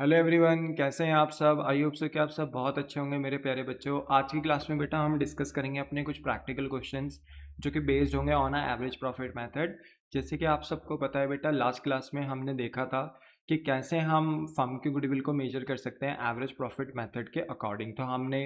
Hello everyone, कैसे हैं आप सब। आई होप से कि आप सब बहुत अच्छे होंगे मेरे प्यारे बच्चों। आज की क्लास में बेटा हम डिस्कस करेंगे अपने कुछ प्रैक्टिकल क्वेश्चंस जो कि बेस्ड होंगे on a average profit method. जैसे कि आप सबको पता है बेटा, लास्ट क्लास में हमने देखा था कि कैसे हम फर्म की गुडविल को मेजर कर सकते हैं एवरेज प्रॉफिट मेथड के अकॉर्डिंग। तो हमने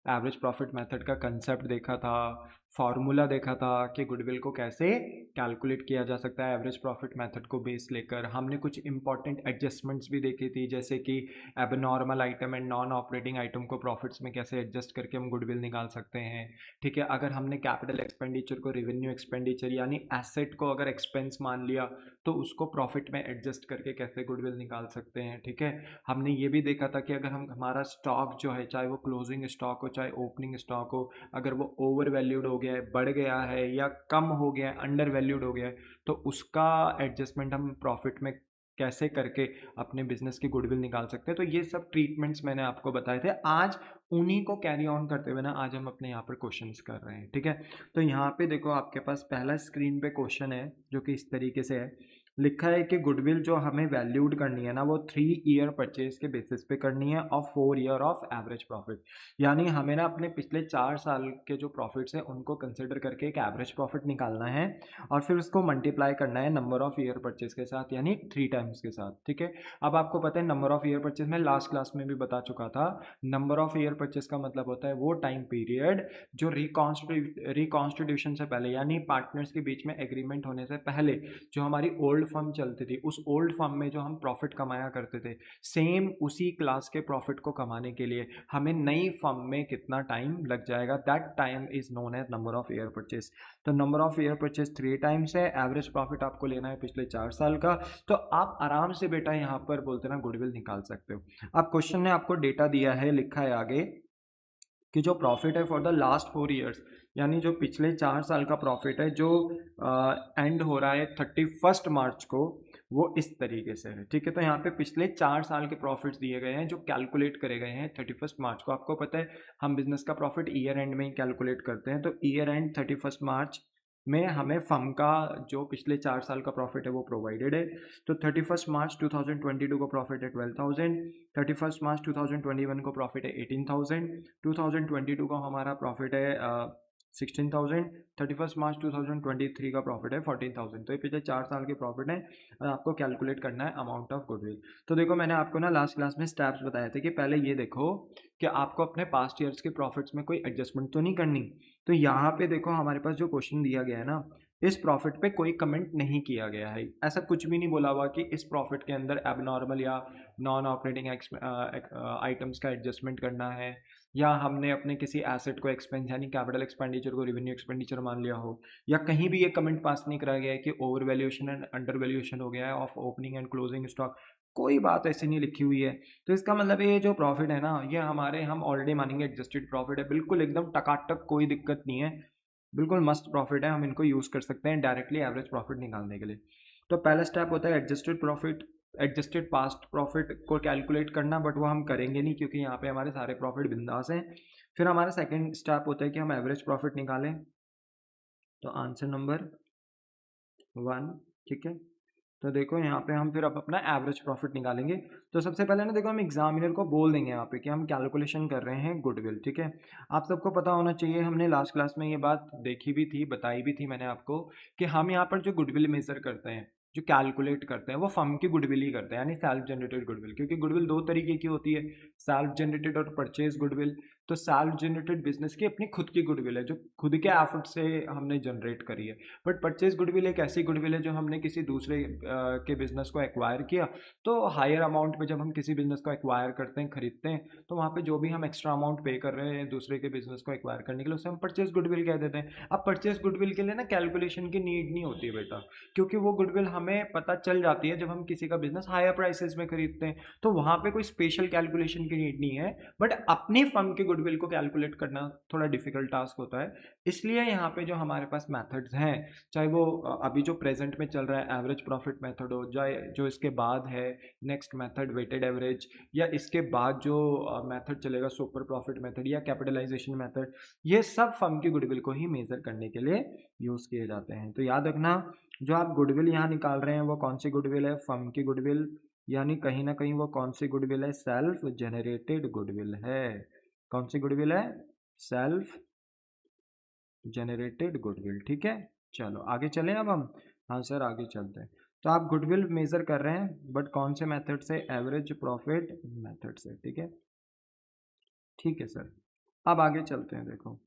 एवरेज प्रॉफिट मेथड का कंसेप्ट देखा था, फार्मूला देखा था कि गुडविल को कैसे कैलकुलेट किया जा सकता है एवरेज प्रॉफिट मेथड को बेस लेकर। हमने कुछ इंपॉर्टेंट एडजस्टमेंट्स भी देखी थी, जैसे कि abnormal item and non operating item को प्रॉफिट्स में कैसे एडजस्ट करके हम गुडविल निकाल सकते हैं। ठीक है, अगर हमने कैपिटल एक्सपेंडिचर को रेवेन्यू एक्सपेंडिचर यानी एसेट को अगर एक्सपेंस मान लिया तो उसको प्रॉफिट में एडजस्ट करके कैसे गुडविल निकाल सकते हैं। ठीक है, हमने ये भी देखा था कि अगर हम हमारा स्टॉक जो है, चाहे वो क्लोजिंग स्टॉक हो चाहे ओपनिंग स्टॉक हो, अगर वो ओवर वैल्यूड हो गया है, बढ़ गया है, या कम हो गया है, अंडर वैल्यूड हो गया है, तो उसका एडजस्टमेंट हम प्रॉफिट में कैसे करके अपने बिजनेस की गुडविल निकाल सकते हैं। तो ये सब ट्रीटमेंट्स मैंने आपको बताए थे। आज उन्हीं को कैरी ऑन करते हुए ना आज हम अपने यहाँ पर क्वेश्चंस कर रहे हैं। ठीक है, तो यहाँ पे देखो आपके पास पहला स्क्रीन पे क्वेश्चन है जो कि इस तरीके से है। लिखा है कि गुडविल जो हमें वैल्यूड करनी है ना, वो 3 ईयर परचेज के बेसिस पे करनी है और 4 ईयर ऑफ एवरेज प्रॉफिट। यानी हमें ना अपने पिछले 4 साल के जो प्रॉफिट्स हैं उनको कंसिडर करके एक एवरेज प्रॉफिट निकालना है और फिर उसको मल्टीप्लाई करना है नंबर ऑफ ईयर परचेज के साथ, यानी 3 टाइम्स के साथ। ठीक है, अब आपको पता है नंबर ऑफ ईयर परचेज मैं लास्ट क्लास में भी बता चुका था। नंबर ऑफ ईयर परचेज का मतलब होता है वो टाइम पीरियड जो रिकॉन्स्टिट्यूशन से पहले, यानी पार्टनर्स के बीच में एग्रीमेंट होने से पहले जो हमारी ओल्ड फर्म चलती थी, उस ओल्ड फर्म में जो हम प्रॉफिट कमाया करते थे, सेम उसी क्लास के प्रॉफिट को कमाने के लिए हमें नई फर्म में कितना टाइम लग जाएगा, that time is known as number of year purchase. तो number of year purchase 3 times है, एवरेज प्रॉफिट आपको लेना है पिछले 4 साल का। तो आप आराम से बेटा यहाँ पर बोलते ना गुडविल निकाल सकते हो। अब क्वेश्चन ने आपको डेटा दिया है, लिखा है आगे कि जो प्रॉफिट है फॉर द लास्ट 4 ईयर्स, यानी जो पिछले 4 साल का प्रॉफिट है जो एंड हो रहा है 31 मार्च को, वो इस तरीके से है। ठीक है, तो यहाँ पे पिछले 4 साल के प्रॉफिट्स दिए गए हैं जो कैलकुलेट करे गए हैं 31 मार्च को। आपको पता है हम बिजनेस का प्रॉफिट ईयर एंड में ही कैलकुलेट करते हैं, तो ईयर एंड 31 मार्च में हमें फर्म का जो पिछले 4 साल का प्रॉफिट है वो प्रोवाइडेड है। तो 31 मार्च 2022 को प्रॉफिट है 12,000, 31 मार्च 2021 को प्रॉफिट है 18,000, 2022 को हमारा प्रॉफिट है 16,000, 31 मार्च 2023 का प्रॉफिट है 14,000। तो ये पिछले 4 साल के प्रॉफिट है और आपको कैलकुलेट करना है अमाउंट ऑफ गुडविल। तो देखो मैंने आपको ना लास्ट क्लास में स्टेप्स बताए थे कि पहले ये देखो कि आपको अपने पास्ट ईयर्स के प्रॉफिट्स में कोई एडजस्टमेंट तो नहीं करनी। तो यहाँ पे देखो हमारे पास जो क्वेश्चन दिया गया है ना, इस प्रॉफिट पे कोई कमेंट नहीं किया गया है। ऐसा कुछ भी नहीं बोला हुआ कि इस प्रॉफिट के अंदर एबनॉर्मल या नॉन ऑपरेटिंग आइटम्स का एडजस्टमेंट करना है, या हमने अपने किसी एसेट को एक्सपेंस यानी कैपिटल एक्सपेंडिचर को रेवेन्यू एक्सपेंडिचर मान लिया हो, या कहीं भी ये कमेंट पास नहीं करा गया है कि over valuation and under valuation हो गया है of opening and closing stock. कोई बात ऐसी नहीं लिखी हुई है। तो इसका मतलब ये जो प्रॉफिट है ना, ये हमारे हम ऑलरेडी मानेंगे एडजस्टेड प्रॉफिट है, बिल्कुल एकदम टकाटक, कोई दिक्कत नहीं है, बिल्कुल मस्त प्रॉफिट है। हम इनको यूज़ कर सकते हैं डायरेक्टली एवरेज प्रॉफिट निकालने के लिए। तो पहला स्टेप होता है adjusted profit, adjusted past profit को कैलकुलेट करना, बट वो हम करेंगे नहीं क्योंकि यहाँ पे हमारे सारे प्रॉफिट बिंदास हैं। फिर हमारा सेकंड स्टेप होता है कि हम एवरेज प्रॉफिट निकालें। तो आंसर नंबर 1। ठीक है, तो देखो यहाँ पे हम फिर अब अपना एवरेज प्रॉफिट निकालेंगे। तो सबसे पहले ना देखो हम एग्जामिनर को बोल देंगे यहाँ पे कि हम कैलकुलेशन कर रहे हैं गुडविल। ठीक है, आप सबको पता होना चाहिए, हमने लास्ट क्लास में ये बात देखी भी थी, बताई भी थी मैंने आपको, कि हम यहाँ पर जो गुडविल मेजर करते हैं, जो कैलकुलेट करते हैं, वो फर्म की गुडविल ही करते हैं, यानी सेल्फ जनरेटेड गुडविल। क्योंकि गुडविल दो तरीके की होती है, सेल्फ जनरेटेड और परचेज गुडविल। तो सेल्फ जनरेटेड बिजनेस की अपनी खुद की गुडविल है जो खुद के एफर्ट से हमने जनरेट करी है। बट परचेज गुडविल एक ऐसी गुडविल है जो हमने किसी दूसरे के बिजनेस को एक्वायर किया। तो हायर अमाउंट पे जब हम किसी बिजनेस को एक्वायर करते हैं, खरीदते हैं, तो वहाँ पे जो भी हम एक्स्ट्रा अमाउंट पे कर रहे हैं दूसरे के बिजनेस को एक्वायर करने के लिए, उसे हम परचेज गुडविल कह देते हैं। अब परचेज गुडविल के लिए ना कैलकुलेशन की नीड नहीं होती है बेटा, क्योंकि वो गुडविल हमें पता चल जाती है जब हम किसी का बिजनेस हायर प्राइसेस में खरीदते हैं। तो वहाँ पे कोई स्पेशल कैलकुलेशन की नीड नहीं है। बट अपनी फर्म की गुडविल को कैलकुलेट करना थोड़ा डिफिकल्ट टास्क होता है। इसलिए यहाँ पे जो हमारे पास मेथड्स हैं, चाहे वो अभी जो प्रेजेंट में चल रहा है एवरेज प्रॉफिट मेथड हो, चाहे जो इसके बाद है नेक्स्ट मेथड वेटेड एवरेज, या इसके बाद जो मेथड चलेगा सुपर प्रॉफिट मेथड या कैपिटलाइजेशन मेथड, ये सब फर्म की गुडविल को ही मेजर करने के लिए यूज़ किए जाते हैं। तो याद रखना, जो आप गुडविल यहाँ निकाल रहे हैं वो कौन सी गुडविल है, फर्म की गुडविल। यानी कहीं ना कहीं वो कौन सी गुडविल है, सेल्फ जेनरेटेड गुडविल है। कौन सी गुडविल है, सेल्फ जेनरेटेड गुडविल। ठीक है, चलो आगे चलें अब हम। हाँ सर आगे चलते हैं। तो आप गुडविल मेजर कर रहे हैं बट कौन से मेथड से, एवरेज प्रॉफिट मेथड से। ठीक है, ठीक है सर। अब आगे चलते हैं। देखो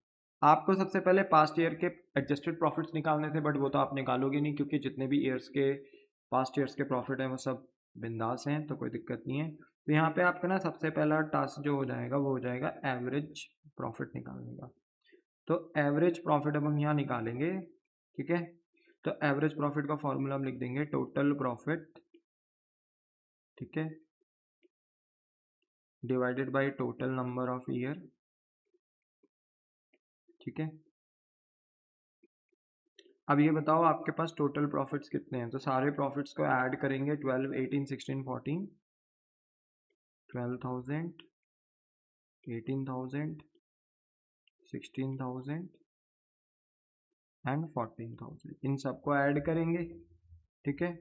आपको सबसे पहले पास्ट ईयर के एडजस्टेड प्रॉफिट्स निकालने थे, बट वो तो आप निकालोगे नहीं क्योंकि जितने भी ईयर्स के पास्ट ईयर्स के प्रॉफिट हैं वो सब बिंदास हैं, तो कोई दिक्कत नहीं है। तो यहाँ पे आपका ना सबसे पहला टास्क जो हो जाएगा वो हो जाएगा एवरेज प्रॉफिट निकालने का। तो एवरेज प्रॉफिट अब हम यहाँ निकालेंगे। ठीक है, तो एवरेज प्रॉफिट का फॉर्मूला हम लिख देंगे टोटल प्रॉफिट, ठीक है, divided by total number of year. ठीक है, अब ये बताओ आपके पास टोटल प्रॉफिट्स कितने हैं। तो सारे प्रॉफिट्स को ऐड करेंगे, 12, 18, 16, 14, 12,000, 18,000, 16,000 एंड 14,000, इन सबको ऐड करेंगे। ठीक है,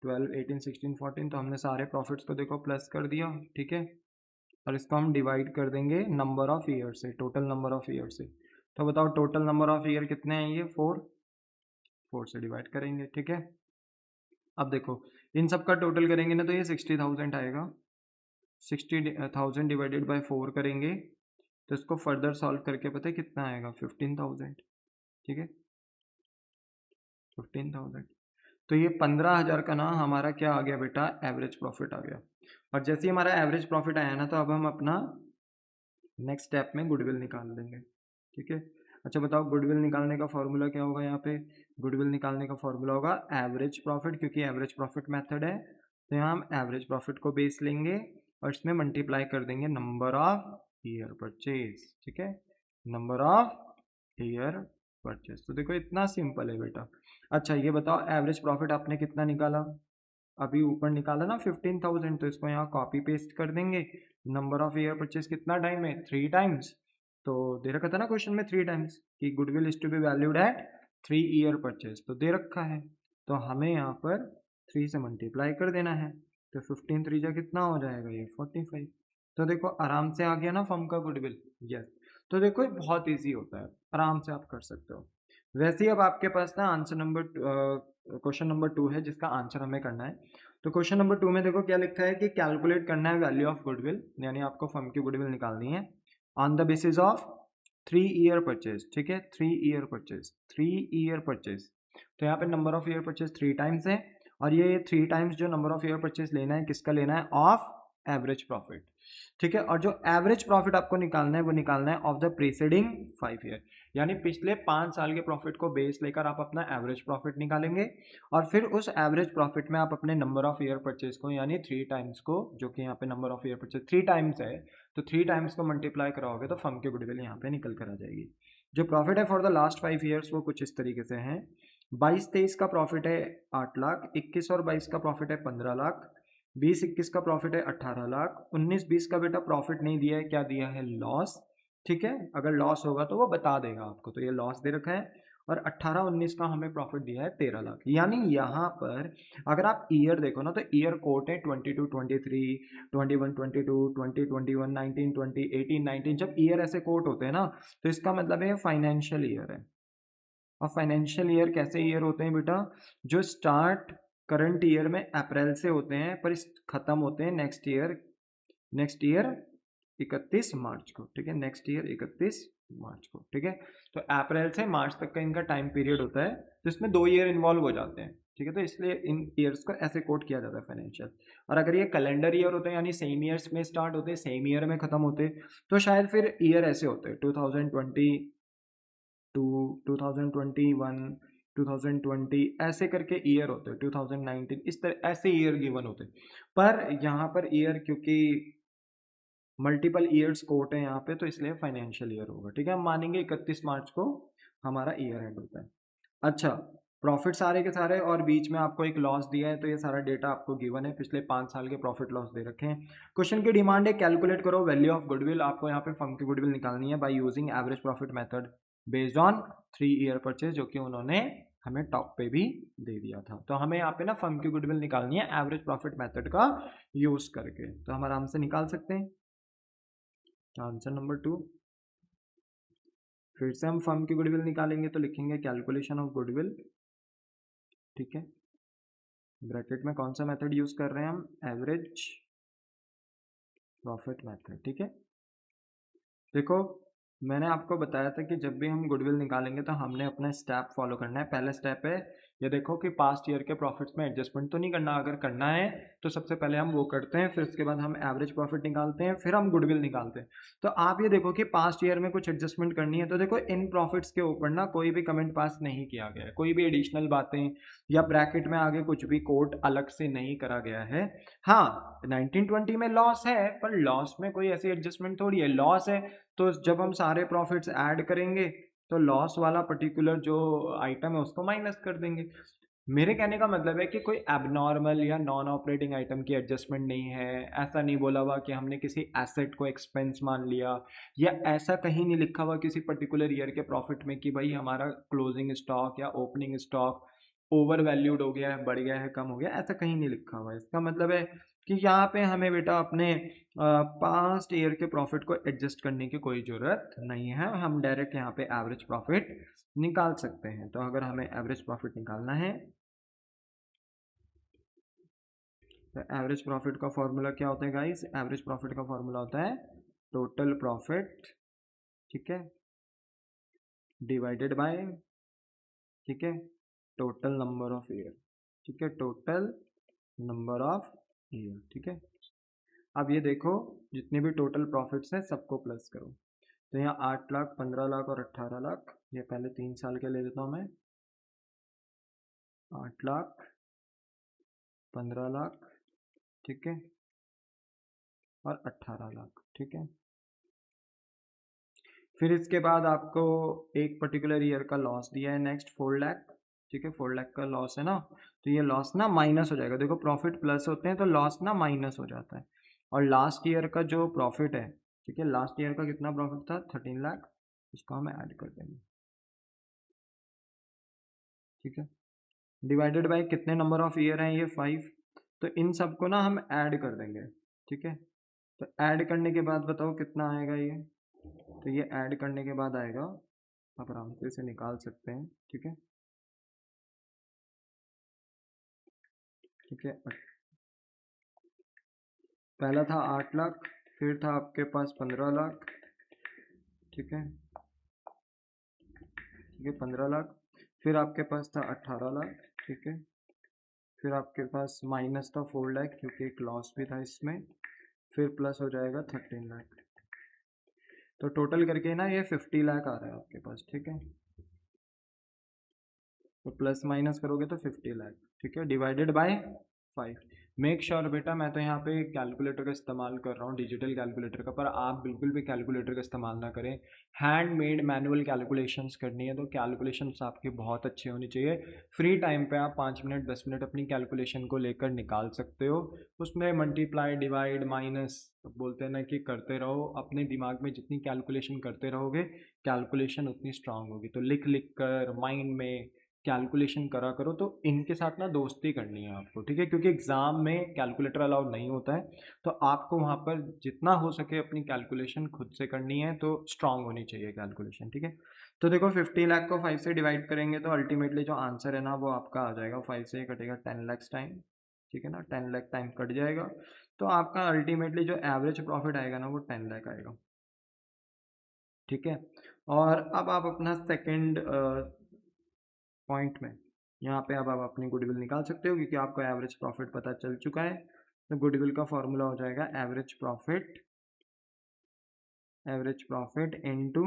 12, 18, 16, 14, तो हमने सारे प्रॉफिट्स को देखो प्लस कर दिया। ठीक है, और इसको हम डिवाइड कर देंगे नंबर ऑफ ईयर से, टोटल नंबर ऑफ ईयर से। तो बताओ टोटल नंबर ऑफ ईयर कितने हैं, ये 4 से डिवाइड करेंगे। ठीक है, अब देखो इन सब का टोटल करेंगे ना तो ये 60,000 आएगा। 60,000 डिवाइडेड बाय 4 करेंगे तो इसको फर्दर सॉल्व करके पता है कितना आएगा, 15,000। ठीक है, 15,000। तो ये 15,000 का ना हमारा क्या आ गया बेटा, एवरेज प्रॉफिट आ गया। और जैसे ही हमारा एवरेज प्रॉफिट आया ना तो अब हम अपना नेक्स्ट स्टेप में गुडविल निकाल देंगे। ठीक है, अच्छा बताओ गुडविल निकालने का फॉर्मूला क्या होगा। यहाँ पे गुडविल निकालने का फॉर्मूला होगा एवरेज प्रॉफिट, क्योंकि एवरेज प्रॉफिट मेथड है। तो यहाँ हम एवरेज प्रॉफिट को बेस लेंगे और इसमें मल्टीप्लाई कर देंगे नंबर ऑफ ईयर परचेज। ठीक है, नंबर ऑफ ईयर परचेज। तो देखो इतना सिंपल है बेटा। अच्छा ये बताओ एवरेज प्रॉफिट आपने कितना निकाला, अभी ऊपर निकाला ना 15,000, तो इसको यहाँ कॉपी पेस्ट कर देंगे। नंबर ऑफ ईयर परचेज कितना टाइम है, 3 टाइम्स। तो दे रखा था ना क्वेश्चन में 3 टाइम्स कि goodwill is to be valued at 3 year purchase, तो दे रखा है। तो हमें यहाँ पर 3 से मल्टीप्लाई कर देना है। तो 15 3 जा कितना हो जाएगा, ये 45। तो देखो आराम से आ गया ना फर्म का गुडविल। यस, तो देखो ये बहुत ईजी होता है, आराम से आप कर सकते हो। वैसे ही अब आपके पास ना आंसर नंबर क्वेश्चन नंबर 2 है जिसका आंसर हमें करना है। तो क्वेश्चन नंबर 2 में देखो क्या लिखा है कि कैलकुलेट करना है वैल्यू ऑफ गुडविल, यानी आपको फर्म की गुडविल निकालनी है on the basis of 3 year purchase. ठीक है, 3 ईयर परचेज, 3 ईयर परचेज। तो यहाँ पे number of year purchase 3 times है, और ये 3 टाइम्स जो नंबर ऑफ ईयर परचेज लेना है किसका लेना है, ऑफ एवरेज प्रॉफिट। ठीक है, और जो एवरेज प्रॉफिट आपको निकालना है वो निकालना है ऑफ द प्रीसीडिंग 5 ईयर, यानी पिछले 5 साल के प्रॉफिट को बेस लेकर आप अपना एवरेज प्रॉफिट निकालेंगे। और फिर उस एवरेज प्रॉफिट में आप अपने नंबर ऑफ ईयर परचेज को यानी 3 टाइम्स को, जो कि यहाँ पे number of year purchase 3 times है, तो 3 टाइम्स को मल्टीप्लाई कराओगे तो फर्म की गुडविल यहाँ पे निकल कर आ जाएगी। जो प्रॉफिट है फॉर द लास्ट 5 ईयर्स वो कुछ इस तरीके से हैं। 22-23 का प्रॉफिट है 8 लाख, 21 और 22 का प्रॉफिट है 15 लाख, 20-21 का प्रॉफिट है 18 लाख, 19-20 का बेटा प्रॉफिट नहीं दिया है, क्या दिया है, लॉस। ठीक है, अगर लॉस होगा तो वो बता देगा आपको, तो ये लॉस दे रखा है। और 18-19 का हमें प्रॉफिट दिया है 13 लाख। यानी यहाँ पर अगर आप ईयर देखो ना तो ईयर कोट है 22, 23, 21, 22, 20, 21, 19, 20, 18, 19। जब ईयर ऐसे कोट होते हैं ना तो इसका मतलब है फाइनेंशियल ईयर है। और फाइनेंशियल ईयर कैसे ईयर होते हैं बेटा, जो स्टार्ट करंट ईयर में अप्रैल से होते हैं पर खत्म होते हैं नेक्स्ट ईयर 31 मार्च को। ठीक है, नेक्स्ट ईयर 31 मार्च को। ठीक है, तो अप्रैल से मार्च तक का इनका टाइम पीरियड होता है, तो इसमें 2 ईयर इन्वॉल्व हो जाते हैं। ठीक है, तो इसलिए इन ईयर्स को ऐसे कोट किया जाता है फाइनेंशियल। और अगर ये कैलेंडर ईयर होते हैं यानी सेम ईयर्स में स्टार्ट होते हैं सेम ईयर में खत्म होते हैं, तो शायद फिर ईयर ऐसे होते हैं 2022, 2021, 2020 ऐसे करके ईयर होते हैं, 2019 इस तरह ऐसे ईयर गिवन होते हैं। पर यहाँ पर ईयर क्योंकि मल्टीपल ईयर्स कोट है यहाँ पे, तो इसलिए फाइनेंशियल ईयर होगा। ठीक है, हम मानेंगे 31 मार्च को हमारा ईयर एंड होता है। अच्छा, प्रॉफिट सारे के सारे और बीच में आपको एक लॉस दिया है, तो ये सारा डेटा आपको गिवन है, पिछले 5 साल के प्रॉफिट लॉस दे रखे हैं। क्वेश्चन की डिमांड है कैलकुलेट करो वैल्यू ऑफ गुडविल। आपको यहाँ पे फर्म की गुडविल निकालनी है by using average profit method based on 3 year purchase, जो कि उन्होंने हमें टॉप पे भी दे दिया था। तो हमें यहाँ पे ना फर्म की गुडविल निकालनी है एवरेज प्रॉफिट मेथड का यूज करके, तो हम आराम से निकाल सकते हैं। Answer number 2। फिर से हम फर्म की गुडविल निकालेंगे तो लिखेंगे कैलकुलेशन ऑफ गुडविल, ठीक है। ब्रैकेट में कौन सा मेथड यूज कर रहे हैं हम, एवरेज प्रॉफिट मेथड, ठीक है। देखो मैंने आपको बताया था कि जब भी हम गुडविल निकालेंगे तो हमने अपना स्टेप फॉलो करना है। पहला स्टेप है ये देखो कि पास्ट ईयर के प्रॉफिट्स में एडजस्टमेंट तो नहीं करना, अगर करना है तो सबसे पहले हम वो करते हैं, फिर उसके बाद हम एवरेज प्रॉफिट निकालते हैं, फिर हम गुडविल निकालते हैं। तो आप ये देखो कि पास्ट ईयर में कुछ एडजस्टमेंट करनी है तो देखो इन प्रॉफिट्स के ऊपर ना कोई भी कमेंट पास नहीं किया गया है, कोई भी एडिशनल बातें या ब्रैकेट में आगे कुछ भी कोट अलग से नहीं करा गया है। हाँ 1920 में लॉस है, पर लॉस में कोई ऐसी एडजस्टमेंट थोड़ी है, लॉस है तो जब हम सारे प्रॉफिट्स ऐड करेंगे तो लॉस वाला पर्टिकुलर जो आइटम है उसको माइनस कर देंगे। मेरे कहने का मतलब है कि कोई एबनॉर्मल या नॉन ऑपरेटिंग आइटम की एडजस्टमेंट नहीं है, ऐसा नहीं बोला हुआ कि हमने किसी एसेट को एक्सपेंस मान लिया, या ऐसा कहीं नहीं लिखा हुआ किसी पर्टिकुलर ईयर के प्रॉफिट में कि भाई हमारा क्लोजिंग स्टॉक या ओपनिंग स्टॉक ओवर वैल्यूड हो गया है, बढ़ गया है, कम हो गया, ऐसा कहीं नहीं लिखा हुआ है। इसका मतलब है कि यहाँ पे हमें बेटा अपने पास्ट ईयर के प्रॉफिट को एडजस्ट करने की कोई ज़रूरत नहीं है, हम डायरेक्ट यहाँ पे एवरेज प्रॉफिट निकाल सकते हैं। तो अगर हमें एवरेज प्रॉफिट निकालना है तो एवरेज प्रॉफिट का फॉर्मूला क्या होता है गाइस, एवरेज प्रॉफिट का फॉर्मूला होता है टोटल प्रॉफिट, ठीक है, डिवाइडेड बाय, ठीक है, टोटल नंबर ऑफ ईयर, ठीक है, टोटल नंबर ऑफ ईयर, ठीक है। अब ये देखो जितने भी टोटल प्रॉफिट्स हैं सबको प्लस करो, तो यहाँ 8 लाख, 15 लाख और 18 लाख, ये पहले 3 साल के ले लेता हूँ मैं, 8 लाख, 15 लाख, ठीक है, और 18 लाख, ठीक है। फिर इसके बाद आपको एक पर्टिकुलर ईयर का लॉस दिया है नेक्स्ट 4 लाख, ठीक है, 4 लाख का लॉस है ना, तो ये लॉस ना माइनस हो जाएगा। देखो प्रॉफिट प्लस होते हैं तो लॉस ना माइनस हो जाता है। और लास्ट ईयर का जो प्रॉफिट है, ठीक है, लास्ट ईयर का कितना प्रॉफिट था, 13 लाख, इसको हम ऐड कर देंगे, ठीक है, डिवाइडेड बाय कितने नंबर ऑफ ईयर हैं, ये 5, तो इन सबको ना हम ऐड कर देंगे, ठीक है। तो ऐड करने के बाद बताओ कितना आएगा ये, तो ये ऐड करने के बाद आएगा, आप आराम से इसे निकाल सकते हैं, ठीक है, ठीक है। पहला था 8 लाख, फिर था आपके पास 15 लाख, ठीक है, ठीक है, 15 लाख, फिर आपके पास था 18 लाख, ठीक है, फिर आपके पास माइनस था 4 लाख क्योंकि एक लॉस भी था इसमें, फिर प्लस हो जाएगा 13 लाख, तो टोटल करके ना ये 50 लाख आ रहा है आपके पास, ठीक है, तो प्लस माइनस करोगे तो 50 लाख, ठीक है, डिवाइडेड बाय 5। मेक श्योर बेटा मैं तो यहाँ पे कैलकुलेटर का इस्तेमाल कर रहा हूँ, डिजिटल कैलकुलेटर का, पर आप बिल्कुल भी कैलकुलेटर का इस्तेमाल ना करें। हैंडमेड मैनुअल कैलकुलेशंस करनी है तो कैलकुलेशंस आपकी बहुत अच्छी होनी चाहिए। फ्री टाइम पे आप 5 मिनट 10 मिनट अपनी कैलकुलेशन को लेकर निकाल सकते हो, उसमें मल्टीप्लाई डिवाइड माइनस बोलते हैं ना कि करते रहो, अपने दिमाग में जितनी कैलकुलेशन करते रहोगे कैलकुलेशन उतनी स्ट्रांग होगी। तो लिख लिख कर माइंड में कैलकुलेशन करा करो, तो इनके साथ ना दोस्ती करनी है आपको, ठीक है, क्योंकि एग्ज़ाम में कैलकुलेटर अलाउड नहीं होता है, तो आपको वहाँ पर जितना हो सके अपनी कैलकुलेशन खुद से करनी है, तो स्ट्रांग होनी चाहिए कैलकुलेशन, ठीक है। तो देखो 50 लाख को 5 से डिवाइड करेंगे तो अल्टीमेटली जो आंसर है ना वो आपका आ जाएगा, 5 से कटेगा 10 लाख टाइम, ठीक है ना, 10 लाख टाइम कट जाएगा, तो आपका अल्टीमेटली जो एवरेज प्रॉफिट आएगा ना वो 10 लाख आएगा, ठीक है। और अब आप अपना सेकेंड पॉइंट में यहाँ पे अब आप अपनी गुडविल निकाल सकते हो क्योंकि आपको एवरेज प्रॉफिट पता चल चुका है। तो गुडविल का फॉर्मूला हो जाएगा average profit into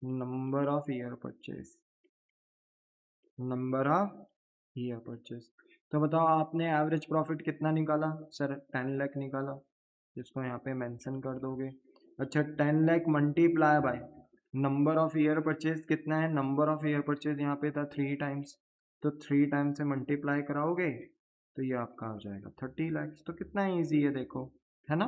number of year purchase, number of year purchase. तो बताओ आपने एवरेज प्रॉफिट कितना निकाला सर, 10 लाख निकाला, जिसको यहाँ पे मेंशन कर दोगे। अच्छा 10 lakh multiply by number of year purchase कितना है, नंबर ऑफ ईयर परचेज यहाँ पे था 3 टाइम्स, तो 3 टाइम्स से मल्टीप्लाई कराओगे तो ये आपका आ जाएगा 30 लाख। तो कितना ईजी है देखो, है ना,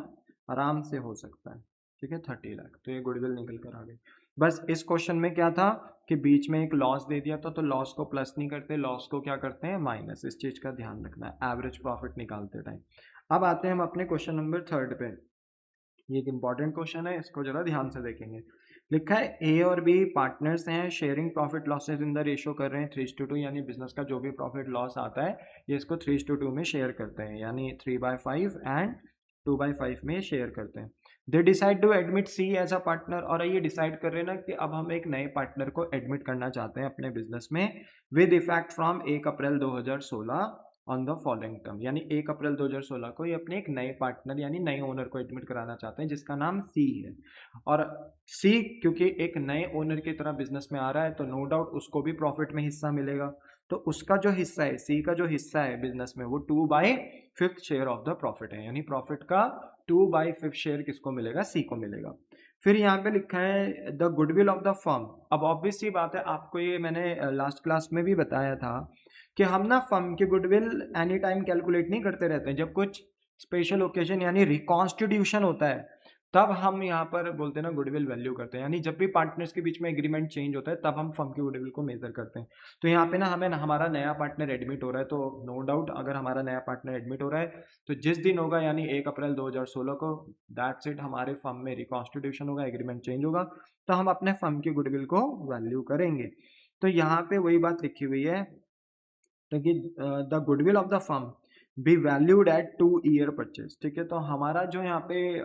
आराम से हो सकता है, ठीक है, 30 लाख, तो ये गुडविल निकल कर आ गई। बस इस क्वेश्चन में क्या था कि बीच में एक लॉस दे दिया था, तो लॉस को प्लस नहीं करते, लॉस को क्या करते हैं, माइनस। इस चीज का ध्यान रखना है एवरेज प्रॉफिट निकालते टाइम। अब आते हैं हम अपने क्वेश्चन नंबर 3 पे। ये एक इंपॉर्टेंट क्वेश्चन है, इसको जरा ध्यान से देखेंगे। लिखा है ए और बी पार्टनर्स हैं, sharing profit losses in the ratio कर रहे हैं 3:2, यानी बिजनेस का जो भी प्रॉफिट लॉस आता है ये इसको 3:2 में शेयर करते हैं, यानी 3/5 एंड 2/5 में शेयर करते हैं। They decide to admit C as a partner, और ये डिसाइड कर रहे हैं ना कि अब हम एक नए पार्टनर को एडमिट करना चाहते हैं अपने बिजनेस में, with effect from 1 April 2016 on the following term, यानी 1 अप्रैल 2016 को ये अपने एक नए पार्टनर यानी नए ओनर को एडमिट कराना चाहते हैं जिसका नाम सी है। और सी क्योंकि एक नए ओनर की तरह बिजनेस में आ रहा है तो नो डाउट उसको भी प्रॉफिट में हिस्सा मिलेगा, तो उसका जो हिस्सा है, सी का जो हिस्सा है बिजनेस में, वो 2/5 शेयर ऑफ द प्रॉफिट है, यानी प्रॉफिट का 2/5 शेयर किसको मिलेगा, सी को मिलेगा। फिर यहाँ पे लिखा है the goodwill of the firm. अब ऑब्वियस सी बात है, आपको ये मैंने लास्ट क्लास में भी बताया था कि हम ना फर्म की गुडविल एनी टाइम कैलकुलेट नहीं करते रहते हैं, जब कुछ स्पेशल ओकेजन यानी रिकॉन्स्टिट्यूशन होता है तब हम यहाँ पर बोलते हैं ना गुडविल वैल्यू करते हैं, यानी जब भी पार्टनर्स के बीच में एग्रीमेंट चेंज होता है तब हम फर्म की गुडविल को मेजर करते हैं। तो यहाँ पे ना हमें हमारा नया पार्टनर एडमिट हो रहा है, तो नो डाउट अगर हमारा नया पार्टनर एडमिट हो रहा है तो जिस दिन होगा यानी 1 अप्रैल 2016 को, दैट्स इट, हमारे फर्म में रिकॉन्स्टिट्यूशन होगा, एग्रीमेंट चेंज होगा, तो हम अपने फर्म की गुडविल को वैल्यू करेंगे। तो यहाँ पे वही बात लिखी हुई है कि the goodwill of the firm B valued eight 2 year purchase. ठीक है, तो हमारा जो यहाँ पे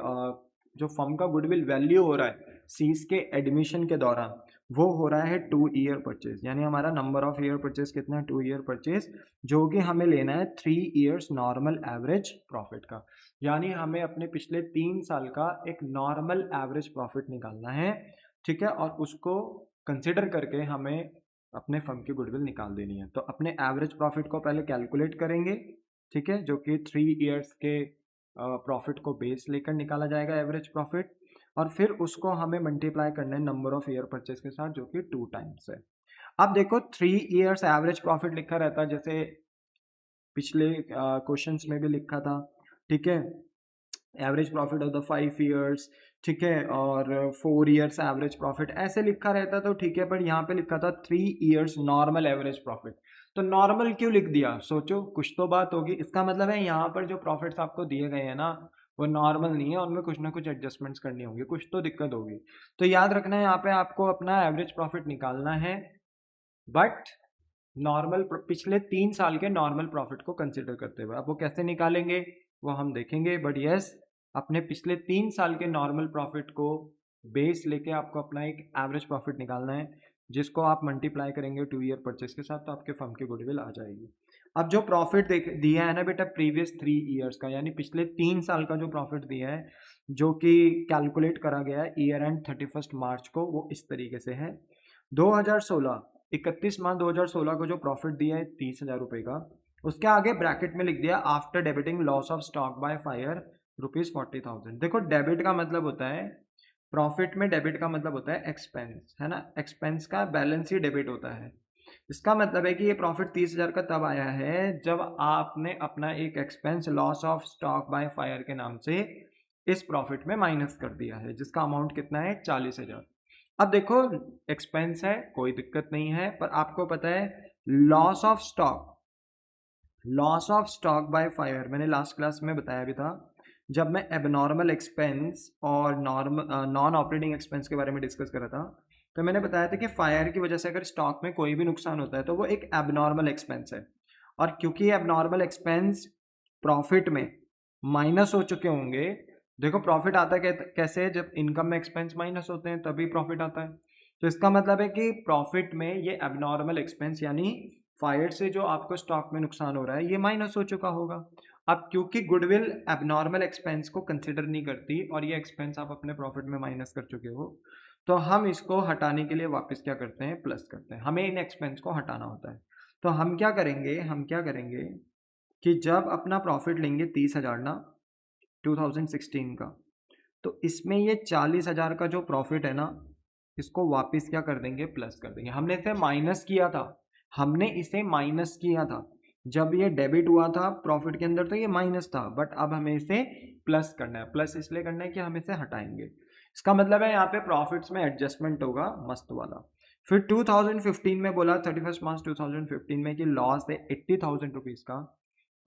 जो फर्म का गुडविल वैल्यू हो रहा है सीज के एडमिशन के दौरान, वो हो रहा है 2 ईयर परचेज, यानी हमारा नंबर ऑफ ईयर परचेज कितना है, 2 ईयर परचेज, जो कि हमें लेना है 3 ईयर्स नॉर्मल एवरेज प्रॉफिट का, यानी हमें अपने पिछले 3 साल का एक नॉर्मल एवरेज प्रॉफिट निकालना है। ठीक है, और उसको कंसिडर करके हमें अपने फर्म की गुडविल निकाल देनी है। तो अपने एवरेज प्रॉफिट को पहले कैलकुलेट करेंगे, ठीक है, जो कि 3 ईयर्स के प्रॉफिट को बेस लेकर निकाला जाएगा एवरेज प्रॉफिट, और फिर उसको हमें मल्टीप्लाई करना है नंबर ऑफ ईयर परचेज के साथ जो कि 2 टाइम्स है। अब देखो 3 ईयर्स एवरेज प्रॉफिट लिखा रहता है जैसे पिछले क्वेश्चंस में भी लिखा था, ठीक है, average profit of the 5 years, ठीक है, और 4 ईयर्स एवरेज प्रॉफिट ऐसे लिखा रहता तो ठीक है, पर यहाँ पे लिखा था 3 ईयर्स नॉर्मल एवरेज प्रॉफिट। तो नॉर्मल क्यों लिख दिया, सोचो, कुछ तो बात होगी। इसका मतलब है यहाँ पर जो प्रॉफिट्स आपको दिए गए हैं ना वो नॉर्मल नहीं है, उनमें कुछ ना कुछ एडजस्टमेंट्स करनी होंगी, कुछ तो दिक्कत होगी। तो याद रखना है यहाँ पे आपको अपना एवरेज प्रॉफिट निकालना है, बट नॉर्मल पिछले 3 साल के नॉर्मल प्रॉफिट को कंसिडर करते हुए। अब वो कैसे निकालेंगे वो हम देखेंगे, बट यस, अपने पिछले 3 साल के नॉर्मल प्रॉफिट को बेस लेके आपको अपना एक एवरेज प्रॉफिट निकालना है, जिसको आप मल्टीप्लाई करेंगे 2 ईयर परचेस के साथ, तो आपके फर्म की गुडविल आ जाएगी। अब जो प्रॉफिट दिया है ना बेटा प्रीवियस 3 ईयर्स का, यानी पिछले 3 साल का जो प्रॉफिट दिया है जो कि कैलकुलेट करा गया है ईयर एंड 31 मार्च को, वो इस तरीके से है। 2016 31 मार्च 2016 को जो प्रॉफिट दिया है 30,000 रुपये का, उसके आगे ब्रैकेट में लिख दिया after debiting loss of stock by fire ₹40,000। देखो डेबिट का मतलब होता है, प्रॉफिट में डेबिट का मतलब होता है एक्सपेंस, है ना, एक्सपेंस का बैलेंस ही डेबिट होता है। इसका मतलब है कि ये प्रॉफिट 30,000 का तब आया है जब आपने अपना एक expense loss of stock by fire के नाम से इस प्रॉफिट में माइनस कर दिया है, जिसका अमाउंट कितना है 40,000। अब देखो एक्सपेंस है कोई दिक्कत नहीं है, पर आपको पता है loss of stock, loss of stock by fire मैंने लास्ट क्लास में बताया भी था जब मैं एबनॉर्मल एक्सपेंस और नॉन ऑपरेटिंग एक्सपेंस के बारे में डिस्कस कर रहा था, तो मैंने बताया था कि फायर की वजह से अगर स्टॉक में कोई भी नुकसान होता है तो वो एक एबनॉर्मल एक्सपेंस है, और क्योंकि एबनॉर्मल एक्सपेंस प्रॉफिट में माइनस हो चुके होंगे, देखो प्रॉफिट आता है कैसे, जब इनकम में एक्सपेंस माइनस होते हैं तभी प्रॉफिट आता है। तो इसका मतलब है कि प्रॉफिट में ये एबनॉर्मल एक्सपेंस यानी फायर से जो आपको स्टॉक में नुकसान हो रहा है ये माइनस हो चुका होगा। अब क्योंकि गुडविल एबनॉर्मल एक्सपेंस को कंसिडर नहीं करती और ये एक्सपेंस आप अपने प्रॉफिट में माइनस कर चुके हो, तो हम इसको हटाने के लिए वापस क्या करते हैं, प्लस करते हैं, हमें इन एक्सपेंस को हटाना होता है। तो हम क्या करेंगे कि जब अपना प्रॉफिट लेंगे 30,000 ना 2016 का, तो इसमें ये 40,000 का जो प्रॉफिट है ना इसको वापस क्या कर देंगे, प्लस कर देंगे। हमने इसे माइनस किया था जब ये डेबिट हुआ था प्रॉफिट के अंदर, तो ये माइनस था, बट अब हमें इसे प्लस करना है। प्लस इसलिए करना है कि हम इसे हटाएंगे, इसका मतलब है यहाँ पे प्रॉफिट्स में एडजस्टमेंट होगा मस्त वाला। फिर 2015 में बोला 31 मार्च 2015 में कि लॉस है 80,000 रुपीज का,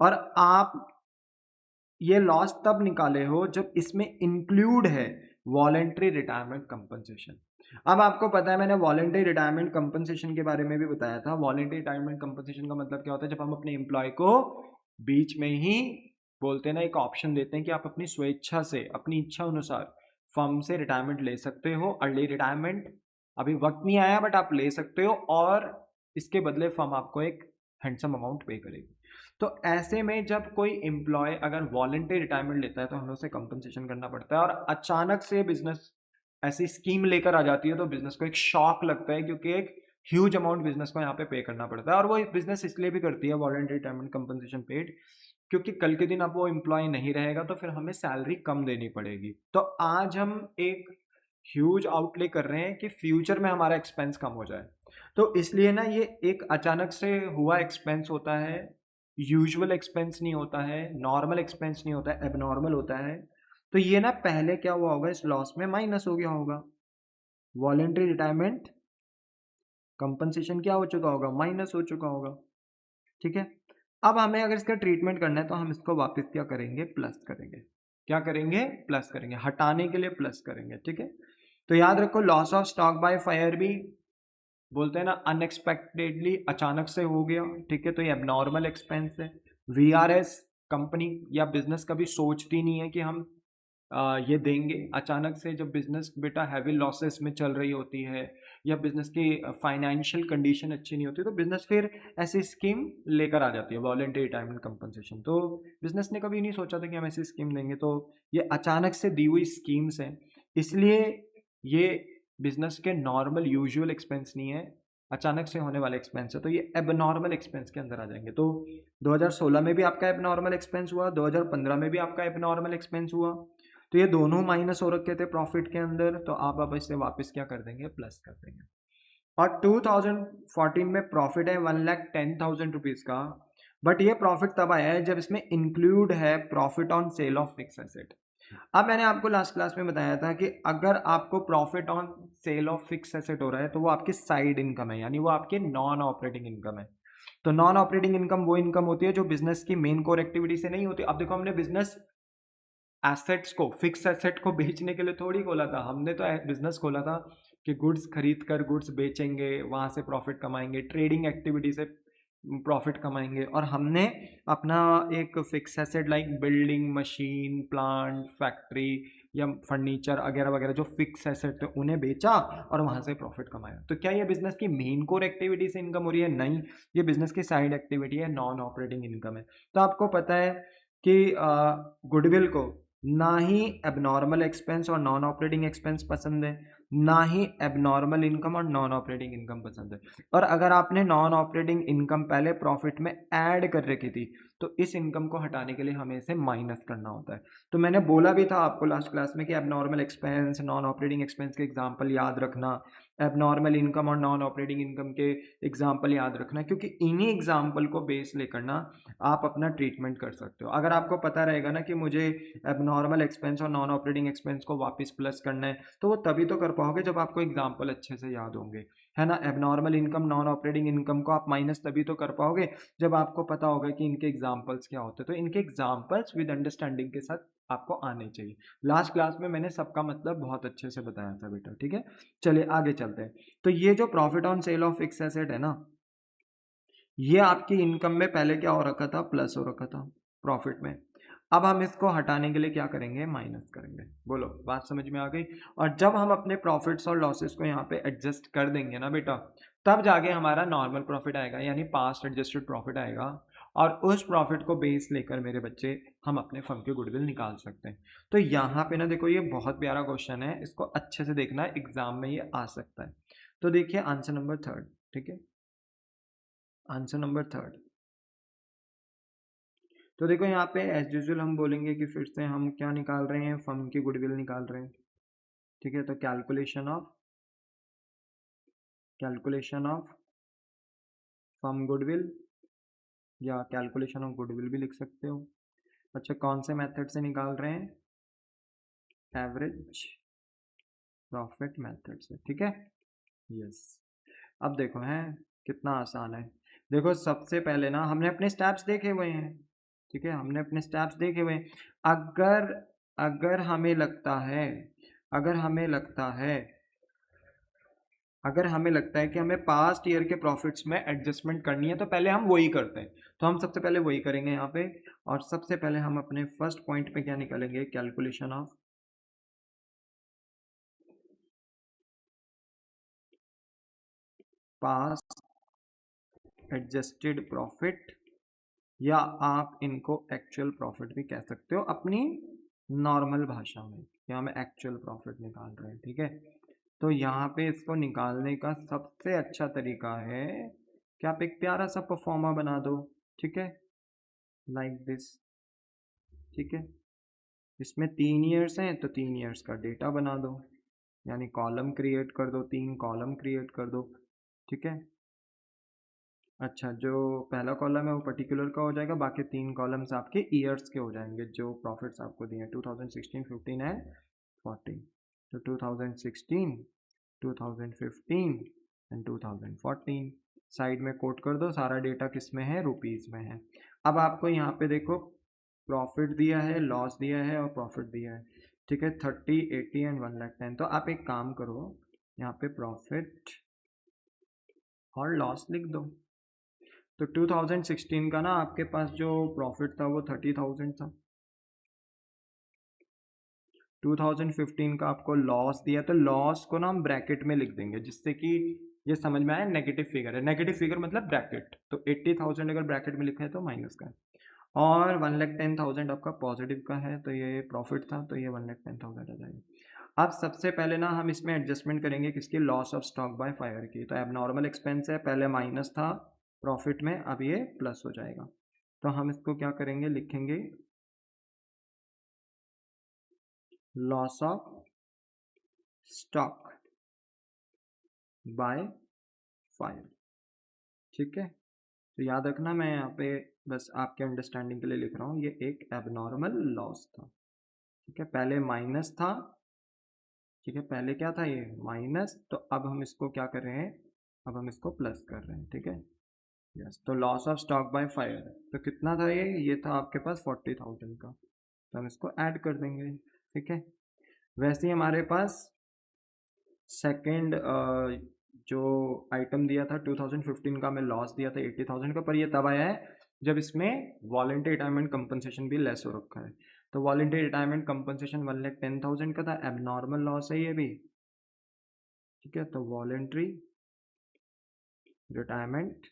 और आप ये लॉस तब निकाले हो जब इसमें इंक्लूड है वॉलेंट्री रिटायरमेंट कंपनसेशन। अब आपको पता है मैंने वॉलेंट्री रिटायरमेंट कंपनसेशन के बारे में भी बताया था। वॉलेंट्री रिटायरमेंट कंपनसेशन का मतलब क्या होता है, जब हम अपने एम्प्लॉय को बीच में ही बोलते हैं ना, एक ऑप्शन देते हैं कि आप अपनी स्वेच्छा से, अपनी इच्छा अनुसार फर्म से रिटायरमेंट ले सकते हो, अर्ली रिटायरमेंट अभी वक्त नहीं आया बट आप ले सकते हो, और इसके बदले फर्म आपको एक हैंडसम अमाउंट पे करेगी। तो ऐसे में जब कोई एम्प्लॉय अगर वॉलंटरी रिटायरमेंट लेता है तो हमें उसे कंपनसेशन करना पड़ता है, और अचानक से बिजनेस ऐसी स्कीम लेकर आ जाती है तो बिजनेस को एक शॉक लगता है, क्योंकि एक ह्यूज अमाउंट बिजनेस को यहाँ पे करना पड़ता है। और वो बिजनेस इसलिए भी करती है वॉलंटरी रिटायरमेंट कंपनसेशन पेड, क्योंकि कल के दिन अब वो एम्प्लॉय नहीं रहेगा तो फिर हमें सैलरी कम देनी पड़ेगी। तो आज हम एक ह्यूज आउटले कर रहे हैं कि फ्यूचर में हमारा एक्सपेंस कम हो जाए। तो इसलिए ना ये एक अचानक से हुआ एक्सपेंस होता है, यूजुअल एक्सपेंस नहीं होता है, नॉर्मल एक्सपेंस नहीं होता है, एबनॉर्मल होता है। तो ये ना पहले क्या हुआ होगा, इस लॉस में माइनस हो गया होगा, वॉलेंट्री रिटायरमेंट कंपनसेशन क्या हो चुका होगा, माइनस हो चुका होगा। ठीक है, अब हमें अगर इसका ट्रीटमेंट करना है तो हम इसको वापस क्या करेंगे, प्लस करेंगे। क्या करेंगे, प्लस करेंगे, हटाने के लिए प्लस करेंगे। ठीक है, तो याद रखो loss of stock by fire भी बोलते हैं ना, अनएक्सपेक्टेडली अचानक से हो गया। ठीक है, तो ये एबनॉर्मल एक्सपेंस है। वीआरएस कंपनी या बिजनेस कभी सोचती नहीं है कि हम ये देंगे। अचानक से जब बिजनेस बेटा हैवी लॉसेस में चल रही होती है या बिजनेस की फाइनेंशियल कंडीशन अच्छी नहीं होती, तो बिजनेस फिर ऐसी स्कीम लेकर आ जाती है, वॉलंटरी रिटायरमेंट कंपनसेशन। तो बिजनेस ने कभी नहीं सोचा था कि हम ऐसी स्कीम देंगे, तो ये अचानक से दी हुई स्कीम्स हैं, इसलिए ये बिजनेस के नॉर्मल यूजुअल एक्सपेंस नहीं है, अचानक से होने वाले एक्सपेंस है, तो ये एबनॉर्मल एक्सपेंस के अंदर आ जाएंगे। तो 2016 में भी आपका एबनॉर्मल एक्सपेंस हुआ, 2015 में भी आपका एबनॉर्मल एक्सपेंस हुआ, तो ये दोनों माइनस हो रखे थे प्रॉफिट के अंदर, तो आप अब इसे वापस क्या कर देंगे, प्लस कर देंगे। और 2014 में प्रॉफिट है 1,10,000 रुपीज का, बट ये प्रॉफिट तब आया है जब इसमें इंक्लूड है profit on sale of fix asset. अब मैंने आपको लास्ट क्लास में बताया था कि अगर आपको profit on sale of fix asset हो रहा है तो वो आपकी साइड इनकम है, यानी वो आपकी नॉन ऑपरेटिंग इनकम है। तो नॉन ऑपरेटिंग इनकम वो इनकम होती है जो बिजनेस की मेन कोर एक्टिविटी से नहीं होती। अब देखो, हमने बिजनेस एसेट्स को, फिक्स एसेट को बेचने के लिए थोड़ी खोला था, हमने तो बिजनेस खोला था कि गुड्स खरीद कर गुड्स बेचेंगे, वहां से प्रॉफिट कमाएंगे, ट्रेडिंग एक्टिविटी से प्रॉफिट कमाएंगे। और हमने अपना एक fix asset like building, machine, plant, factory या फर्नीचर वगैरह वगैरह जो फिक्स एसेट थे उन्हें बेचा और वहां से प्रॉफिट कमाया। तो क्या ये बिजनेस की मेन कोर एक्टिविटी से इनकम हो रही है? नहीं, ये बिजनेस की साइड एक्टिविटी है, नॉन ऑपरेटिंग इनकम है। तो आपको पता है कि गुडविल को ना ही एबनॉर्मल एक्सपेंस और नॉन ऑपरेटिंग एक्सपेंस पसंद है, ना ही एबनॉर्मल इनकम और नॉन ऑपरेटिंग इनकम पसंद है। और अगर आपने नॉन ऑपरेटिंग इनकम पहले प्रॉफिट में ऐड कर रखी थी तो इस इनकम को हटाने के लिए हमें इसे माइनस करना होता है। तो मैंने बोला भी था आपको लास्ट क्लास में कि abnormal expense, non operating expense के एग्जाम्पल याद रखना, एबनॉर्मल इनकम और नॉन ऑपरेटिंग इनकम के एग्जाम्पल याद रखना, क्योंकि इन्हीं एग्जाम्पल को बेस लेकर ना आप अपना ट्रीटमेंट कर सकते हो। अगर आपको पता रहेगा ना कि मुझे एबनॉर्मल एक्सपेंस और नॉन ऑपरेटिंग एक्सपेंस को वापस प्लस करना है, तो वो तभी तो कर पाओगे जब आपको एग्जाम्पल अच्छे से याद होंगे, है ना। Abnormal income, non operating income को आप माइनस तभी तो कर पाओगे जब आपको पता होगा कि इनके एग्जाम्पल्स क्या होते हैं। तो इनके एग्जाम्पल्स विद अंडरस्टैंडिंग के साथ आपको आने चाहिए। लास्ट क्लास में मैंने सबका मतलब बहुत अच्छे से बताया था बेटा, ठीक है। चलिए आगे चलते हैं। तो ये जो profit on sale of fix asset है ना, ये आपकी इनकम में पहले क्या हो रखा था, प्लस हो रखा था प्रॉफिट में। अब हम इसको हटाने के लिए क्या करेंगे, माइनस करेंगे। बोलो, बात समझ में आ गई? और जब हम अपने प्रॉफिट्स और लॉसेस को यहाँ पे एडजस्ट कर देंगे ना बेटा, तब जाके हमारा नॉर्मल प्रॉफिट आएगा, यानी पास्ट एडजस्टेड प्रॉफिट आएगा। और उस प्रॉफिट को बेस लेकर मेरे बच्चे हम अपने फर्म के गुडविल निकाल सकते हैं। तो यहाँ पे ना देखो, ये बहुत प्यारा क्वेश्चन है, इसको अच्छे से देखना, एग्जाम में ये आ सकता है। तो देखिए आंसर नंबर थर्ड, ठीक है, आंसर नंबर थर्ड। तो देखो यहाँ पे एज यूजुअल हम बोलेंगे कि फिर से हम क्या निकाल रहे हैं, फर्म की गुडविल निकाल रहे हैं। ठीक है, तो कैलकुलेशन ऑफ फर्म गुडविल, या कैलकुलेशन ऑफ गुडविल भी लिख सकते हो। अच्छा, कौन से मेथड से निकाल रहे हैं, एवरेज प्रॉफिट मेथड से, ठीक है। यस, अब देखो है कितना आसान है। देखो सबसे पहले ना हमने अपने स्टेप्स देखे हुए हैं, ठीक है, हमने अपने स्टेप्स देखे हुए हैं। अगर अगर हमें लगता है अगर हमें लगता है अगर हमें लगता है कि हमें पास्ट ईयर के प्रॉफिट्स में एडजस्टमेंट करनी है तो पहले हम वही करते हैं। तो हम सबसे पहले वही करेंगे यहाँ पे। और सबसे पहले हम अपने फर्स्ट पॉइंट पे क्या निकालेंगे, calculation of past adjusted profit, या आप इनको एक्चुअल प्रॉफिट भी कह सकते हो अपनी नॉर्मल भाषा में, यहाँ में एक्चुअल प्रॉफिट निकाल रहे हैं, ठीक है। तो यहाँ पे इसको निकालने का सबसे अच्छा तरीका है कि आप एक प्यारा सा परफॉर्मा बना दो, ठीक है, लाइक दिस, ठीक है। इसमें 3 ईयर्स हैं तो 3 ईयर्स का डेटा बना दो, यानी कॉलम क्रिएट कर दो, 3 कॉलम क्रिएट कर दो, ठीक है। अच्छा, जो पहला कॉलम है वो पर्टिकुलर का हो जाएगा, बाकी 3 कॉलम्स आपके ईयर्स के हो जाएंगे जो प्रॉफिट्स आपको दिए हैं 2016, 15 एंड 14। तो 2016, 2015 एंड 2014 साइड में कोट कर दो। सारा डेटा किस में है, रुपीज़ में है। अब आपको यहाँ पे देखो प्रॉफिट दिया है, लॉस दिया है और प्रॉफिट दिया है, ठीक है, 30, 80 एंड 110। तो आप एक काम करो, यहाँ पे प्रॉफिट और लॉस लिख दो। तो 2016 का ना आपके पास जो प्रॉफिट था वो 30,000 था। 2015 का आपको लॉस दिया, तो लॉस को ना हम ब्रैकेट में लिख देंगे जिससे कि ये समझ में आए नेगेटिव फिगर है। नेगेटिव फिगर मतलब ब्रैकेट, तो 80,000 अगर ब्रैकेट में लिखा है तो माइनस का है। और 1,10,000 आपका पॉजिटिव का है, तो ये प्रॉफिट था, तो ये 1,10,000 आ जाएगा। अब सबसे पहले ना हम इसमें एडजस्टमेंट करेंगे किसकी, loss of stock by fire की। तो एबनॉर्मल एक्सपेंस है, पहले माइनस था प्रॉफिट में, अब ये प्लस हो जाएगा। तो हम इसको क्या करेंगे, लिखेंगे loss of stock by fire, ठीक है। तो याद रखना, मैं यहाँ पे बस आपके अंडरस्टैंडिंग के लिए लिख रहा हूँ, ये एक एबनॉर्मल लॉस था, ठीक है। पहले माइनस था, ठीक है, पहले क्या था ये माइनस, तो अब हम इसको क्या कर रहे हैं, अब हम इसको प्लस कर रहे हैं, ठीक है। यस, तो loss of stock by fire, तो कितना था ये था आपके पास 40,000 का, तो हम इसको ऐड कर देंगे, ठीक है। वैसे ही हमारे पास सेकंड जो आइटम दिया था 2015 का, हमें लॉस दिया था 80,000 का, पर ये तब आया है जब इसमें वॉलंटरी रिटायरमेंट कंपनसेशन भी लेस हो रखा है। तो वॉलंटरी रिटायरमेंट कंपनसेशन 1,10,000 का था, एबनॉर्मल लॉस है ये भी, ठीक है। तो वॉलंटरी रिटायरमेंट,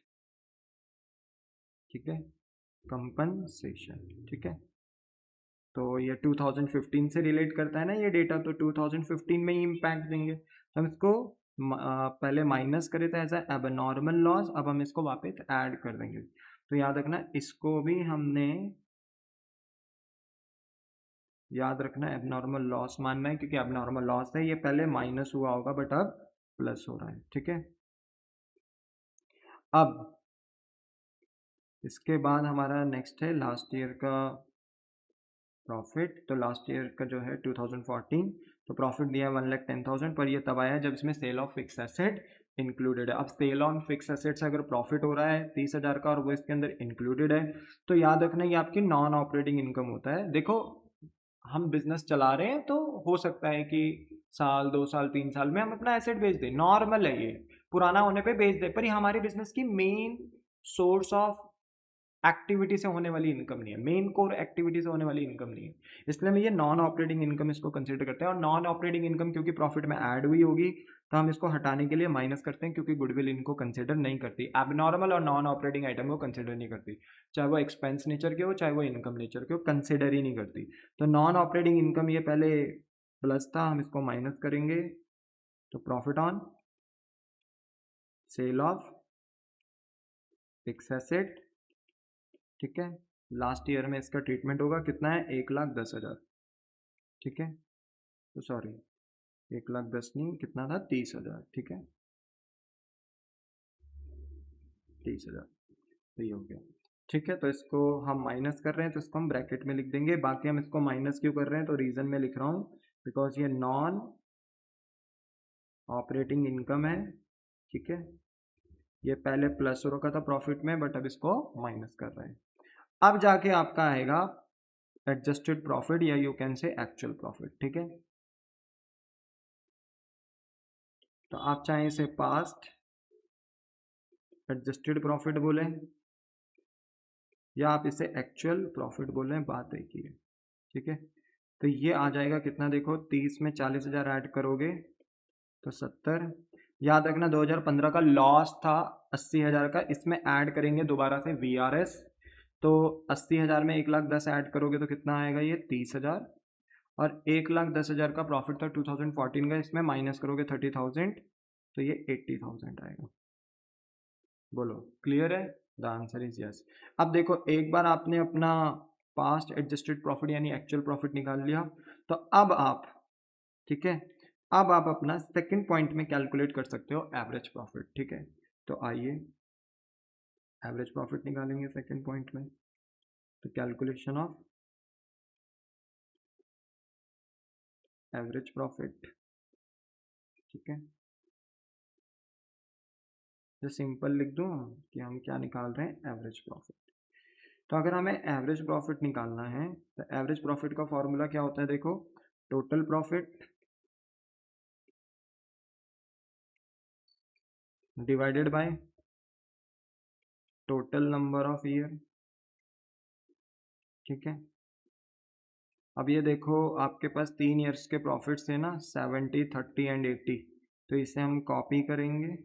ठीक है, कंपनसेशन, ठीक है। तो ये 2015 से रिलेट करता है ना ये डेटा, तो 2015 में ही इम्पैक्ट देंगे। तो हम इसको पहले माइनस करे थे एज एब नॉर्मल लॉस, अब हम इसको वापस ऐड कर देंगे। तो याद रखना इसको भी हमने याद रखना एबनॉर्मल लॉस मानना है, क्योंकि एबनॉर्मल लॉस है, ये पहले माइनस हुआ होगा बट अब प्लस हो रहा है, ठीक है। अब इसके बाद हमारा नेक्स्ट है लास्ट ईयर का प्रॉफिट। तो लास्ट ईयर का जो है 2014, तो प्रॉफिट दिया है 1,10,000, पर ये तब आया है जब इसमें sale of fix asset included है। अब सेल ऑन फिक्स एसेट से अगर प्रॉफिट हो रहा है 30,000 का और वो इसके अंदर इंक्लूडेड है, तो याद रखना ये आपकी नॉन ऑपरेटिंग इनकम होता है। देखो हम बिजनेस चला रहे हैं तो हो सकता है कि साल 2 साल 3 साल में हम अपना एसेट बेच दें, नॉर्मल है ये, पुराना होने पे बेच दें, पर ये हमारे बिजनेस की मेन सोर्स ऑफ एक्टिविटी से होने वाली इनकम नहीं है, मेन कोर एक्टिविटी से होने वाली इनकम नहीं है, इसलिए हम ये नॉन ऑपरेटिंग इनकम इसको कंसिडर करते हैं। और नॉन ऑपरेटिंग इनकम क्योंकि प्रॉफिट में ऐड हुई होगी तो हम इसको हटाने के लिए माइनस करते हैं, क्योंकि गुडविल इनको कंसिडर नहीं करती, एबनॉर्मल और नॉन ऑपरेटिंग आइटम को कंसिडर नहीं करती, चाहे वो एक्सपेंस नेचर के हो चाहे वो इनकम नेचर के हो, कंसिडर ही नहीं करती। तो नॉन ऑपरेटिंग इनकम ये पहले प्लस था, हम इसको माइनस करेंगे, तो profit on sale of fix asset, ठीक है। लास्ट ईयर में इसका ट्रीटमेंट होगा कितना है, 1,10,000, ठीक है। तो सॉरी 1,10,000 नहीं, कितना था 30,000, ठीक है, 30,000, तो ये हो गया, ठीक है। तो इसको हम माइनस कर रहे हैं तो इसको हम ब्रैकेट में लिख देंगे। बाकी हम इसको माइनस क्यों कर रहे हैं, तो रीज़न में लिख रहा हूँ बिकॉज ये नॉन ऑपरेटिंग इनकम है, ठीक है। ये पहले प्लस हो रखा था प्रॉफिट में, बट अब इसको माइनस कर रहे हैं। अब जाके आपका आएगा एडजस्टेड प्रॉफिट, या you can say actual profit, ठीक है। तो आप चाहे इसे पास्ट एडजस्टेड प्रॉफिट बोलें या आप इसे एक्चुअल प्रॉफिट बोलें, बात एक ही है, ठीक है। तो ये आ जाएगा कितना, देखो 30 में 40,000 ऐड करोगे तो 70। याद रखना 2015 का लॉस था 80,000 का, इसमें ऐड करेंगे दोबारा से VRS, तो 80,000 में 1,10,000 ऐड करोगे तो कितना आएगा, ये 30,000। और 1,10,000 का प्रॉफिट था 2014 का, इसमें माइनस करोगे 30,000 तो ये 80,000 आएगा। बोलो क्लियर है? The answer is yes. अब देखो एक बार आपने अपना पास्ट एडजस्टेड प्रॉफिट यानी एक्चुअल प्रॉफिट निकाल लिया, तो अब आप, ठीक है, अब आप अपना सेकंड पॉइंट में कैलकुलेट कर सकते हो एवरेज प्रॉफिट, ठीक है। तो आइए एवरेज प्रॉफिट निकालेंगे सेकंड पॉइंट में। तो कैलकुलेशन ऑफ एवरेज प्रॉफिट, ठीक है। जो सिंपल लिख दूं कि हम क्या निकाल रहे हैं, एवरेज प्रॉफिट। तो अगर हमें एवरेज प्रॉफिट निकालना है तो एवरेज प्रॉफिट का फॉर्मूला क्या होता है, देखो total profit divided by total number of year, ठीक है। अब ये देखो आपके पास 3 ईयर्स के प्रॉफिट्स थे ना, 70, 30 एंड 80, तो इसे हम कॉपी करेंगे,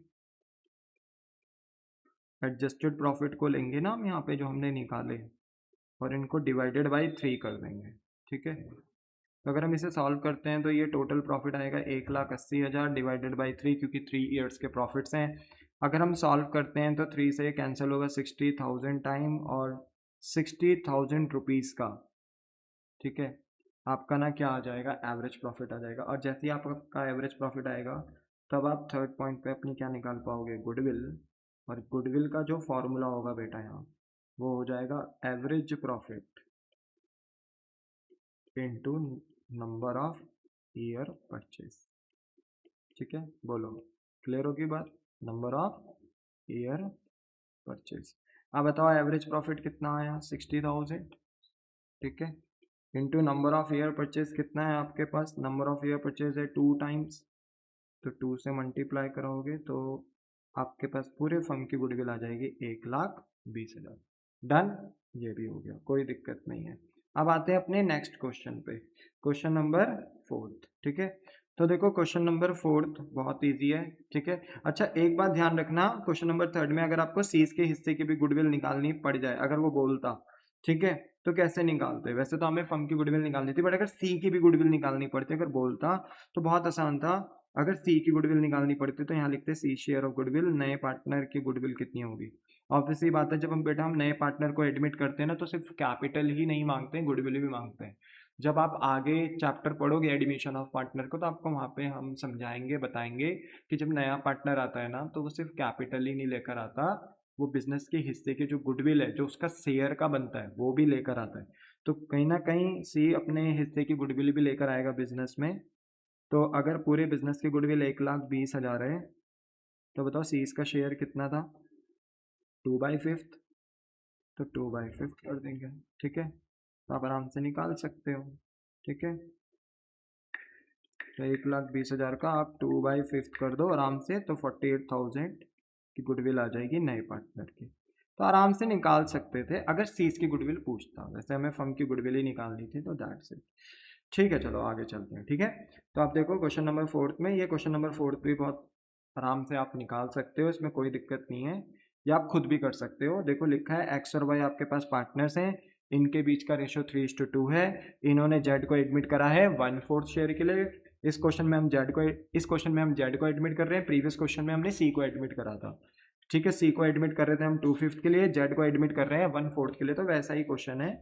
एडजस्टेड प्रॉफिट को लेंगे ना हम यहाँ पे जो हमने निकाले, और इनको डिवाइडेड बाय 3 कर देंगे, ठीक है। तो अगर हम इसे सॉल्व करते हैं तो ये टोटल प्रॉफिट आएगा 1,80,000 डिवाइडेड बाई 3, क्योंकि 3 ईयर्स के प्रॉफिट्स हैं। अगर हम सॉल्व करते हैं तो 3 से कैंसिल होगा 60,000 टाइम और 60,000 रुपीज़ का, ठीक है, आपका ना क्या आ जाएगा, एवरेज प्रॉफिट आ जाएगा। और जैसे ही आपका एवरेज प्रॉफिट आएगा तब आप थर्ड पॉइंट पे अपनी क्या निकाल पाओगे, गुडविल। और गुडविल का जो फॉर्मूला होगा बेटा यहाँ, वो हो जाएगा average profit into number of year purchase, ठीक है। बोलो क्लियर होगी बात, नंबर ऑफ ईयर परचेज। अब बताओ एवरेज प्रॉफिट कितना आया, 60,000, ठीक है, into number of year purchase कितना है आपके पास, नंबर ऑफ ईयर परचेज है 2 टाइम्स, तो 2 से मल्टीप्लाई करोगे तो आपके पास पूरे फर्म की गुडविल आ जाएगी 1,20,000। डन, ये भी हो गया, कोई दिक्कत नहीं है। अब आते हैं अपने नेक्स्ट क्वेश्चन पे, क्वेश्चन नंबर 4, ठीक है। तो देखो क्वेश्चन नंबर 4 बहुत इजी है, ठीक है। अच्छा एक बात ध्यान रखना, क्वेश्चन नंबर 3 में अगर आपको सीज के हिस्से की भी गुडविल निकालनी पड़ जाए, अगर वो बोलता, ठीक है, तो कैसे निकालते, वैसे तो हमें फर्म की गुडविल निकालनी थी, बट अगर सी की भी गुडविल निकालनी पड़ती अगर बोलता तो बहुत आसान था। अगर सी की गुडविल निकालनी पड़ती तो यहाँ लिखते सी शेयर ऑफ गुडविल, नए पार्टनर की गुडविल कितनी होगी। ऑब्वियसली बात है, जब हम बेटा हम नए पार्टनर को एडमिट करते हैं ना, तो सिर्फ कैपिटल ही नहीं मांगते हैं, गुडविल भी मांगते हैं। जब आप आगे चैप्टर पढ़ोगे एडमिशन ऑफ पार्टनर को, तो आपको वहाँ पे हम समझाएंगे, बताएंगे कि जब नया पार्टनर आता है ना, तो वो सिर्फ कैपिटल ही नहीं लेकर आता, वो बिजनेस के हिस्से के जो गुडविल है, जो उसका शेयर का बनता है, वो भी लेकर आता है। तो कहीं ना कहीं सी अपने हिस्से की गुडविल भी लेकर आएगा बिजनेस में। तो अगर पूरे बिजनेस की गुडविल 1,20,000 है, तो बताओ सी इसका शेयर कितना था, 2/5, तो 2/5 कर देंगे, ठीक है। तो आप आराम से निकाल सकते हो, ठीक है। तो 1,20,000 का आप 2/5 कर दो आराम से, तो 48,000 की गुडविल आ जाएगी नए पार्टनर की। तो आराम से निकाल सकते थे अगर सीज की गुडविल पूछता, वैसे हमें फर्म की गुडविल ही निकालनी थी, तो दैट्स इट, ठीक है। चलो आगे चलते हैं, ठीक है। तो आप देखो क्वेश्चन नंबर 4 में, ये क्वेश्चन नंबर 4 भी बहुत आराम से आप निकाल सकते हो, इसमें कोई दिक्कत नहीं है, या आप खुद भी कर सकते हो। देखो लिखा है एक्स और वाई आपके पास पार्टनर्स हैं, इनके बीच का रेशियो 3:2 है, इन्होंने जेड को एडमिट करा है 1/4 शेयर के लिए। इस क्वेश्चन में हम जेड को एडमिट कर रहे हैं, प्रीवियस क्वेश्चन में हमने सी को एडमिट करा था, ठीक है। सी को एडमिट कर रहे थे हम 2/5 के लिए, जेड को एडमिट कर रहे हैं 1/4 के लिए, तो वैसा ही क्वेश्चन है,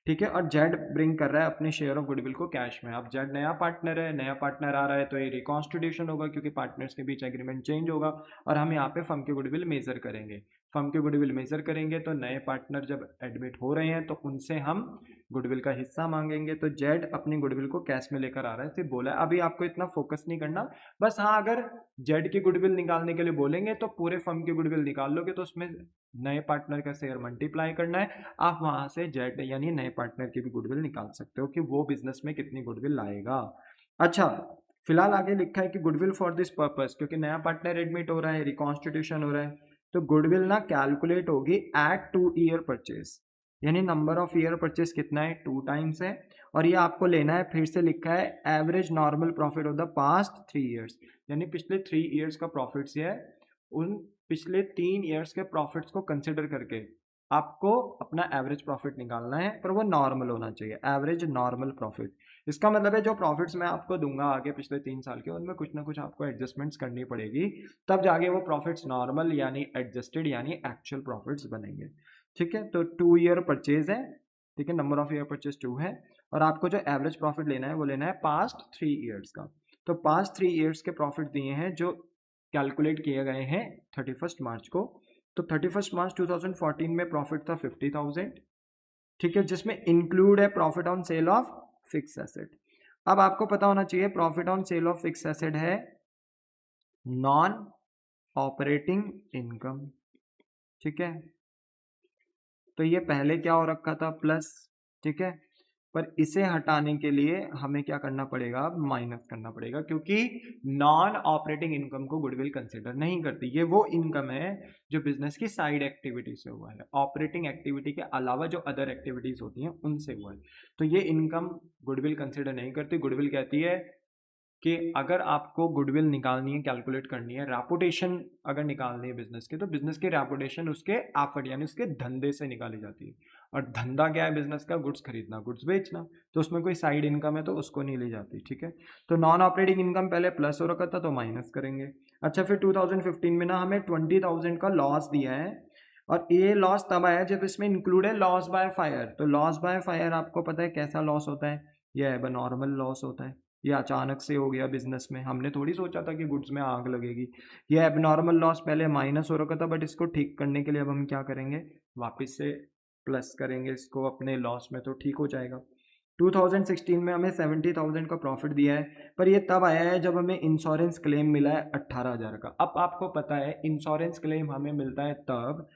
ठीक है। और जेड ब्रिंग कर रहा है अपने शेयर ऑफ गुडविल को कैश में। अब जेड नया पार्टनर है, नया पार्टनर आ रहा है, तो ये रिकॉन्स्टिट्यूशन होगा, क्योंकि पार्टनर्स के बीच एग्रीमेंट चेंज होगा, और हम यहाँ पे फर्म की गुडविल मेजर करेंगे। फर्म के गुडविल मेजर करेंगे तो नए पार्टनर जब एडमिट हो रहे हैं तो उनसे हम गुडविल का हिस्सा मांगेंगे। तो जेड अपनी गुडविल को कैश में लेकर आ रहा है, सिर्फ बोला है। अभी आपको इतना फोकस नहीं करना, बस हाँ अगर जेड की गुडविल निकालने के लिए बोलेंगे तो पूरे फर्म की गुडविल निकाल लोगे तो उसमें नए पार्टनर का शेयर मल्टीप्लाई करना है, आप वहां से जेड यानी नए पार्टनर की भी गुडविल निकाल सकते हो कि वो बिजनेस में कितनी गुडविल लाएगा। अच्छा, फिलहाल आगे लिखा है कि गुडविल फॉर दिस पर्पस, क्योंकि नया पार्टनर एडमिट हो रहा है, रिकॉन्स्टिट्यूशन हो रहा है, तो गुडविल ना कैलकुलेट होगी एट 2 ईयर परचेज, यानी नंबर ऑफ ईयर परचेज कितना है 2 टाइम्स है, और ये आपको लेना है, फिर से लिखा है average normal profit of the past 3 years, यानी पिछले 3 ईयर्स का प्रॉफिट्स है, उन पिछले 3 ईयर्स के प्रॉफिट्स को कंसिडर करके आपको अपना एवरेज प्रॉफिट निकालना है, पर वो नॉर्मल होना चाहिए, एवरेज नॉर्मल प्रॉफिट। इसका मतलब है जो प्रॉफिट्स मैं आपको दूंगा आगे पिछले 3 साल के, उनमें कुछ ना कुछ आपको एडजस्टमेंट्स करनी पड़ेगी, तब जाके वो प्रॉफिट्स नॉर्मल यानी एडजस्टेड यानी एक्चुअल प्रॉफिट्स बनेंगे। ठीक है, तो 2 ईयर परचेज है, ठीक है, नंबर ऑफ ईयर परचेज 2 है, और आपको जो एवरेज प्रॉफिट लेना है वो लेना है पास्ट 3 ईयर्स का। तो पास्ट 3 ईयर्स के प्रॉफिट दिए हैं जो कैलकुलेट किए गए हैं 31 मार्च को। तो 31 मार्च 2014 में प्रॉफिट था 50,000, ठीक है, जिसमें इंक्लूड है profit on sale of fix asset. अब आपको पता होना चाहिए profit on sale of fix asset है नॉन ऑपरेटिंग इनकम, ठीक है, तो ये पहले क्या हो रखा था प्लस, ठीक है, पर इसे हटाने के लिए हमें क्या करना पड़ेगा, माइनस करना पड़ेगा, क्योंकि नॉन ऑपरेटिंग इनकम को गुडविल कंसिडर नहीं करती। ये वो इनकम है जो बिजनेस की साइड एक्टिविटी से हुआ है, ऑपरेटिंग एक्टिविटी के अलावा जो अदर एक्टिविटीज होती हैं उनसे हुआ है, तो ये इनकम गुडविल कंसिडर नहीं करती। गुडविल कहती है कि अगर आपको गुडविल निकालनी है, कैलकुलेट करनी है, रेपुटेशन अगर निकालनी है बिजनेस की, तो बिजनेस की रेपुटेशन उसके एफर्ट यानी उसके धंधे से निकाली जाती है, और धंधा क्या है बिजनेस का, गुड्स खरीदना गुड्स बेचना, तो उसमें कोई साइड इनकम है तो उसको नहीं ली जाती। ठीक है, तो नॉन ऑपरेटिंग इनकम पहले प्लस हो रखा था तो माइनस करेंगे। अच्छा, फिर 2015 में ना हमें 20,000 का लॉस दिया है, और ये लॉस तब आया जब इसमें इंक्लूड है लॉस बाय फायर। तो लॉस बाय फायर आपको पता है कैसा लॉस होता है, यह है नॉर्मल लॉस होता है, ये अचानक से हो गया बिजनेस में, हमने थोड़ी सोचा था कि गुड्स में आग लगेगी। ये एबनॉर्मल लॉस पहले माइनस हो रखा था, बट इसको ठीक करने के लिए अब हम क्या करेंगे, वापस से प्लस करेंगे इसको अपने लॉस में, तो ठीक हो जाएगा। 2016 में हमें 70,000 का प्रॉफिट दिया है, पर ये तब आया है जब हमें इंश्योरेंस क्लेम मिला है 18,000 का। अब आपको पता है इंश्योरेंस क्लेम हमें मिलता है तब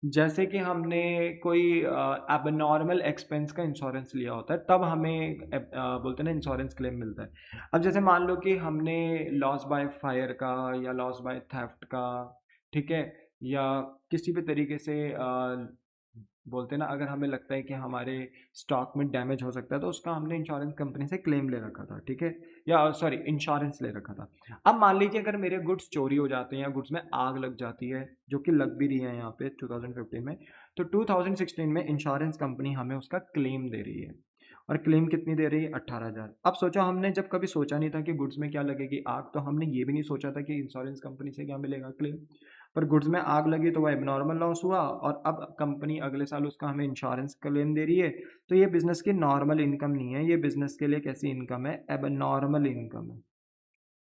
जैसे कि हमने कोई एबनॉर्मल एक्सपेंस का इंश्योरेंस लिया होता है, तब हमें बोलते हैं ना इंश्योरेंस क्लेम मिलता है। अब जैसे मान लो कि हमने लॉस बाय फायर का या लॉस बाय थेफ्ट का, ठीक है, या किसी भी तरीके से बोलते हैं ना, अगर हमें लगता है कि हमारे स्टॉक में डैमेज हो सकता है तो उसका हमने इंश्योरेंस कंपनी से क्लेम ले रखा था, ठीक है, या सॉरी इंश्योरेंस ले रखा था। अब मान लीजिए अगर मेरे गुड्स चोरी हो जाते हैं या गुड्स में आग लग जाती है, जो कि लग भी रही है यहाँ पे 2015 में, तो 2016 में इंश्योरेंस कंपनी हमें उसका क्लेम दे रही है, और क्लेम कितनी दे रही है, 18,000। अब सोचो, हमने जब कभी सोचा नहीं था कि गुड्स में क्या लगेगी आग, तो हमने ये भी नहीं सोचा था कि इंश्योरेंस कंपनी से क्या मिलेगा क्लेम, पर गुड्स में आग लगी तो वह एबनॉर्मल लॉस हुआ, और अब कंपनी अगले साल उसका हमें इंश्योरेंस क्लेम दे रही है। तो ये बिजनेस की नॉर्मल इनकम नहीं है, ये बिजनेस के लिए कैसी इनकम है, एबनॉर्मल इनकम है,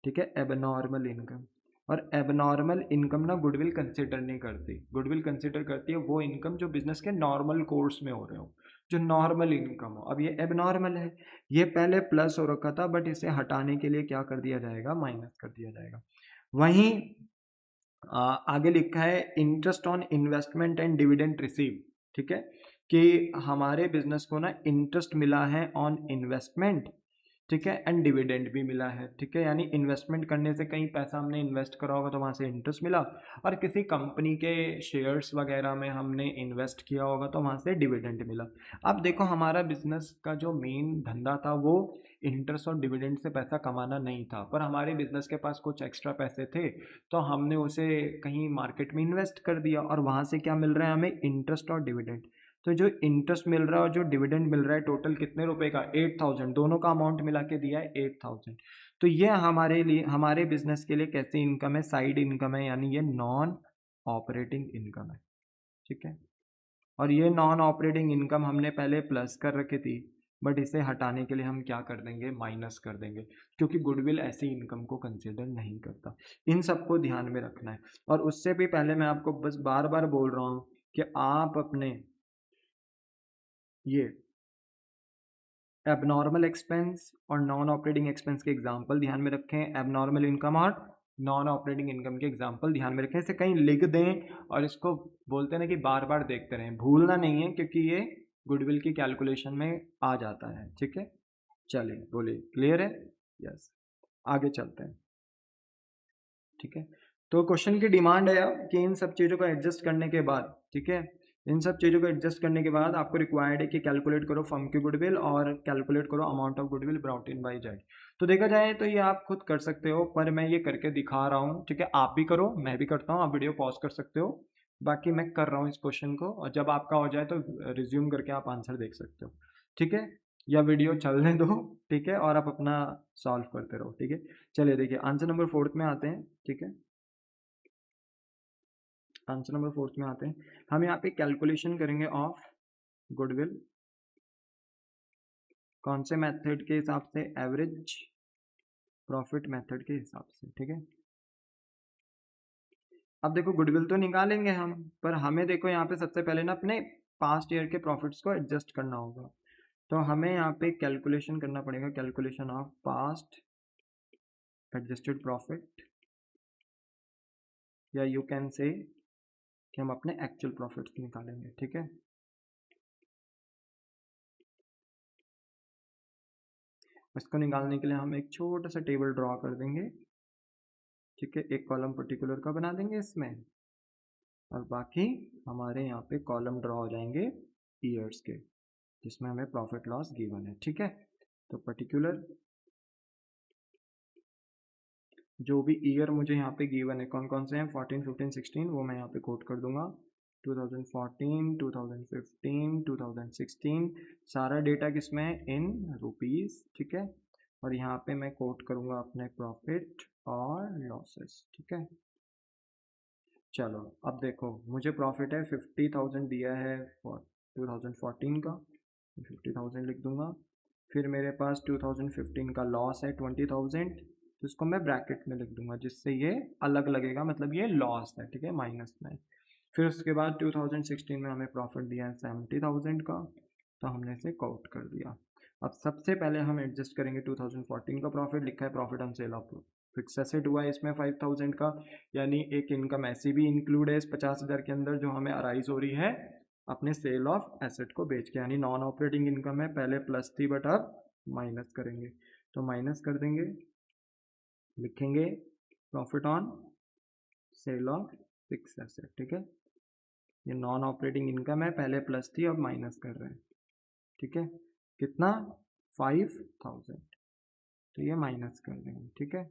ठीक है, एबनॉर्मल इनकम। और एबनॉर्मल इनकम ना गुडविल कंसिडर नहीं करती, गुडविल कंसिडर करती है वो इनकम जो बिजनेस के नॉर्मल कोर्स में हो रहे हो, जो नॉर्मल इनकम हो। अब ये एबनॉर्मल है, ये पहले प्लस हो रखा था, बट इसे हटाने के लिए क्या कर दिया जाएगा, माइनस कर दिया जाएगा। वहीं आगे लिखा है interest on investment and dividend receive, ठीक है, कि हमारे बिजनेस को ना इंटरेस्ट मिला है ऑन इन्वेस्टमेंट, ठीक है, एंड डिविडेंड भी मिला है, ठीक है, यानी इन्वेस्टमेंट करने से कहीं पैसा हमने इन्वेस्ट करा होगा तो वहाँ से इंटरेस्ट मिला, और किसी कंपनी के शेयर्स वगैरह में हमने इन्वेस्ट किया होगा तो वहाँ से डिविडेंड मिला। अब देखो, हमारा बिजनेस का जो मेन धंधा था वो इंटरेस्ट और डिविडेंड से पैसा कमाना नहीं था, पर हमारे बिजनेस के पास कुछ एक्स्ट्रा पैसे थे तो हमने उसे कहीं मार्केट में इन्वेस्ट कर दिया, और वहाँ से क्या मिल रहा है हमें, इंटरेस्ट और डिविडेंड। तो जो इंटरेस्ट मिल रहा है और जो डिविडेंड मिल रहा है टोटल कितने रुपए का, 8,000, दोनों का अमाउंट मिला के दिया है 8,000। तो ये हमारे लिए, हमारे बिजनेस के लिए कैसी इनकम है, साइड इनकम है, यानी ये नॉन ऑपरेटिंग इनकम है, ठीक है। और ये नॉन ऑपरेटिंग इनकम हमने पहले प्लस कर रखी थी, बट इसे हटाने के लिए हम क्या कर देंगे, माइनस कर देंगे, क्योंकि गुडविल ऐसी इनकम को कंसिडर नहीं करता। इन सबको ध्यान में रखना है। और उससे भी पहले मैं आपको बस बार बार बोल रहा हूँ कि आप अपने ये एबनॉर्मल एक्सपेंस और नॉन ऑपरेटिंग एक्सपेंस के एग्जाम्पल ध्यान में रखें, एबनॉर्मल इनकम और नॉन ऑपरेटिंग इनकम के एग्जाम्पल ध्यान में रखें, इसे कहीं लिख दें और इसको बोलते हैं ना कि बार बार देखते रहें, भूलना नहीं है, क्योंकि ये गुडविल की कैलकुलेशन में आ जाता है। ठीक है, चलिए बोलिए, क्लियर है? यस, आगे चलते हैं। ठीक है, तो क्वेश्चन की डिमांड है कि इन सब चीज़ों को एडजस्ट करने के बाद, ठीक है, इन सब चीज़ों को एडजस्ट करने के बाद आपको रिक्वायर्ड है कि कैलकुलेट करो फर्म की गुडविल और कैलकुलेट करो amount of goodwill brought in by Z. तो देखा जाए तो ये आप खुद कर सकते हो, पर मैं ये करके दिखा रहा हूँ। ठीक है, आप भी करो, मैं भी करता हूँ, आप वीडियो पॉज कर सकते हो, बाकी मैं कर रहा हूँ इस क्वेश्चन को, और जब आपका हो जाए तो रिज्यूम करके आप आंसर देख सकते हो। ठीक है, या वीडियो चलने दो, ठीक है, और आप अपना सॉल्व करते रहो। ठीक है, चलिए देखिए आंसर नंबर 4 में आते हैं। ठीक है, आंसर नंबर 4 में आते हैं। हम यहाँ पे कैलकुलेशन करेंगे ऑफ गुडविल, कौन से मेथड के हिसाब से, एवरेज प्रॉफिट मेथड के हिसाब से। ठीक है, अब देखो गुडविल तो निकालेंगे हम, पर हमें देखो यहाँ पे सबसे पहले ना अपने पास्ट ईयर के प्रॉफिट्स को एडजस्ट करना होगा। तो हमें यहाँ पे कैलकुलेशन करना पड़ेगा, calculation of past adjusted profit, या यू कैन से कि हम अपने एक्चुअल प्रॉफिट्स निकालेंगे। ठीक है, इसको निकालने के लिए हम एक छोटा सा टेबल ड्रॉ कर देंगे। ठीक है, एक कॉलम पर्टिकुलर का बना देंगे इसमें, और बाकी हमारे यहाँ पे कॉलम ड्रॉ हो जाएंगे ईयर्स के, जिसमें हमें प्रॉफिट लॉस गिवन है। ठीक है, तो पर्टिकुलर जो भी ईयर मुझे यहाँ पे गिवन है, कौन कौन से हैं, 14, 15, 16, वो मैं यहाँ पे कोट कर दूंगा। 2014, 2015, 2016, सारा डेटा किसमें है, इन रुपीस। ठीक है, और यहाँ पे मैं कोट करूँगा अपने प्रॉफिट और लॉसेस। ठीक है, चलो अब देखो, मुझे प्रॉफिट है 50,000 दिया है फॉर 2014 का, 50,000 लिख दूंगा। फिर मेरे पास 2015 का लॉस है 20,000, तो इसको मैं ब्रैकेट में लिख दूंगा, जिससे ये अलग लगेगा, मतलब ये लॉस है। ठीक है, माइनस में। फिर उसके बाद 2016 में हमें प्रॉफिट दिया है 70,000 का, तो हमने इसे काउंट कर दिया। अब सबसे पहले हम एडजस्ट करेंगे 2014 का प्रॉफिट, लिखा है profit on sale of fix asset हुआ है इसमें 5,000 का, यानी एक इनकम ऐसी भी इंक्लूड है इस 50,000 के अंदर जो हमें अराइज हो रही है अपने सेल ऑफ एसेट को बेच के, यानी नॉन ऑपरेटिंग इनकम है, पहले प्लस थी बट अब माइनस करेंगे, तो माइनस कर देंगे, लिखेंगे profit on sale of fix asset. ठीक है, ये नॉन ऑपरेटिंग इनकम है, पहले प्लस थी अब माइनस कर रहे हैं। ठीक है, कितना, 5,000, तो ये माइनस कर देंगे। ठीक है,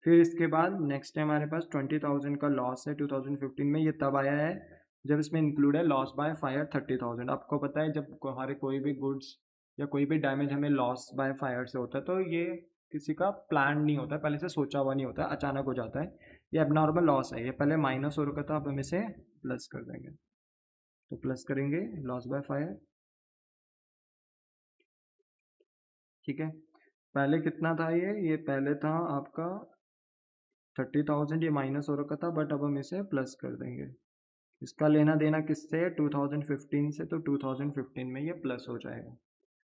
फिर इसके बाद नेक्स्ट है हमारे पास 20,000 का लॉस है 2015 में, ये तब आया है जब इसमें इंक्लूड है लॉस बाय फायर 30,000। आपको पता है जब हमारे कोई भी गुड्स या कोई भी डैमेज हमें लॉस बाय फायर से होता है, तो ये किसी का प्लान नहीं होता है, पहले से सोचा हुआ नहीं होता है, अचानक हो जाता है, ये एबनॉर्मल लॉस है, ये पहले माइनस हो रखा था, अब हम इसे प्लस कर देंगे, तो प्लस करेंगे लॉस बाय फायर। ठीक है, पहले कितना था, ये पहले था आपका 30,000, ये माइनस हो रखा था, बट अब हम इसे प्लस कर देंगे। इसका लेना देना किससे है, 2015 से, तो 2015 में ये प्लस हो जाएगा।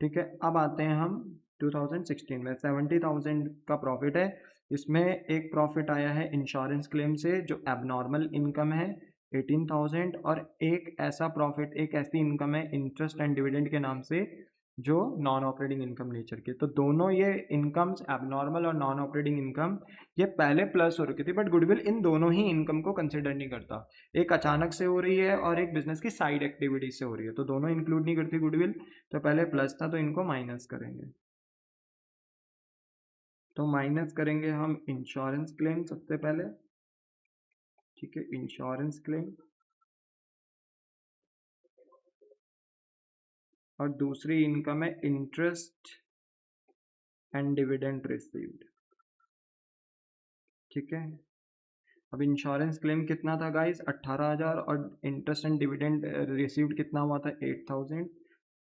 ठीक है, अब आते हैं हम 2016 में, 70,000 का प्रॉफिट है, इसमें एक प्रॉफिट आया है इंश्योरेंस क्लेम से जो एबनॉर्मल इनकम है 18,000, और एक ऐसा प्रॉफिट, एक ऐसी इनकम है इंटरेस्ट एंड डिविडेंड के नाम से जो नॉन ऑपरेटिंग इनकम नेचर की। तो दोनों ये इनकम्स, एबनॉर्मल और नॉन ऑपरेटिंग इनकम, ये पहले प्लस हो रखी थी, बट गुडविल इन दोनों ही इनकम को कंसिडर नहीं करता, एक अचानक से हो रही है और एक बिजनेस की साइड एक्टिविटी से हो रही है, तो दोनों इंक्लूड नहीं करती गुडविल। तो पहले प्लस था तो इनको माइनस करेंगे, तो माइनस करेंगे हम इंश्योरेंस क्लेम सबसे पहले। ठीक है, इंश्योरेंस क्लेम, और दूसरी इनकम है इंटरेस्ट एंड डिविडेंड रिसीव्ड। ठीक है, अब इंश्योरेंस क्लेम कितना था गाइस, 18,000, और इंटरेस्ट एंड डिविडेंड रिसीव्ड कितना हुआ था, 8,000।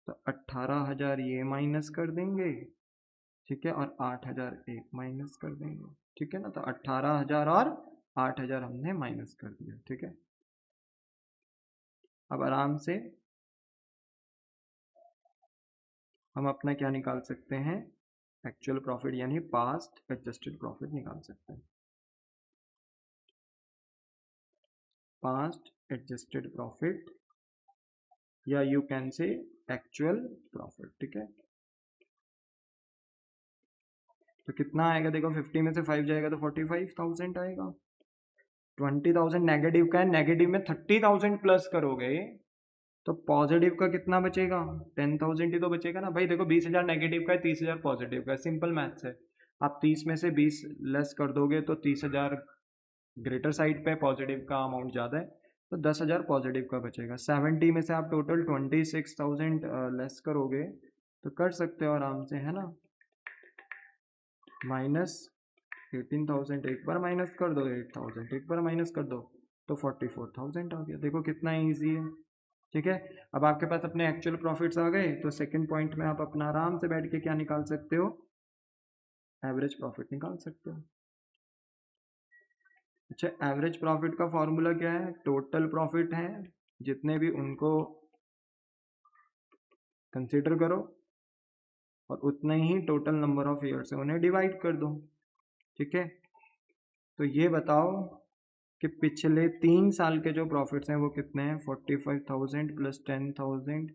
तो 18,000 ये माइनस कर देंगे, ठीक है, और 8,000 एक माइनस कर देंगे, ठीक है ना। तो 18,000 और 8,000 हमने माइनस कर दिया, ठीक है। अब आराम से हम अपना क्या निकाल सकते हैं, एक्चुअल प्रॉफिट यानी पास्ट एडजस्टेड प्रॉफिट निकाल सकते हैं। पास्ट एडजस्टेड प्रॉफिट या you can say actual profit, ठीक है। तो कितना आएगा देखो, 50 में से 5 जाएगा तो 45,000 आएगा। 20,000 नेगेटिव का है, नेगेटिव में 30,000 प्लस करोगे तो पॉजिटिव का कितना बचेगा, 10,000 ही तो बचेगा ना भाई। देखो 20,000 नेगेटिव का है, 30,000 पॉजिटिव का है, सिंपल मैथ्स है। आप 30 में से 20 लेस कर दोगे तो 30,000 ग्रेटर साइड पे, पॉजिटिव का अमाउंट ज़्यादा है, तो 10,000 पॉजिटिव का बचेगा। 70 में से आप टोटल 26,000 लेस करोगे तो कर सकते हो आराम से, है ना। माइनस 18,000 एक बार माइनस कर दो, 8,000 एक बार माइनस कर दो, तो 44,000 आ गया। देखो कितना ईजी है, ठीक है। अब आपके पास अपने एक्चुअल प्रॉफिट्स आ गए, तो सेकंड पॉइंट में आप अपना आराम से बैठ के क्या निकाल सकते हो, एवरेज प्रॉफिट निकाल सकते हो। अच्छा, एवरेज प्रॉफिट का फॉर्मूला क्या है, टोटल प्रॉफिट है जितने भी उनको कंसीडर करो और उतने ही टोटल नंबर ऑफ ईयर से उन्हें डिवाइड कर दो, ठीक है। तो ये बताओ कि पिछले 3 साल के जो प्रॉफिट्स हैं वो कितने हैं, 45,000 प्लस 10,000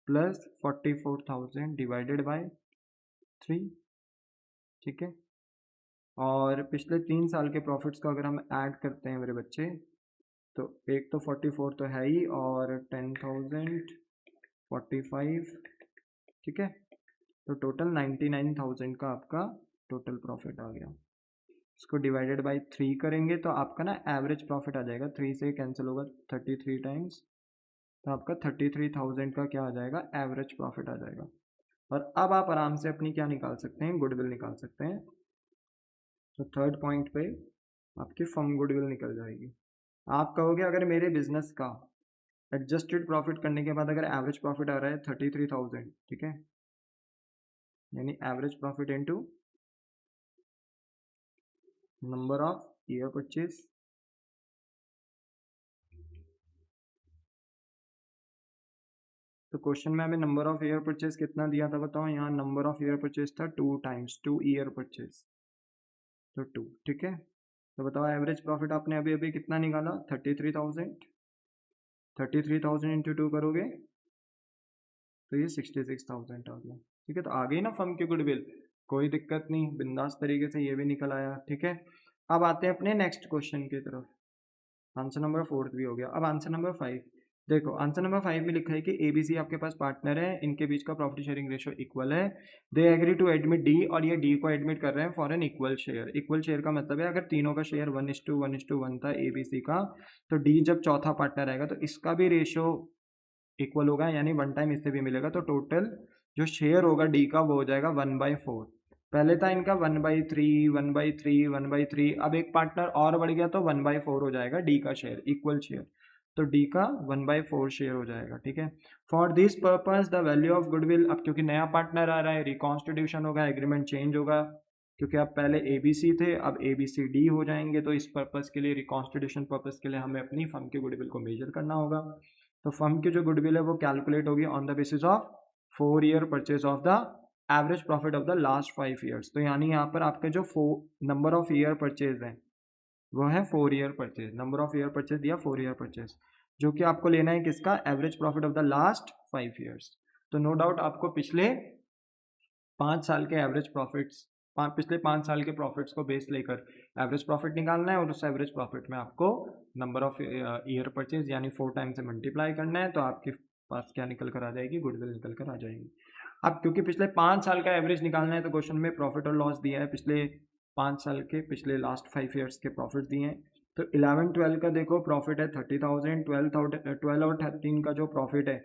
प्लस 44,000 डिवाइडेड बाय 3, ठीक है। और पिछले 3 साल के प्रॉफिट्स को अगर हम ऐड करते हैं मेरे बच्चे, तो एक तो 44 तो है ही, और 10,000 45, ठीक है। तो टोटल 99,000 का आपका टोटल प्रॉफिट आ गया। इसको डिवाइडेड बाय 3 करेंगे तो आपका ना एवरेज प्रॉफिट आ जाएगा, 3 से कैंसिल होगा 33 टाइम्स, तो आपका 33,000 का क्या आ जाएगा, एवरेज प्रॉफिट आ जाएगा। और अब आप आराम से अपनी क्या निकाल सकते हैं, गुडविल निकाल सकते हैं। तो थर्ड पॉइंट पे आपकी फर्म गुडविल निकल जाएगी। आप कहोगे अगर मेरे बिजनेस का एडजस्टेड प्रॉफिट करने के बाद अगर एवरेज प्रॉफिट आ रहा है 33,000, ठीक है, यानी average profit into number of year purchase, तो क्वेश्चन में हमें नंबर ऑफ ईयर परचेज कितना दिया था बताओ, यहाँ नंबर ऑफ ईयर परचेज था 2 टाइम्स 2 ईयर परचेज, तो 2, ठीक है। तो बताओ एवरेज प्रॉफिट आपने अभी अभी कितना निकाला, 33,000, 33,000 इंटू 2 करोगे तो ये 66,000 आ गया, ठीक है। तो आ गई ना फर्म की गुडविल, कोई दिक्कत नहीं, बिंदास तरीके से ये भी निकल आया, ठीक है। अब आते हैं अपने नेक्स्ट क्वेश्चन की तरफ। आंसर नंबर 4 भी हो गया। अब आंसर नंबर 5 देखो, आंसर नंबर 5 में लिखा है कि एबीसी आपके पास पार्टनर है, इनके बीच का प्रॉफिट शेयरिंग रेशियो इक्वल है, they agree to admit D, और ये डी को एडमिट कर रहे हैं for an equal share. Equal share का मतलब है अगर तीनों का शेयर 1:1:1 था एबीसी का, तो डी जब चौथा पार्टनर आएगा तो इसका भी रेशियो इक्वल होगा, यानी 1 टाइम इससे भी मिलेगा, तो टोटल जो शेयर होगा डी का वो हो जाएगा 1/4। पहले था इनका 1/3 1/3 1/3, अब एक पार्टनर और बढ़ गया तो 1/4 हो जाएगा डी का शेयर, इक्वल शेयर, तो डी का 1/4 शेयर हो जाएगा, ठीक है। For this purpose the value of goodwill, अब क्योंकि नया पार्टनर आ रहा है रिकॉन्स्टिट्यूशन होगा, एग्रीमेंट चेंज होगा, क्योंकि अब पहले एबीसी थे अब एबीसीडी हो जाएंगे, तो इस पर्पज के लिए रिकॉन्स्टिट्यूशन पर्पज के लिए हमें अपनी फर्म की गुडविल को मेजर करना होगा। तो फर्म की जो गुडविल है वो कैलकुलेट होगी on the basis of 4 year purchase of the average profit of the last 5 years. तो यानी यहाँ पर आपके जो नंबर ऑफ ईयर परचेज है वो है 4 year purchase, number of year purchase दिया 4 ईयर परचेज, जो कि आपको लेना है किसका, average profit of the last 5 years. तो नो डाउट आपको पिछले 5 साल के एवरेज प्रॉफिट्स, पिछले 5 साल के प्रॉफिट्स को बेस लेकर एवरेज प्रॉफिट निकालना है, और उस एवरेज प्रॉफिट में आपको नंबर ऑफ ईयर परचेज यानी 4 टाइम से मल्टीप्लाई करना है, तो आपके पास क्या निकल कर आ जाएगी, गुडविल निकल कर आ जाएगी। अब क्योंकि पिछले 5 साल का एवरेज निकालना है तो क्वेश्चन में प्रॉफिट और लॉस दिया है, पिछले 5 साल के, पिछले लास्ट 5 ईयर्स के प्रॉफिट दिए हैं। तो 11-12 का देखो प्रॉफिट है 30,000, 12 और 13 का जो प्रॉफिट है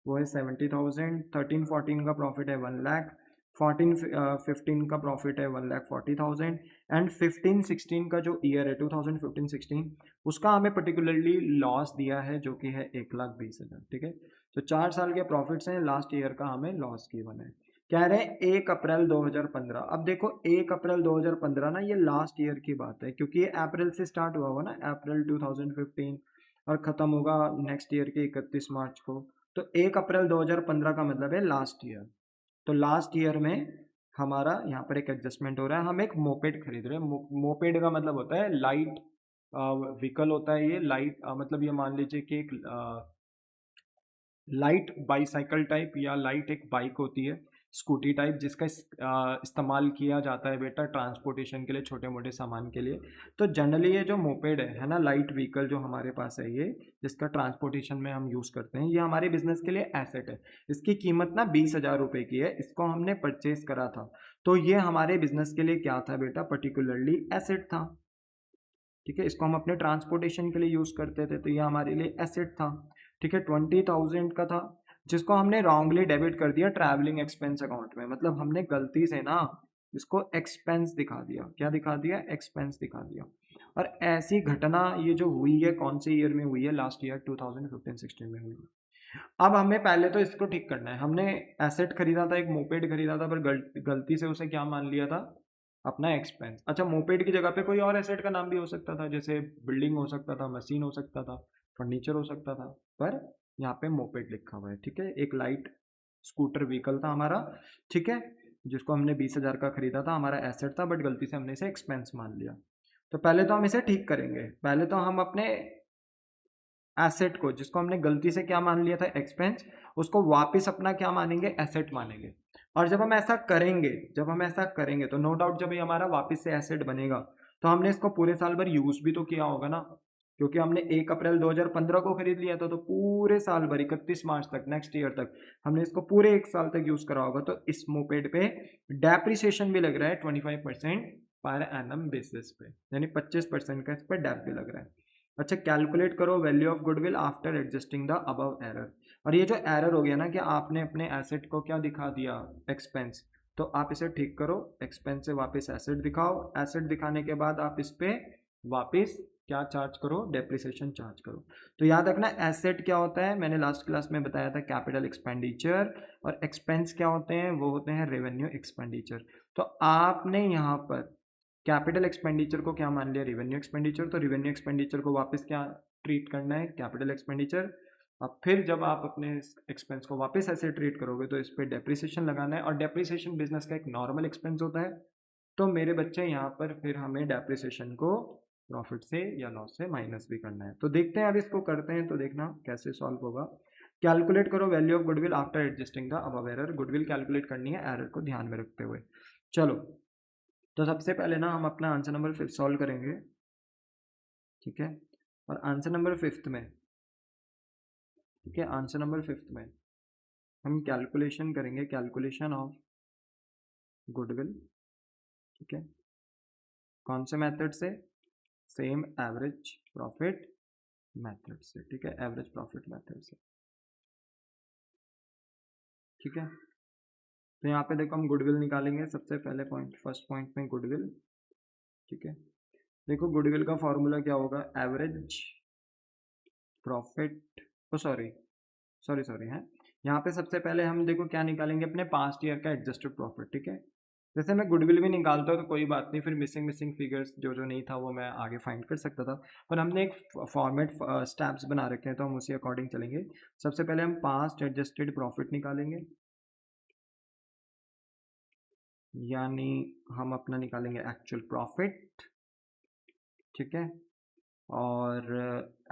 वो है 70,000, 13-14 का प्रॉफिट है 1 लाख, 14-15 का प्रॉफिट है 1,40,000 एंड 15-16 का जो ईयर है 2015-16 उसका हमें पर्टिकुलरली लॉस दिया है जो कि है 1,20,000। ठीक है, तो 4 साल के प्रॉफिट्स हैं, लास्ट ईयर का हमें लॉस गिवन है। कह रहे हैं 1 अप्रैल 2015। अब देखो 1 अप्रैल 2015 ना ये लास्ट ईयर की बात है क्योंकि ये अप्रैल से स्टार्ट हुआ हुआ ना, अप्रैल 2015 और ख़त्म होगा नेक्स्ट ईयर के 31 मार्च को। तो 1 अप्रैल 2015 का मतलब है लास्ट ईयर। तो लास्ट ईयर में हमारा यहाँ पर एक एडजस्टमेंट हो रहा है, हम एक मोपेड खरीद रहे हैं। मोपेड का मतलब होता है लाइट व्हीकल होता है ये, लाइट मतलब ये मान लीजिए कि एक लाइट बाईसाइकिल टाइप या लाइट एक बाइक होती है स्कूटी टाइप जिसका इस्तेमाल किया जाता है बेटा ट्रांसपोर्टेशन के लिए, छोटे मोटे सामान के लिए। तो जनरली ये जो मोपेड है ना, लाइट व्हीकल जो हमारे पास है ये, जिसका ट्रांसपोर्टेशन में हम यूज़ करते हैं, ये हमारे बिजनेस के लिए एसेट है। इसकी कीमत ना 20,000 रुपये की है, इसको हमने परचेज करा था। तो ये हमारे बिजनेस के लिए क्या था बेटा, पर्टिकुलरली एसेट था। ठीक है, इसको हम अपने ट्रांसपोर्टेशन के लिए यूज़ करते थे, तो ये हमारे लिए एसेट था। ठीक है, 20,000 का था जिसको हमने रॉन्गली डेबिट कर दिया ट्रैवलिंग एक्सपेंस अकाउंट में। मतलब हमने गलती से ना इसको एक्सपेंस दिखा दिया। क्या दिखा दिया, एक्सपेंस दिखा दिया। और ऐसी घटना ये जो हुई है कौन से ईयर में हुई है, लास्ट ईयर 2015-16 में हुई है। अब हमें पहले तो इसको ठीक करना है। हमने एसेट खरीदा था, एक मोपेड खरीदा था, पर गलती से उसे क्या मान लिया था, अपना एक्सपेंस। अच्छा, मोपेड की जगह पे कोई और एसेट का नाम भी हो सकता था, जैसे बिल्डिंग हो सकता था, मशीन हो सकता था, फर्नीचर हो सकता था, पर यहाँ पे मोपेड लिखा हुआ है। ठीक है, एक लाइट स्कूटर व्हीकल था हमारा। ठीक है, जिसको हमने 20,000 का खरीदा था, हमारा एसेट था, बट गलती से हमने इसे एक्सपेंस मान लिया। तो पहले तो हम इसे ठीक करेंगे। पहले तो हम अपने एसेट को, जिसको हमने गलती से क्या मान लिया था, एक्सपेंस, उसको वापस अपना क्या मानेंगे, एसेट मानेंगे। और जब हम ऐसा करेंगे तो नो डाउट जब ये हमारा वापस से एसेट बनेगा तो हमने इसको पूरे साल भर यूज भी तो किया होगा ना, क्योंकि हमने 1 अप्रैल 2015 को खरीद लिया था, तो पूरे साल भर 31 मार्च तक, नेक्स्ट ईयर तक हमने इसको पूरे 1 साल तक यूज करा होगा। तो इस मोपेड पे डेप्रिसिएशन भी लग रहा है 25% पर एनम बेसिस पे, यानी 25% का इस पर डेप भी लग रहा है। अच्छा, कैलकुलेट करो value of goodwill after adjusting the above error. और ये जो एरर हो गया ना कि आपने अपने एसेट को क्या दिखा दिया, एक्सपेंस, तो आप इसे ठीक करो, एक्सपेंस से वापस एसेट दिखाओ, एसेट दिखाने के बाद आप इस पे वापस क्या चार्ज करो, डेप्रिसिएशन चार्ज करो। तो याद रखना एसेट क्या होता है, मैंने लास्ट क्लास में बताया था कैपिटल एक्सपेंडिचर, और एक्सपेंस क्या होते हैं, वो होते हैं रेवेन्यू एक्सपेंडिचर। तो आपने यहाँ पर कैपिटल एक्सपेंडिचर को क्या मान लिया, रेवेन्यू एक्सपेंडिचर, तो रेवेन्यू एक्सपेंडिचर को वापस क्या ट्रीट करना है, कैपिटल एक्सपेंडिचर। अब फिर जब आप अपने एक्सपेंस को वापस ऐसे ट्रीट करोगे तो इस पर डेप्रिसिएशन लगाना है, और डेप्रिसिएशन बिजनेस का एक नॉर्मल एक्सपेंस होता है। तो मेरे बच्चे यहाँ पर फिर हमें डेप्रिसिएशन को प्रॉफिट से या लॉस से माइनस भी करना है। तो देखते हैं, अब इसको करते हैं तो देखना कैसे सॉल्व होगा। कैलकुलेट करो value of goodwill after adjusting the above error. Goodwill calculate करनी है एरर को ध्यान में रखते हुए। चलो, तो सबसे पहले ना हम अपना आंसर नंबर 5 सॉल्व करेंगे। ठीक है, और आंसर नंबर 5 में, ठीक है, आंसर नंबर 5 में हम कैलकुलेशन करेंगे, कैलकुलेशन ऑफ गुडविल। ठीक है, कौन से मेथड से, सेम एवरेज प्रॉफिट मेथड से। ठीक है, एवरेज प्रॉफिट मेथड से। ठीक है, तो यहाँ पे देखो हम गुडविल निकालेंगे सबसे पहले पॉइंट, फर्स्ट पॉइंट में गुडविल। ठीक है, देखो गुडविल का फॉर्मूला क्या होगा, एवरेज प्रॉफिट, ओ सॉरी सॉरी सॉरी है, यहाँ पे सबसे पहले हम देखो क्या निकालेंगे, अपने पास्ट ईयर का एडजस्टेड प्रॉफिट। ठीक है, जैसे मैं गुडविल भी निकालता हूँ तो कोई बात नहीं, फिर मिसिंग मिसिंग फिगर्स जो जो नहीं था वो मैं आगे फाइंड कर सकता था, पर हमने एक फॉर्मेट स्टेप्स बना रखे हैं तो हम उसी अकॉर्डिंग चलेंगे। सबसे पहले हम पास्ट एडजस्टेड प्रॉफिट निकालेंगे, यानी हम अपना निकालेंगे एक्चुअल प्रॉफिट। ठीक है, और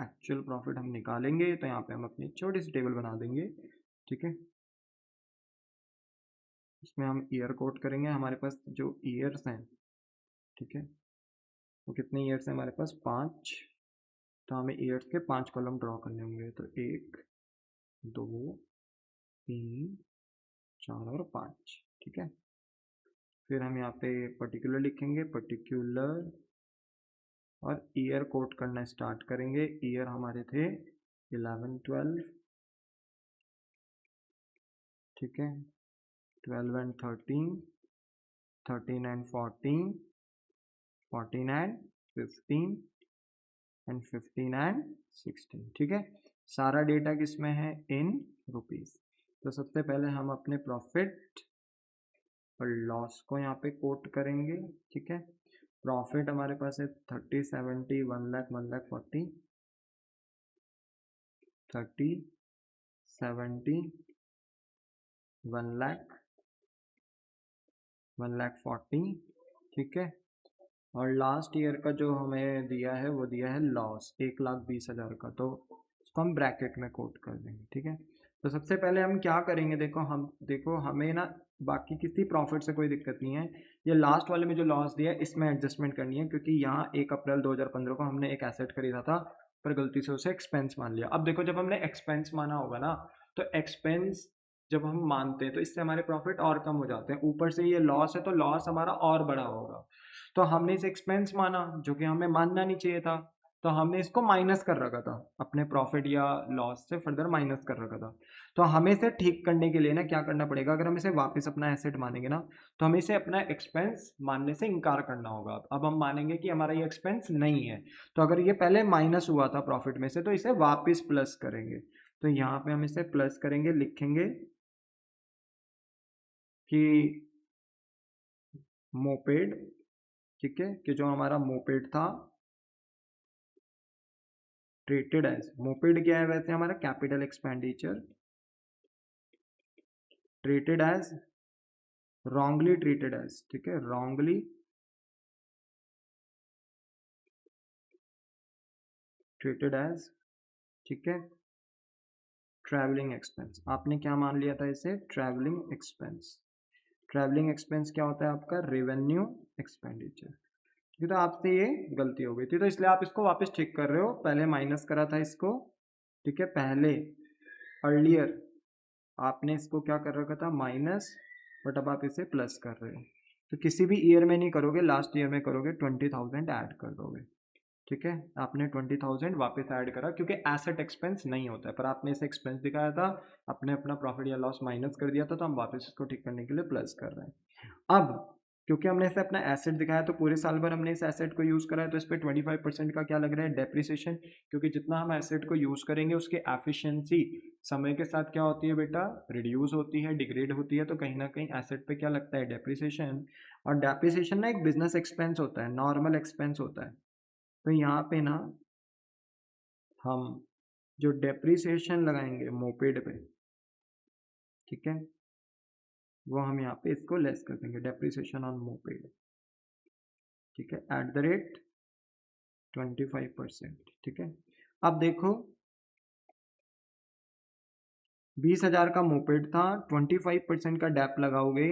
एक्चुअल प्रॉफिट हम निकालेंगे तो यहाँ पे हम अपनी छोटी सी टेबल बना देंगे। ठीक है, इसमें हम ईयर कोट करेंगे, हमारे पास जो ईयर्स हैं, ठीक है, वो कितने ईयर्स हैं हमारे पास, 5। तो हमें ईयर्स के 5 कॉलम ड्रॉ करने होंगे, तो 1 2 3 4 और 5। ठीक है, फिर हम यहाँ पे पर्टिकुलर लिखेंगे, पर्टिकुलर, और ईयर कोट करना स्टार्ट करेंगे। ईयर हमारे थे 11 12। ठीक है, 12 and 13, 13 and 14, 14 and 15 and 15 and 16। ठीक है, सारा डेटा किसमें है? इन रुपीस। तो सबसे पहले हम अपने प्रॉफिट और लॉस को यहाँ पे कोट करेंगे। ठीक है, प्रॉफिट हमारे पास है 30, 70, 1 लाख, 1 लाख 40, 30, 70, 1 लाख, 1 लाख 40। ठीक है, और लास्ट ईयर का जो हमें दिया है वो दिया है लॉस 1,20,000 का, तो उसको हम ब्रैकेट में कोट कर देंगे। ठीक है, तो सबसे पहले हम क्या करेंगे, देखो हमें ना बाकी किसी प्रॉफिट से कोई दिक्कत नहीं है, ये लास्ट वाले में जो लॉस दिया है इसमें एडजस्टमेंट करनी है, क्योंकि यहाँ 1 अप्रैल 2015 को हमने एक एसेट खरीदा था पर गलती से उसे एक्सपेंस मान लिया। अब देखो, जब हमने एक्सपेंस माना होगा ना, तो एक्सपेंस जब हम मानते हैं तो इससे हमारे प्रॉफिट और कम हो जाते हैं, ऊपर से ये लॉस है तो लॉस हमारा और बड़ा होगा। तो हमने इसे एक्सपेंस माना जो कि हमें मानना नहीं चाहिए था, तो हमने इसको माइनस कर रखा था, अपने प्रॉफिट या लॉस से फर्दर माइनस कर रखा था। तो हमें इसे ठीक करने के लिए ना क्या करना पड़ेगा, अगर हम इसे वापस अपना एसेट मानेंगे ना, तो हमें इसे अपना एक्सपेंस मानने से इनकार करना होगा। अब हम मानेंगे कि हमारा ये एक्सपेंस नहीं है, तो अगर ये पहले माइनस हुआ था प्रॉफिट में से, तो इसे वापस प्लस करेंगे। तो यहाँ पे हम इसे प्लस करेंगे, लिखेंगे कि मोपेड। ठीक है, कि जो हमारा मोपेड था, ट्रीटेड एज, मोपेड क्या है वैसे हमारा? Capital expenditure, treated as, wrongly treated as. ठीक है, रॉन्गली ट्रीटेड एज। ठीक है, ट्रैवलिंग एक्सपेंस। आपने क्या मान लिया था इसे? Travelling expense. ट्रैवलिंग एक्सपेंस क्या होता है आपका? Revenue expenditure. ये तो आपसे ये गलती हो गई थी, तो इसलिए आप इसको वापस ठीक कर रहे हो, पहले माइनस करा था इसको। ठीक है, पहले अर्लियर आपने इसको क्या कर रखा था? माइनस, बट अब आप इसे प्लस कर रहे हो। तो किसी भी ईयर में नहीं करोगे, लास्ट ईयर में करोगे, 20,000 ऐड कर दोगे। ठीक है, आपने 20,000 वापस ऐड करा, क्योंकि एसेट एक्सपेंस नहीं होता है, पर आपने इसे एक्सपेंस दिखाया था, अपने अपना प्रॉफिट या लॉस माइनस कर दिया था, तो हम वापस इसको ठीक करने के लिए प्लस कर रहे हैं। अब क्योंकि हमने इसे अपना एसेट दिखाया, तो पूरे साल भर हमने इस एसेट को यूज़ करा है, तो इस पर 25% का क्या लग रहा है? डेप्रिसिएशन। क्योंकि जितना हम एसेट को यूज़ करेंगे उसकी एफिशिएंसी समय के साथ क्या होती है बेटा? रिड्यूस होती है, डिग्रेड होती है, तो कहीं ना कहीं एसेट पे क्या लगता है? डेप्रिसिएशन। और डेप्रिसिएशन ना एक बिजनेस एक्सपेंस होता है, नॉर्मल एक्सपेंस होता है। तो यहाँ पे ना हम जो डेप्रिसिएशन लगाएंगे मोपेड पे, ठीक है, वो हम यहाँ पे इसको लेस कर देंगे, डेप्रिसिएशन ऑन मोपेड। ठीक है, एट द रेट 25%। ठीक है, अब देखो 20,000 का मोपेड था, 25% का डेप लगाओगे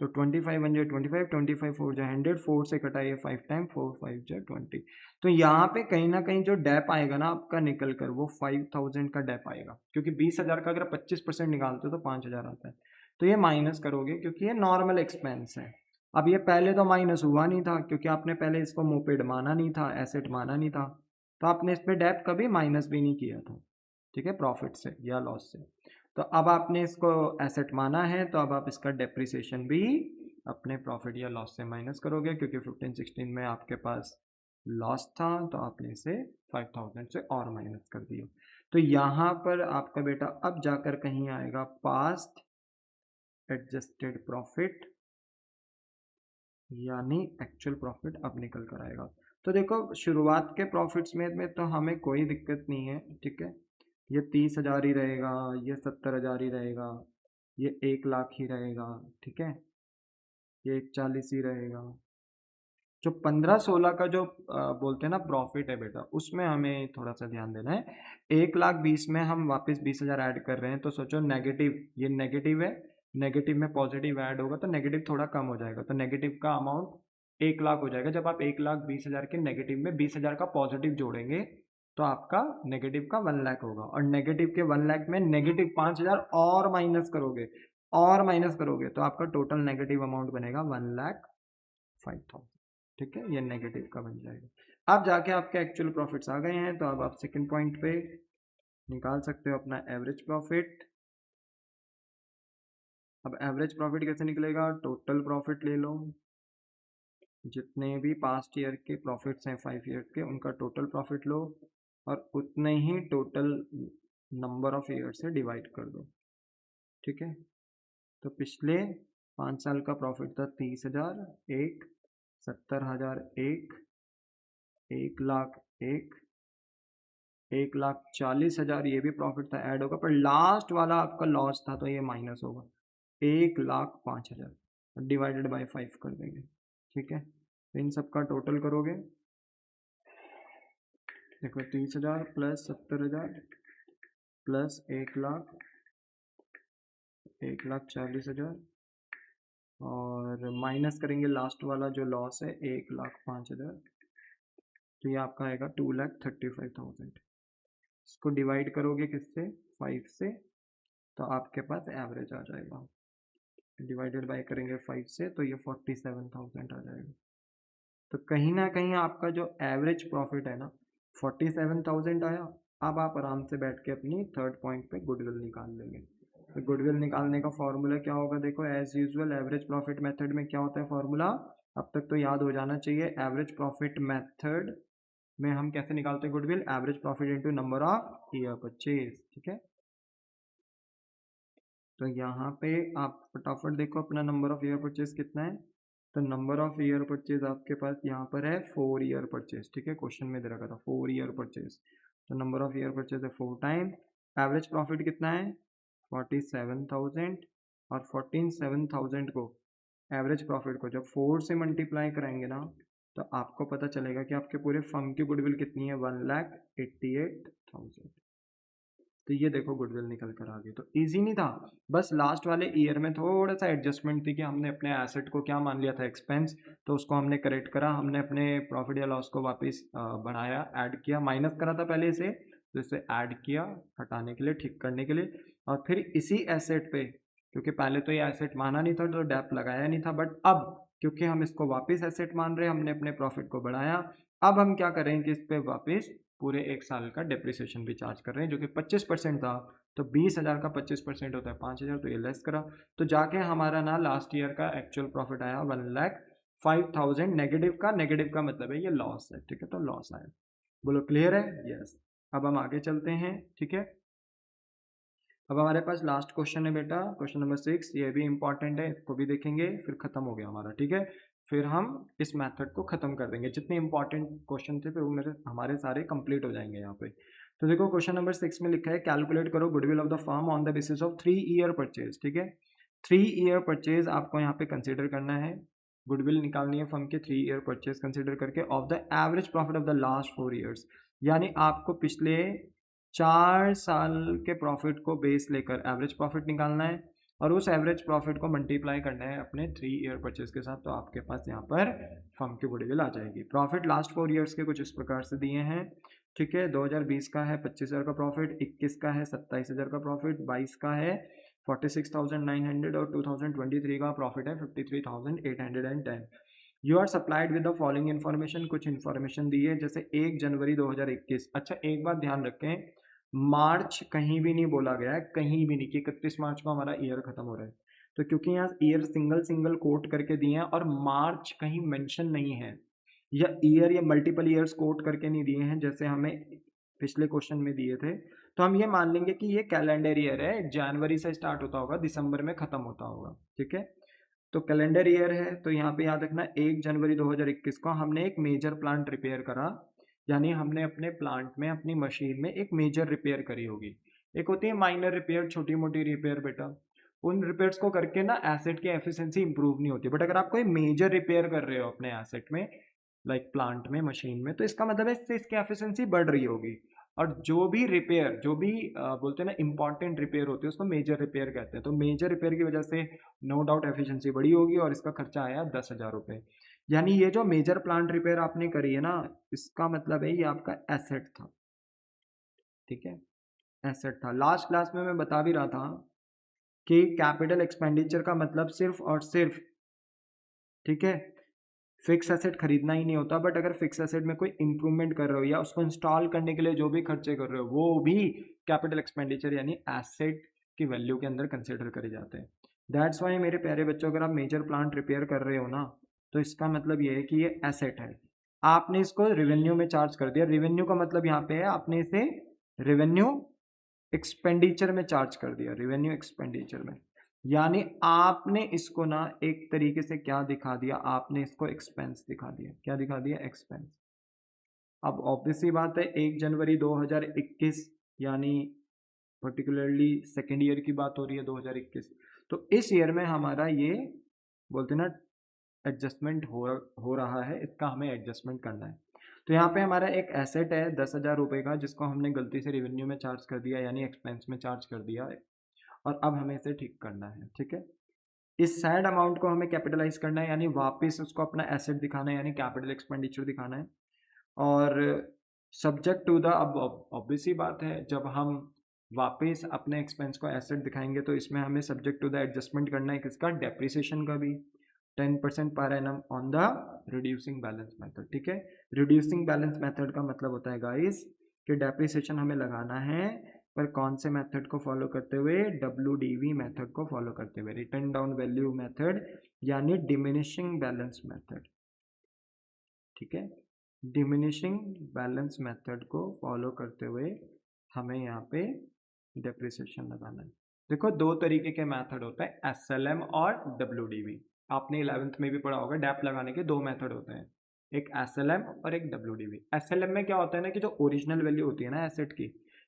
तो 25 1 25, 25 4 100, 4 से कटाइए 5 टाइम, 4 5 20। तो यहाँ पे कहीं ना कहीं जो डेप आएगा ना आपका निकल कर, वो 5,000 का डेप आएगा, क्योंकि 20,000 का अगर 25% निकालते हो तो 5,000 आता है। तो ये माइनस करोगे क्योंकि ये नॉर्मल एक्सपेंस है। अब ये पहले तो माइनस हुआ नहीं था, क्योंकि आपने पहले इसको मोपेड माना नहीं था, एसेट माना नहीं था, तो आपने इस पर डेप कभी माइनस भी नहीं किया था। ठीक है, प्रॉफिट से या लॉस से। तो अब आपने इसको एसेट माना है, तो अब आप इसका डेप्रिसिएशन भी अपने प्रॉफिट या लॉस से माइनस करोगे, क्योंकि 15-16 में आपके पास लॉस था, तो आपने इसे 5,000 से और माइनस कर दिया। तो यहाँ पर आपका बेटा अब जाकर कहीं आएगा पास्ट एडजस्टेड प्रॉफिट, यानी एक्चुअल प्रॉफिट अब निकल कर आएगा। तो देखो शुरुआत के प्रॉफिट्स में तो हमें कोई दिक्कत नहीं है। ठीक है, ये 30,000 ही रहेगा, ये 70,000 ही रहेगा, ये 1 लाख ही रहेगा। ठीक है, ये 41 ही रहेगा। जो 15-16 का जो बोलते हैं ना प्रॉफिट है बेटा, उसमें हमें थोड़ा सा ध्यान देना है। 1,20,000 में हम वापस 20,000 ऐड कर रहे हैं, तो सोचो नेगेटिव, ये नेगेटिव है, नेगेटिव में पॉजिटिव ऐड होगा तो नेगेटिव थोड़ा कम हो जाएगा, तो नेगेटिव का अमाउंट 1 लाख हो जाएगा। जब आप 1,20,000 के नेगेटिव में 20,000 का पॉजिटिव जोड़ेंगे, तो आपका नेगेटिव का 1 लाख होगा, और नेगेटिव के 1 लाख में नेगेटिव 5,000 और माइनस करोगे, और माइनस करोगे, तो आपका टोटल नेगेटिव अमाउंट बनेगा 1,05,000। ठीक है, ये नेगेटिव का बन जाएगा। अब जाके आपके एक्चुअल प्रॉफिट्स आ गए हैं, तो अब आप सेकंड पॉइंट पे निकाल सकते हो अपना एवरेज प्रॉफिट। अब एवरेज प्रॉफिट कैसे निकलेगा, टोटल प्रॉफिट ले लो, जितने भी पास्ट ईयर के प्रॉफिट्स हैं 5 ईयर के उनका टोटल प्रॉफिट लो और उतने ही टोटल नंबर ऑफ ईयर से डिवाइड कर दो। ठीक है, तो पिछले 5 साल का प्रॉफिट था 30,000, 1, 70,000, 1,00,000, 1,40,000 ये भी प्रॉफिट था, ऐड होगा, पर लास्ट वाला आपका लॉस था तो ये माइनस होगा, 1,05,000 डिवाइडेड बाय 5 कर देंगे। ठीक है, इन सब का टोटल करोगे, देखो 30,000 प्लस 70,000 प्लस 1,40,000 और माइनस करेंगे लास्ट वाला जो लॉस है 1,05,000, तो ये आपका आएगा 2,35,000। इसको डिवाइड करोगे किससे, 5 से, तो आपके पास एवरेज आ जाएगा, डिवाइडेड बाय करेंगे 5 से तो ये 47,000 आ जाएगा। तो कहीं ना कहीं आपका जो एवरेज प्रॉफिट है ना 47,000 आया। अब आप आराम से बैठ के अपनी थर्ड पॉइंट पे गुडविल निकाल लेंगे। तो गुडविल निकालने का फॉर्मूला क्या होगा, देखो as usual average profit method में क्या होता है फॉर्मूला, अब तक तो याद हो जाना चाहिए। एवरेज प्रॉफिट मेथड में हम कैसे निकालते हैं goodwill, average profit into number of year purchase. ठीक है, तो यहाँ पे आप फटाफट देखो अपना नंबर ऑफ ईयर परचेज कितना है, तो नंबर ऑफ ईयर परचेज आपके पास यहाँ पर है 4 ईयर परचेज। ठीक है, क्वेश्चन में दे रखा था 4 ईयर परचेज, तो नंबर ऑफ ईयर परचेज है 4 टाइम। एवरेज प्रॉफिट कितना है 47,000 और 47,000 को एवरेज प्रॉफिट को जब 4 से मल्टीप्लाई कराएंगे ना तो आपको पता चलेगा कि आपके पूरे फर्म की गुडविल कितनी है 1,88,000। तो ये देखो गुडविल निकल कर आ गई। तो इजी नहीं था, बस लास्ट वाले ईयर में थोड़ा सा एडजस्टमेंट थी कि हमने अपने एसेट को क्या मान लिया था एक्सपेंस, तो उसको हमने करेक्ट करा, हमने अपने प्रॉफिट या लॉस को वापस बढ़ाया, ऐड किया, माइनस करा था पहले इसे, तो इसे ऐड किया हटाने के लिए, ठीक करने के लिए, और फिर इसी एसेट पे, क्योंकि पहले तो ये एसेट माना नहीं था तो डेप लगाया नहीं था, बट अब क्योंकि हम इसको वापस एसेट मान रहे हैं, हमने अपने प्रॉफिट को बढ़ाया, अब हम क्या करें कि इस पे वापस पूरे 1 साल का डेप्रिसिएशन भी चार्ज कर रहे हैं, जो कि 25% था, तो 20,000 का 25% होता है 5,000, तो ये लेस करा, तो जाके हमारा ना लास्ट ईयर का एक्चुअल प्रॉफिट आया 1,05,000 नेगेटिव का, नेगेटिव का मतलब है ये लॉस है। ठीक है, तो लॉस आया, बोलो क्लियर है, यस। अब हम आगे चलते हैं। ठीक है, अब हमारे पास लास्ट क्वेश्चन है बेटा, क्वेश्चन नंबर 6, ये भी इंपॉर्टेंट है, इसको भी देखेंगे, फिर खत्म हो गया हमारा। ठीक है, फिर हम इस मेथड को खत्म कर देंगे, जितने इंपॉर्टेंट क्वेश्चन थे फिर वो हमारे सारे कंप्लीट हो जाएंगे यहाँ पे। तो देखो क्वेश्चन नंबर 6 में लिखा है कैलकुलेट करो goodwill of the firm on the basis of 3 year purchase. ठीक है, 3 ईयर परचेज आपको यहाँ पे कंसिडर करना है, गुडविल निकालनी है फर्म के 3 ईयर परचेज कंसिडर करके of the average profit of the last 4 years, यानी आपको पिछले 4 साल के प्रॉफिट को बेस लेकर एवरेज प्रॉफिट निकालना है और उस एवरेज प्रॉफिट को मल्टीप्लाई करना है अपने 3 ईयर परचेज के साथ, तो आपके पास यहाँ पर फर्म की गुडविल आ जाएगी। प्रॉफिट लास्ट 4 ईयर्स के कुछ इस प्रकार से दिए हैं। ठीक है, 2020 का है 25,000 का प्रॉफिट, 21 का है 27,000 का प्रॉफिट, 22 का है 46,900 और 2023 का प्रॉफिट है 53,810। You are supplied with the following information, कुछ इन्फॉर्मेशन दी है, जैसे 1 जनवरी 2021। अच्छा एक बात ध्यान रखें, मार्च कहीं भी नहीं बोला गया है, कहीं भी नहीं कि 31 मार्च को हमारा ईयर खत्म हो रहा है, तो क्योंकि यहाँ ईयर सिंगल सिंगल कोट करके दिए हैं और मार्च कहीं मेंशन नहीं है, या ईयर या मल्टीपल ईयर्स कोट करके नहीं दिए हैं जैसे हमें पिछले क्वेश्चन में दिए थे, तो हम ये मान लेंगे कि ये कैलेंडर ईयर है, जनवरी से स्टार्ट होता होगा, दिसंबर में खत्म होता होगा। ठीक है, तो कैलेंडर ईयर है, तो यहाँ पे याद रखना 1 जनवरी 2021 को हमने एक मेजर प्लांट रिपेयर करा, यानी हमने अपने प्लांट में अपनी मशीन में एक मेजर रिपेयर करी होगी। एक होती है माइनर रिपेयर, छोटी मोटी रिपेयर बेटा, उन रिपेयर्स को करके ना एसेट की एफिशिएंसी इंप्रूव नहीं होती, बट अगर आप कोई मेजर रिपेयर कर रहे हो अपने एसेट में, लाइक प्लांट में, मशीन में, तो इसका मतलब है इससे इसकी एफिशिएंसी बढ़ रही होगी। और जो भी रिपेयर, जो भी बोलते हैं ना इंपॉर्टेंट रिपेयर होती है, उसको मेजर रिपेयर कहते हैं, तो मेजर रिपेयर की वजह से नो डाउट एफिशिएंसी बढ़ी होगी और इसका खर्चा आया 10,000 रुपये। यानी ये जो मेजर प्लांट रिपेयर आपने करी है ना, इसका मतलब है ये आपका एसेट था। ठीक है, एसेट था। लास्ट क्लास में मैं बता भी रहा था कि कैपिटल एक्सपेंडिचर का मतलब सिर्फ और सिर्फ, ठीक है, फिक्स एसेट खरीदना ही नहीं होता, बट अगर फिक्स एसेट में कोई इंप्रूवमेंट कर रहे हो या उसको इंस्टॉल करने के लिए जो भी खर्चे कर रहे हो वो भी कैपिटल एक्सपेंडिचर यानी एसेट की वैल्यू के अंदर कंसिडर करे जाते हैं। दैट्स वाई मेरे प्यारे बच्चों, अगर आप मेजर प्लांट रिपेयर कर रहे हो ना, तो इसका मतलब ये है कि ये एसेट है। आपने इसको रेवेन्यू में चार्ज कर दिया। रेवेन्यू का मतलब यहाँ पे है आपने इसे रेवेन्यू एक्सपेंडिचर में चार्ज कर दिया, रेवेन्यू एक्सपेंडिचर में, यानी आपने इसको ना एक तरीके से क्या दिखा दिया, आपने इसको एक्सपेंस दिखा दिया। क्या दिखा दिया? एक्सपेंस। अब ऑब्वियसली बात है 1 जनवरी 2021 यानी पर्टिकुलरली सेकेंड ईयर की बात हो रही है 2021, तो इस ईयर में हमारा ये बोलते ना एडजस्टमेंट हो रहा है, इसका हमें एडजस्टमेंट करना है। तो यहाँ पे हमारा एक एसेट है 10,000 रुपये का, जिसको हमने गलती से रेवेन्यू में चार्ज कर दिया यानी एक्सपेंस में चार्ज कर दिया है, और अब हमें इसे ठीक करना है। ठीक है, इस सैड अमाउंट को हमें कैपिटलाइज करना है, यानी वापस उसको अपना एसेट दिखाना है, यानी कैपिटल एक्सपेंडिचर दिखाना है। और सब्जेक्ट टू द, अब ऑब्वियस ही बात है जब हम वापस अपने एक्सपेंस को एसेट दिखाएंगे तो इसमें हमें सब्जेक्ट टू द एडजस्टमेंट करना है किसका? डेप्रिसिएशन का भी, 10% per annum on the reducing balance method. ठीक है, रिड्यूसिंग बैलेंस मेथड का मतलब होता है गाइस कि डेप्रिसिएशन हमें लगाना है, पर कौन से मेथड को फॉलो करते हुए? WDV मेथड को फॉलो करते हुए, रिटर्न डाउन वैल्यू मेथड यानी डिमिनिशिंग बैलेंस मेथड। ठीक है, डिमिनिशिंग बैलेंस मेथड को फॉलो करते हुए हमें यहाँ पे डेप्रिसिएशन लगाना है। देखो दो तरीके के मेथड होते हैं, SLM और WDV। आपने 11th में भी पढ़ा होगा, डेप लगाने के दो मेथड होते हैं, एक SLM और एक WDV। SLM में क्या होता है ना कि जो ओरिजिनल वैल्यू होती है ना एसेट की,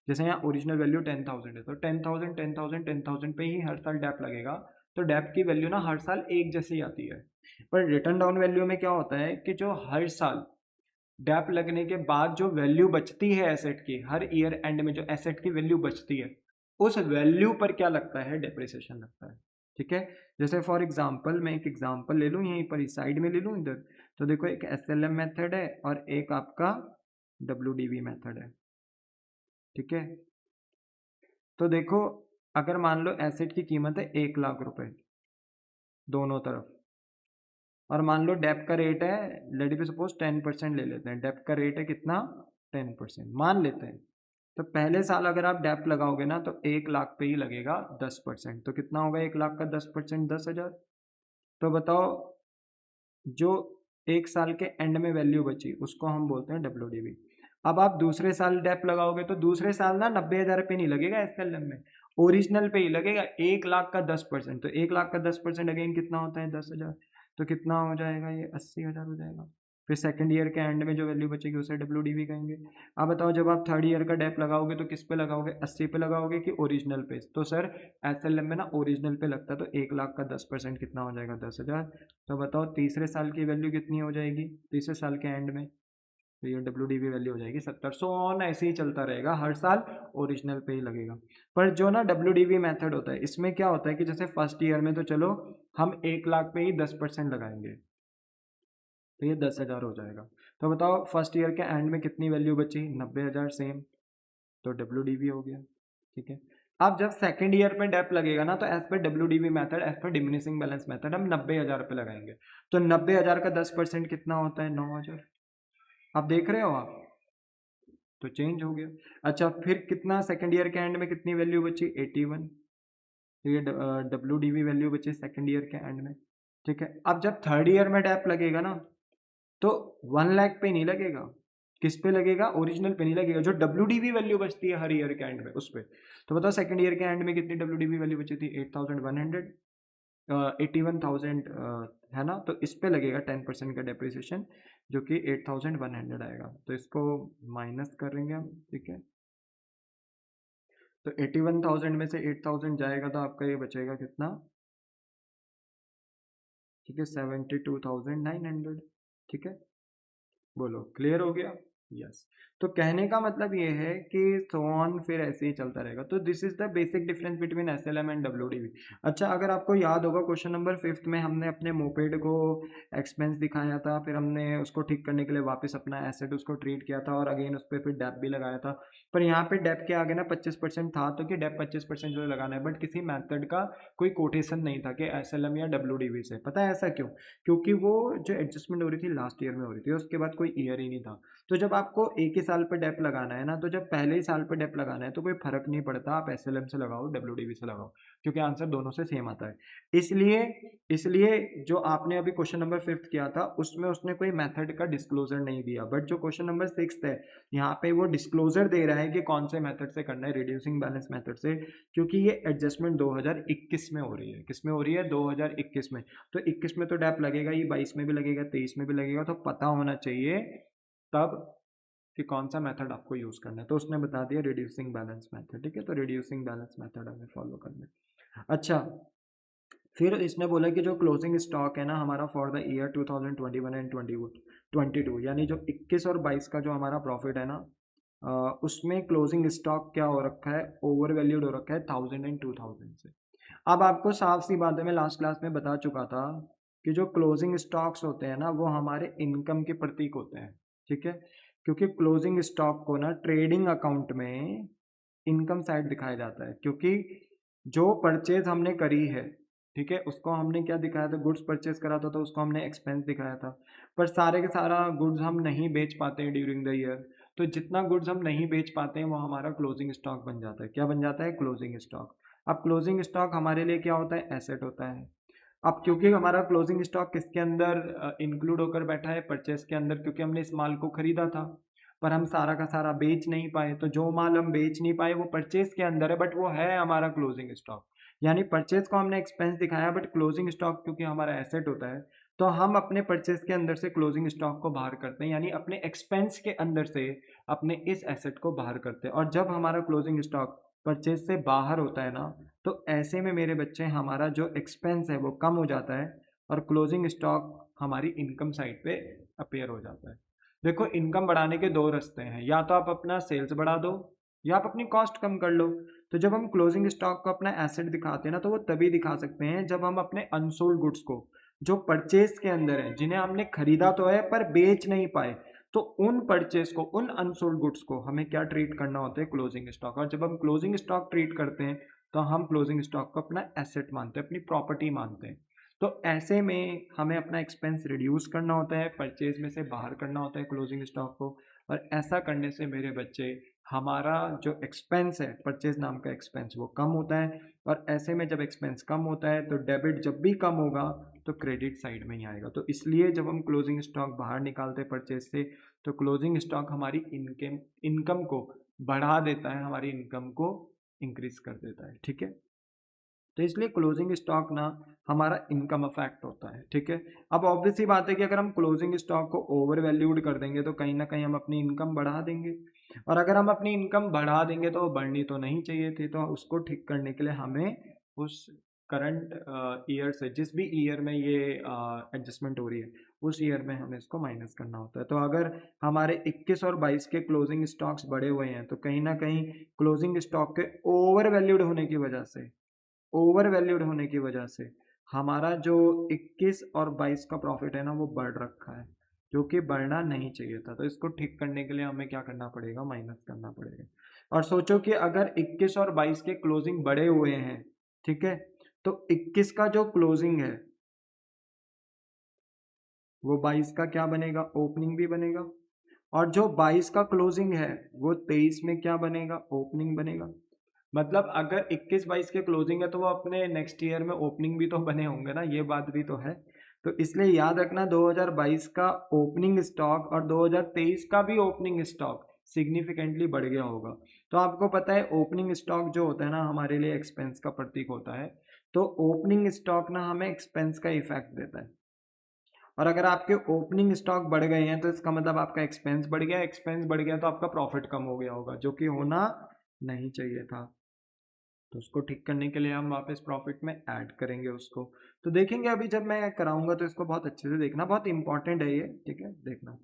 जैसे यहाँ ओरिजिनल वैल्यू 10,000 है तो 10,000 10,000 10,000 पे ही हर साल डेप लगेगा, तो डेप की वैल्यू ना हर साल एक जैसी आती है। पर रिटर्न डाउन वैल्यू में क्या होता है कि जो हर साल डेप लगने के बाद जो वैल्यू बचती है एसेट की, हर ईयर एंड में जो एसेट की वैल्यू बचती है, उस वैल्यू पर क्या लगता है? डेप्रिसिएशन लगता है। ठीक है, जैसे फॉर एग्जांपल मैं एक एग्जांपल ले लूँ, यहीं पर साइड में ले लूँ इधर, तो देखो एक SLM मेथड है और एक आपका WDV मेथड है। ठीक है, तो देखो अगर मान लो एसेट की कीमत है 1,00,000 रुपए दोनों तरफ, और मान लो डेप का रेट है, लेट बी सपोज 10% ले लेते हैं, डेप का रेट है कितना? 10% मान लेते हैं। तो पहले साल अगर आप डेप लगाओगे ना तो 1,00,000 पे ही लगेगा 10%, तो कितना होगा 1,00,000 का 10%? 10,000। तो बताओ जो एक साल के एंड में वैल्यू बची उसको हम बोलते हैं WDV। अब आप दूसरे साल डेप लगाओगे तो दूसरे साल ना 90,000 पे नहीं लगेगा SLM में, ओरिजिनल पे ही लगेगा 1,00,000 का 10%। तो 1,00,000 का 10% अगेन कितना होता है? 10,000। तो कितना हो जाएगा ये? 80,000 हो जाएगा। फिर सेकंड ईयर के एंड में जो वैल्यू बचेगी उसे WDV कहेंगे। अब बताओ जब आप थर्ड ईयर का डेप लगाओगे तो किस पे लगाओगे? 80 पे लगाओगे कि ओरिजिनल पे? तो सर SLM में ना ओरिजिनल पे लगता है, तो 1,00,000 का 10% कितना हो जाएगा? 10,000। तो बताओ तीसरे साल की वैल्यू कितनी हो जाएगी तीसरे साल के एंड में? तो ये WDV वैल्यू हो जाएगी 70। सो ऑन ऐसे ही चलता रहेगा, हर साल ओरिजिनल पे ही लगेगा। पर जो ना WDV मेथड होता है इसमें क्या होता है कि जैसे फर्स्ट ईयर में तो चलो हम 1,00,000 पे ही 10% लगाएंगे, तो ये 10,000 हो जाएगा। तो बताओ फर्स्ट ईयर के एंड में कितनी वैल्यू बची? 90,000 सेम, तो WDV हो गया। ठीक है, अब जब सेकंड ईयर पे डेप लगेगा ना तो as per WDV method, as per diminishing balance method हम 90,000 पे लगाएंगे। तो 90,000 का 10% कितना होता है? 9,000। आप देख रहे हो आप, तो चेंज हो गया। अच्छा फिर कितना सेकंड ईयर के एंड में कितनी वैल्यू बची? 81। तो ये WDV वैल्यू बची सेकंड ईयर के एंड में। ठीक है, अब जब थर्ड ईयर में डेप लगेगा ना तो 1,00,000 पे नहीं लगेगा, किस पे लगेगा? ओरिजिनल पे नहीं लगेगा, जो WDV वैल्यू बचती है हर ईयर के एंड में उस पे। तो बताओ सेकंड ईयर के एंड में कितनी WDV वैल्यू बची थी? 8,100, 81,000 है ना, तो इस पे लगेगा 10% का डेप्रिसिएशन, जो कि 8,100 आएगा। तो इसको माइनस करेंगे हम। ठीक है, तो 81,000 में से 8,000 जाएगा तो आपका ये बचेगा कितना? ठीक है, 72,900। ठीक है, बोलो क्लियर हो गया? यस। तो कहने का मतलब ये है कि सो ऑन फिर ऐसे ही चलता रहेगा। तो this is the basic difference between SLM and WDV। अच्छा अगर आपको याद होगा क्वेश्चन नंबर 5 में हमने अपने मोपेड को एक्सपेंस दिखाया था, फिर हमने उसको ठीक करने के लिए वापस अपना एसेट उसको ट्रीट किया था और अगेन उस पर फिर डेप भी लगाया था। पर यहाँ पे डेप के आगे ना 25% था, तो कि डेप 25% जो लगाना है, बट किसी मैथड का कोई कोटेशन नहीं था कि SLM या WDV से। पता है ऐसा क्यों? क्योंकि वो जो एडजस्टमेंट हो रही थी लास्ट ईयर में हो रही थी, उसके बाद कोई ईयर ही नहीं था। तो जब आपको एक ही साल पे डेप लगाना है ना, तो जब पहले ही साल पे डेप लगाना है तो कोई फर्क नहीं पड़ता आप एसएलएम से लगाओ डब्ल्यूडीवी से लगाओ, क्योंकि आंसर दोनों से सेम आता है। इसलिए इसलिए जो आपने अभी क्वेश्चन नंबर 5th किया था उसमें उसने कोई मेथड का डिस्क्लोजर नहीं दिया, बट जो क्वेश्चन नंबर 6th है यहाँ पे वो डिस्क्लोजर दे रहा है कि कौन से मेथड से करना है, रिड्यूसिंग बैलेंस मेथड से, क्योंकि ये एडजस्टमेंट 2021 में हो रही है। किस में हो रही है? 2021 में। तो 21 में तो डैप लगेगा ही, 22 में भी लगेगा, 23 में भी लगेगा, तो पता होना चाहिए तब कि कौन सा मेथड आपको यूज करना है। तो उसने बता दिया रिड्यूसिंग बैलेंस मेथड, ठीक है, तो रिड्यूसिंग बैलेंस मेथड हमें फॉलो करना है। अच्छा, फिर इसने बोला कि जो क्लोजिंग स्टॉक है ना हमारा फॉर द ईयर 2021 एंड 22, यानी जो 21 और 22 का जो हमारा प्रॉफिट है ना, उसमें क्लोजिंग स्टॉक क्या हो रखा है? ओवर वैल्यूड हो रखा है 1000 एंड 2000 से। अब आपको साफ सी बात है, मैं लास्ट क्लास में बता चुका था कि जो क्लोजिंग स्टॉक्स होते हैं ना वो हमारे इनकम के प्रतीक होते हैं, ठीक है, क्योंकि क्लोजिंग स्टॉक को ना ट्रेडिंग अकाउंट में इनकम साइड दिखाया जाता है, क्योंकि जो परचेज हमने करी है, ठीक है, उसको हमने क्या दिखाया था? गुड्स परचेज करा था, तो उसको हमने एक्सपेंस दिखाया था। पर सारे के सारा गुड्स हम नहीं बेच पाते हैं ड्यूरिंग द ईयर, तो जितना गुड्स हम नहीं बेच पाते हैं वो हमारा क्लोजिंग स्टॉक बन जाता है। क्या बन जाता है? Closing stock. अब क्लोजिंग स्टॉक हमारे लिए क्या होता है? एसेट होता है। अब क्योंकि हमारा क्लोजिंग स्टॉक किसके अंदर इंक्लूड होकर बैठा है? परचेस के अंदर, क्योंकि हमने इस माल को खरीदा था पर हम सारा का सारा बेच नहीं पाए, तो जो माल हम बेच नहीं पाए वो परचेज के अंदर है, बट वो है हमारा क्लोजिंग स्टॉक। यानी परचेज को हमने एक्सपेंस दिखाया, बट क्लोजिंग स्टॉक क्योंकि हमारा एसेट होता है, तो हम अपने परचेज के अंदर से क्लोजिंग स्टॉक को बाहर करते हैं, यानी अपने एक्सपेंस के अंदर से अपने इस एसेट को बाहर करते हैं। और जब हमारा क्लोजिंग स्टॉक परचेज से बाहर होता है ना, तो ऐसे में मेरे बच्चे हमारा जो एक्सपेंस है वो कम हो जाता है और क्लोजिंग स्टॉक हमारी इनकम साइड पे अपीयर हो जाता है। देखो, इनकम बढ़ाने के दो रास्ते हैं, या तो आप अपना सेल्स बढ़ा दो या आप अपनी कॉस्ट कम कर लो। तो जब हम क्लोजिंग स्टॉक को अपना एसेट दिखाते हैं ना, तो वो तभी दिखा सकते हैं जब हम अपने अनसोल्ड गुड्स को, जो परचेज के अंदर है, जिन्हें हमने खरीदा तो है पर बेच नहीं पाए, तो उन परचेज को, उन अनसोल्ड गुड्स को हमें क्या ट्रीट करना होता है? Closing stock. और जब हम क्लोजिंग स्टॉक ट्रीट करते हैं तो हम क्लोजिंग स्टॉक को अपना एसेट मानते हैं, अपनी प्रॉपर्टी मानते हैं। तो ऐसे में हमें अपना एक्सपेंस रिड्यूस करना होता है, परचेज में से बाहर करना होता है क्लोजिंग स्टॉक को, और ऐसा करने से मेरे बच्चे हमारा जो एक्सपेंस है, परचेज नाम का एक्सपेंस, वो कम होता है। और ऐसे में जब एक्सपेंस कम होता है तो डेबिट जब भी कम होगा तो क्रेडिट साइड में ही आएगा। तो इसलिए जब हम क्लोजिंग स्टॉक बाहर निकालते हैं परचेज से, तो क्लोजिंग स्टॉक हमारी इनकम को बढ़ा देता है, हमारी इनकम को इंक्रीज कर देता है, ठीक है। तो इसलिए क्लोजिंग स्टॉक ना हमारा इनकम अफेक्ट होता है, ठीक है। अब ऑब्वियस सी बात है कि अगर हम क्लोजिंग स्टॉक को ओवर वैल्यूड कर देंगे तो कहीं ना कहीं हम अपनी इनकम बढ़ा देंगे, और अगर हम अपनी इनकम बढ़ा देंगे तो वो बढ़नी तो नहीं चाहिए थी। तो उसको ठीक करने के लिए हमें उस करंट ईयर से, जिस भी ईयर में ये एडजस्टमेंट हो रही है, उस ईयर में हमें इसको माइनस करना होता है। तो अगर हमारे 21 और 22 के क्लोजिंग स्टॉक्स बढ़े हुए हैं तो कहीं ना कहीं क्लोजिंग स्टॉक के ओवर वैल्यूड होने की वजह से, ओवर वैल्यूड होने की वजह से हमारा जो 21 और 22 का प्रॉफिट है ना वो बढ़ रखा है, जो कि बढ़ना नहीं चाहिए था। तो इसको ठीक करने के लिए हमें क्या करना पड़ेगा? माइनस करना पड़ेगा। और सोचो कि अगर 21 और 22 के क्लोजिंग बढ़े हुए हैं, ठीक है, तो 21 का जो क्लोजिंग है वो 22 का क्या बनेगा? ओपनिंग भी बनेगा। और जो 22 का क्लोजिंग है वो 23 में क्या बनेगा? ओपनिंग बनेगा। मतलब अगर 21-22 के क्लोजिंग है तो वो अपने नेक्स्ट ईयर में ओपनिंग भी तो बने होंगे ना, ये बात भी तो है। तो इसलिए याद रखना 2022 का ओपनिंग स्टॉक और 2023 का भी ओपनिंग स्टॉक सिग्निफिकेंटली बढ़ गया होगा। तो आपको पता है ओपनिंग स्टॉक जो होता है ना हमारे लिए एक्सपेंस का प्रतीक होता है, तो ओपनिंग स्टॉक ना हमें एक्सपेंस का इफेक्ट देता है। और अगर आपके ओपनिंग स्टॉक बढ़ गए हैं तो इसका मतलब आपका एक्सपेंस बढ़ गया, एक्सपेंस बढ़ गया तो आपका प्रॉफिट कम हो गया होगा, जो कि होना नहीं चाहिए था। तो उसको ठीक करने के लिए हम वापस प्रॉफिट में ऐड करेंगे उसको। तो देखेंगे अभी जब मैं कराऊंगा तो इसको बहुत अच्छे से देखना, बहुत इंपॉर्टेंट है ये, ठीक है, देखना।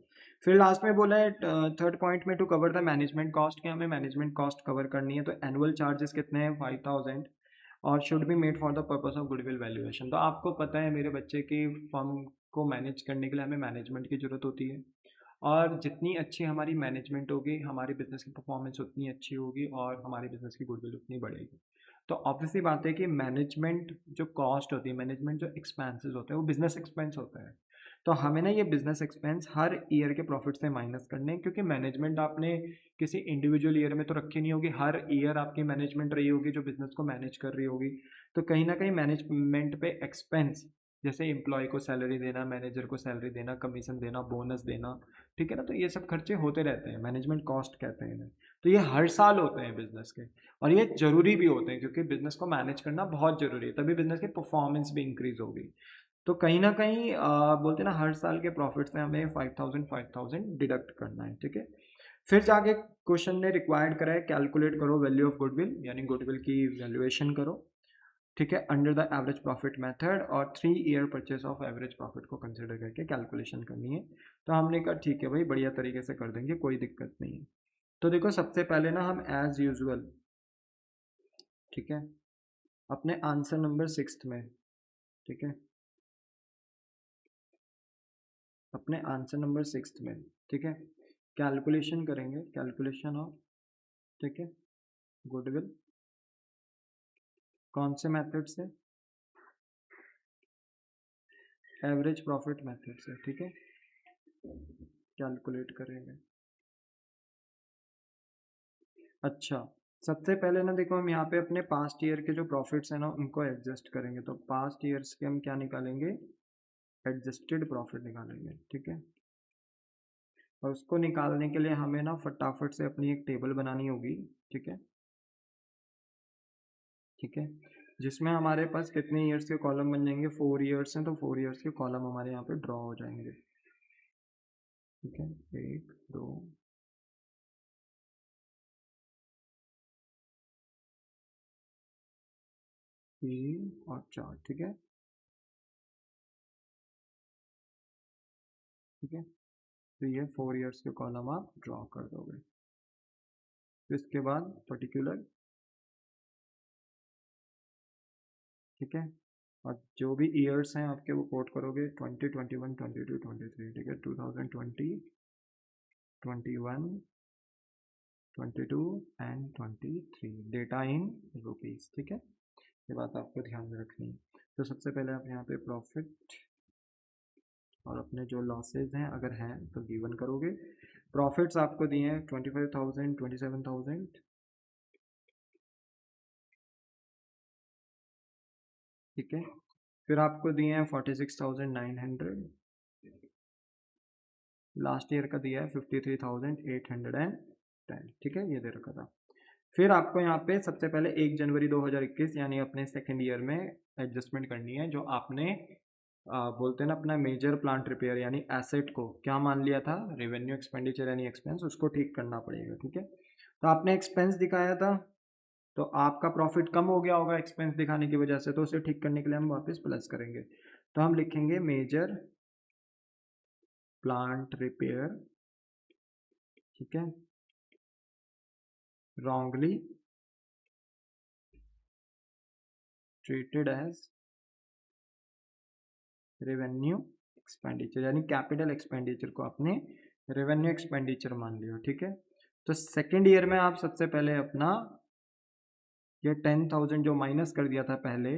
फिर लास्ट में बोला है थर्ड पॉइंट में to cover the management cost, कि हमें मैनेजमेंट कॉस्ट कवर करनी है। तो एनुअल चार्जेस कितने हैं? 5000, और should be made for the purpose of goodwill valuation. तो आपको पता है मेरे बच्चे की फर्म को मैनेज करने के लिए हमें मैनेजमेंट की ज़रूरत होती है, और जितनी अच्छी हमारी मैनेजमेंट होगी हमारी बिजनेस की परफॉर्मेंस उतनी अच्छी होगी और हमारी बिजनेस की गुडविल उतनी बढ़ेगी। तो ऑब्वियसली बात है कि मैनेजमेंट जो कॉस्ट होती है, मैनेजमेंट जो एक्सपेंसेस होते हैं वो बिजनेस एक्सपेंस होता है। तो हमें ना ये बिजनेस एक्सपेंस हर ईयर के प्रॉफिट से माइनस करने हैं, क्योंकि मैनेजमेंट आपने किसी इंडिविजुअल ईयर में तो रखी नहीं होगी, हर ईयर आपकी मैनेजमेंट रही होगी जो बिजनेस को मैनेज कर रही होगी। तो कहीं ना कहीं मैनेजमेंट पे एक्सपेंस, जैसे एम्प्लॉय को सैलरी देना, मैनेजर को सैलरी देना, कमीशन देना, बोनस देना, ठीक है ना, तो ये सब खर्चे होते रहते हैं, मैनेजमेंट कॉस्ट कहते हैं इन्हें। तो ये हर साल होते हैं बिजनेस के, और ये जरूरी भी होते हैं, क्योंकि बिजनेस को मैनेज करना बहुत जरूरी है, तभी बिजनेस की परफॉर्मेंस भी इंक्रीज होगी। तो कहीं ना कहीं बोलते हैं ना, हर साल के प्रॉफिट से हमें 5,000 डिडक्ट करना है, ठीक है। फिर जाके क्वेश्चन ने रिक्वायर्ड करा है कैलकुलेट करो वैल्यू ऑफ गुडविल, यानी गुडविल की वैल्यूएशन करो, ठीक है, under the average profit method, और 3 year purchase of average profit को कंसिडर करके कैलकुलेशन करनी है। तो हमने कहा ठीक है भाई, बढ़िया तरीके से कर देंगे, कोई दिक्कत नहीं है। तो देखो सबसे पहले ना हम एज यूजुअल, ठीक है, अपने आंसर नंबर 6 में, ठीक है, अपने आंसर नंबर 6 में, ठीक है, कैलकुलेशन करेंगे, कैलकुलेशन ऑफ, ठीक है, गुडविल, कौन से मेथड से, एवरेज प्रॉफिट मेथड से, ठीक है, कैलकुलेट करेंगे। अच्छा, सबसे पहले ना देखो, हम यहाँ पे अपने पास्ट ईयर के जो प्रॉफिट्स हैं ना उनको एडजस्ट करेंगे। तो पास्ट ईयर्स के हम क्या निकालेंगे, एडजस्टेड प्रॉफिट निकालेंगे, ठीक है। और उसको निकालने के लिए हमें ना फटाफट से अपनी एक टेबल बनानी होगी, ठीक है, ठीक है, जिसमें हमारे पास कितने ईयर्स के कॉलम बन जाएंगे, 4 ईयर्स हैं, तो 4 ईयर्स के कॉलम हमारे यहाँ पे ड्रॉ हो जाएंगे, ठीक है, 1 2 3 और 4, ठीक है, ठीक है। तो ये 4 ईयर्स के कॉलम आप ड्रॉ कर दोगे। इसके बाद पर्टिकुलर, ठीक है, और जो भी ईयर्स हैं आपके वो कोट करोगे, 20 21 22 23, ठीक है, 2020 21 22 एंड 23, डेटा इन रुपीज, ठीक है। ये बात आपको ध्यान में रखनी है। तो सबसे पहले आप यहाँ पे प्रॉफिट और अपने जो लॉसेज हैं अगर हैं तो गिवन करोगे। प्रॉफिट्स आपको दिए हैं 25,000 27,000, ठीक है। फिर आपको दिए हैं 46,900, लास्ट ईयर का दिया है 53,810, ठीक है, ये दे रखा था। फिर आपको यहाँ पे सबसे पहले 1 जनवरी 2021 यानी अपने सेकेंड ईयर में एडजस्टमेंट करनी है, जो आपने बोलते हैं ना अपना मेजर प्लांट रिपेयर यानी एसेट को क्या मान लिया था, रेवेन्यू एक्सपेंडिचर यानी एक्सपेंस, उसको ठीक करना पड़ेगा, ठीक है। तो आपने एक्सपेंस दिखाया था, तो आपका प्रॉफिट कम हो गया होगा एक्सपेंस दिखाने की वजह से, तो उसे ठीक करने के लिए हम वापस प्लस करेंगे। तो हम लिखेंगे मेजर प्लांट रिपेयर, ठीक है, wrongly treated as revenue expenditure, यानी कैपिटल एक्सपेंडिचर को आपने रेवेन्यू एक्सपेंडिचर मान लिया, ठीक है। तो सेकेंड ईयर में आप सबसे पहले अपना ये 10,000 जो माइनस कर दिया था पहले,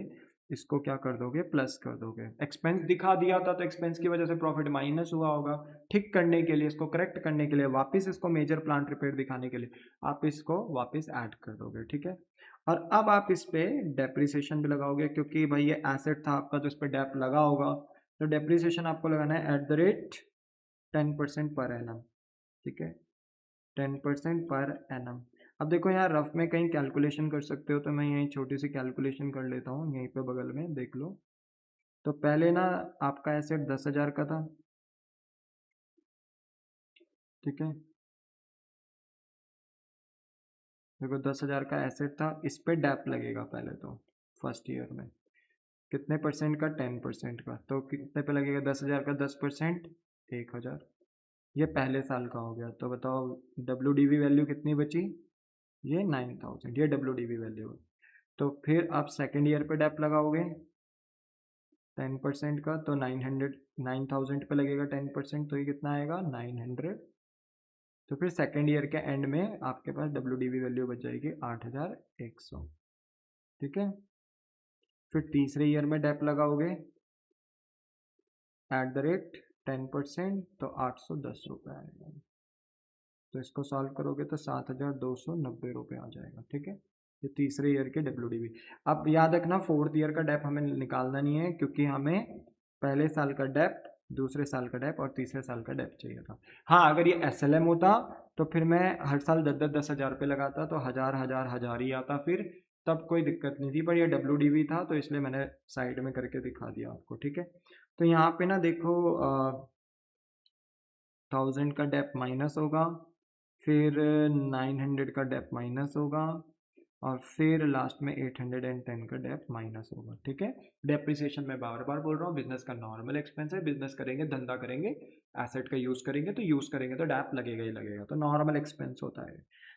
इसको क्या कर दोगे, प्लस कर दोगे। एक्सपेंस दिखा दिया था तो एक्सपेंस की वजह से प्रॉफिट माइनस हुआ होगा, ठीक करने के लिए, इसको करेक्ट करने के लिए, वापस इसको मेजर प्लांट रिपेयर दिखाने के लिए आप इसको वापस ऐड कर दोगे, ठीक है। और अब आप इस पे डेप्रिसिएशन भी लगाओगे, क्योंकि भाई ये एसेट था आपका तो इस पर डेप लगा होगा, तो डेप्रिसिएशन आपको लगाना है @10% पर एनम, ठीक है, 10% पर एनम। अब देखो यहाँ रफ में कहीं कैलकुलेशन कर सकते हो, तो मैं यहीं छोटी सी कैलकुलेशन कर लेता हूँ, यहीं पे बगल में देख लो। तो पहले ना आपका एसेट 10,000 का था, ठीक है, देखो 10,000 का एसेट था, इस पे डैप लगेगा पहले तो फर्स्ट ईयर में, कितने परसेंट का, 10% का, तो कितने पे लगेगा, 10,000 का 10%, 1,000, ये पहले साल का हो गया। तो बताओ WDV वैल्यू कितनी बची, ये 9,000, ये WDV वैल्यू है। तो फिर आप सेकेंड ईयर पे डेप लगाओगे 10% का, तो 9,000 पे लगेगा 10%, तो ये कितना आएगा, 900। तो फिर सेकेंड ईयर के एंड में आपके पास WDV वैल्यू बच जाएगी 8,100, ठीक है। फिर तीसरे ईयर में डेप लगाओगे 10% तो 810 रुपये आएगा। तो इसको सॉल्व करोगे तो 7,290 रुपये आ जाएगा। ठीक है, ये तीसरे ईयर के WDV। अब याद रखना फोर्थ ईयर का डेप हमें निकालना नहीं है, क्योंकि हमें पहले साल का डेप, दूसरे साल का डेप और तीसरे साल का डेप चाहिए था। हाँ, अगर ये SLM होता तो फिर मैं हर साल 10,000 रुपये लगाता, तो हजार ही आता फिर, तब कोई दिक्कत नहीं थी। पर ये WDV था तो इसलिए मैंने साइड में करके दिखा दिया आपको। ठीक है, तो यहाँ पे ना देखो 1000 का डेप माइनस होगा, फिर 900 का डेप माइनस होगा, और फिर लास्ट में 810 का डेप माइनस होगा। ठीक है, डेप्रिसिएशन मैं बार बार बोल रहा हूँ, बिजनेस का नॉर्मल एक्सपेंस है। बिजनेस करेंगे, धंधा करेंगे, एसेट का यूज़ करेंगे तो डेप लगेगा ही लगेगा, तो नॉर्मल एक्सपेंस होता है।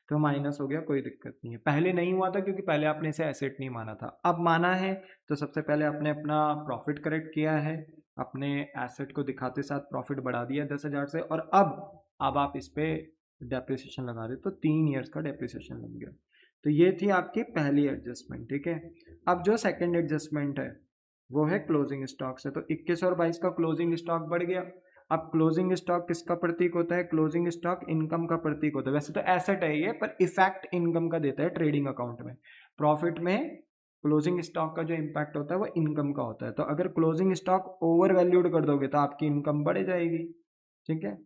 तो माइनस हो गया, कोई दिक्कत नहीं है। पहले नहीं हुआ था क्योंकि पहले आपने इसे एसेट नहीं माना था, अब माना है तो सबसे पहले आपने अपना प्रॉफिट करेक्ट किया है, अपने एसेट को दिखाते साथ प्रॉफिट बढ़ा दिया 10,000 से, और अब आप इस पे डेप्रिसिएशन लगा रहे हो, तो 3 ईयर्स का डेप्रिसिएशन लग गया। तो ये थी आपकी पहली एडजस्टमेंट। ठीक है, अब जो सेकंड एडजस्टमेंट है वो है क्लोजिंग स्टॉक से। तो 21 और 22 का क्लोजिंग स्टॉक बढ़ गया। अब क्लोजिंग स्टॉक किसका प्रतीक होता है? क्लोजिंग स्टॉक इनकम का प्रतीक होता है। वैसे तो एसेट है ये, पर इफेक्ट इनकम का देता है ट्रेडिंग अकाउंट में। प्रॉफिट में क्लोजिंग स्टॉक का जो इम्पैक्ट होता है वो इनकम का होता है। तो अगर क्लोजिंग स्टॉक ओवर वैल्यूड कर दोगे तो आपकी इनकम बढ़ जाएगी। ठीक है,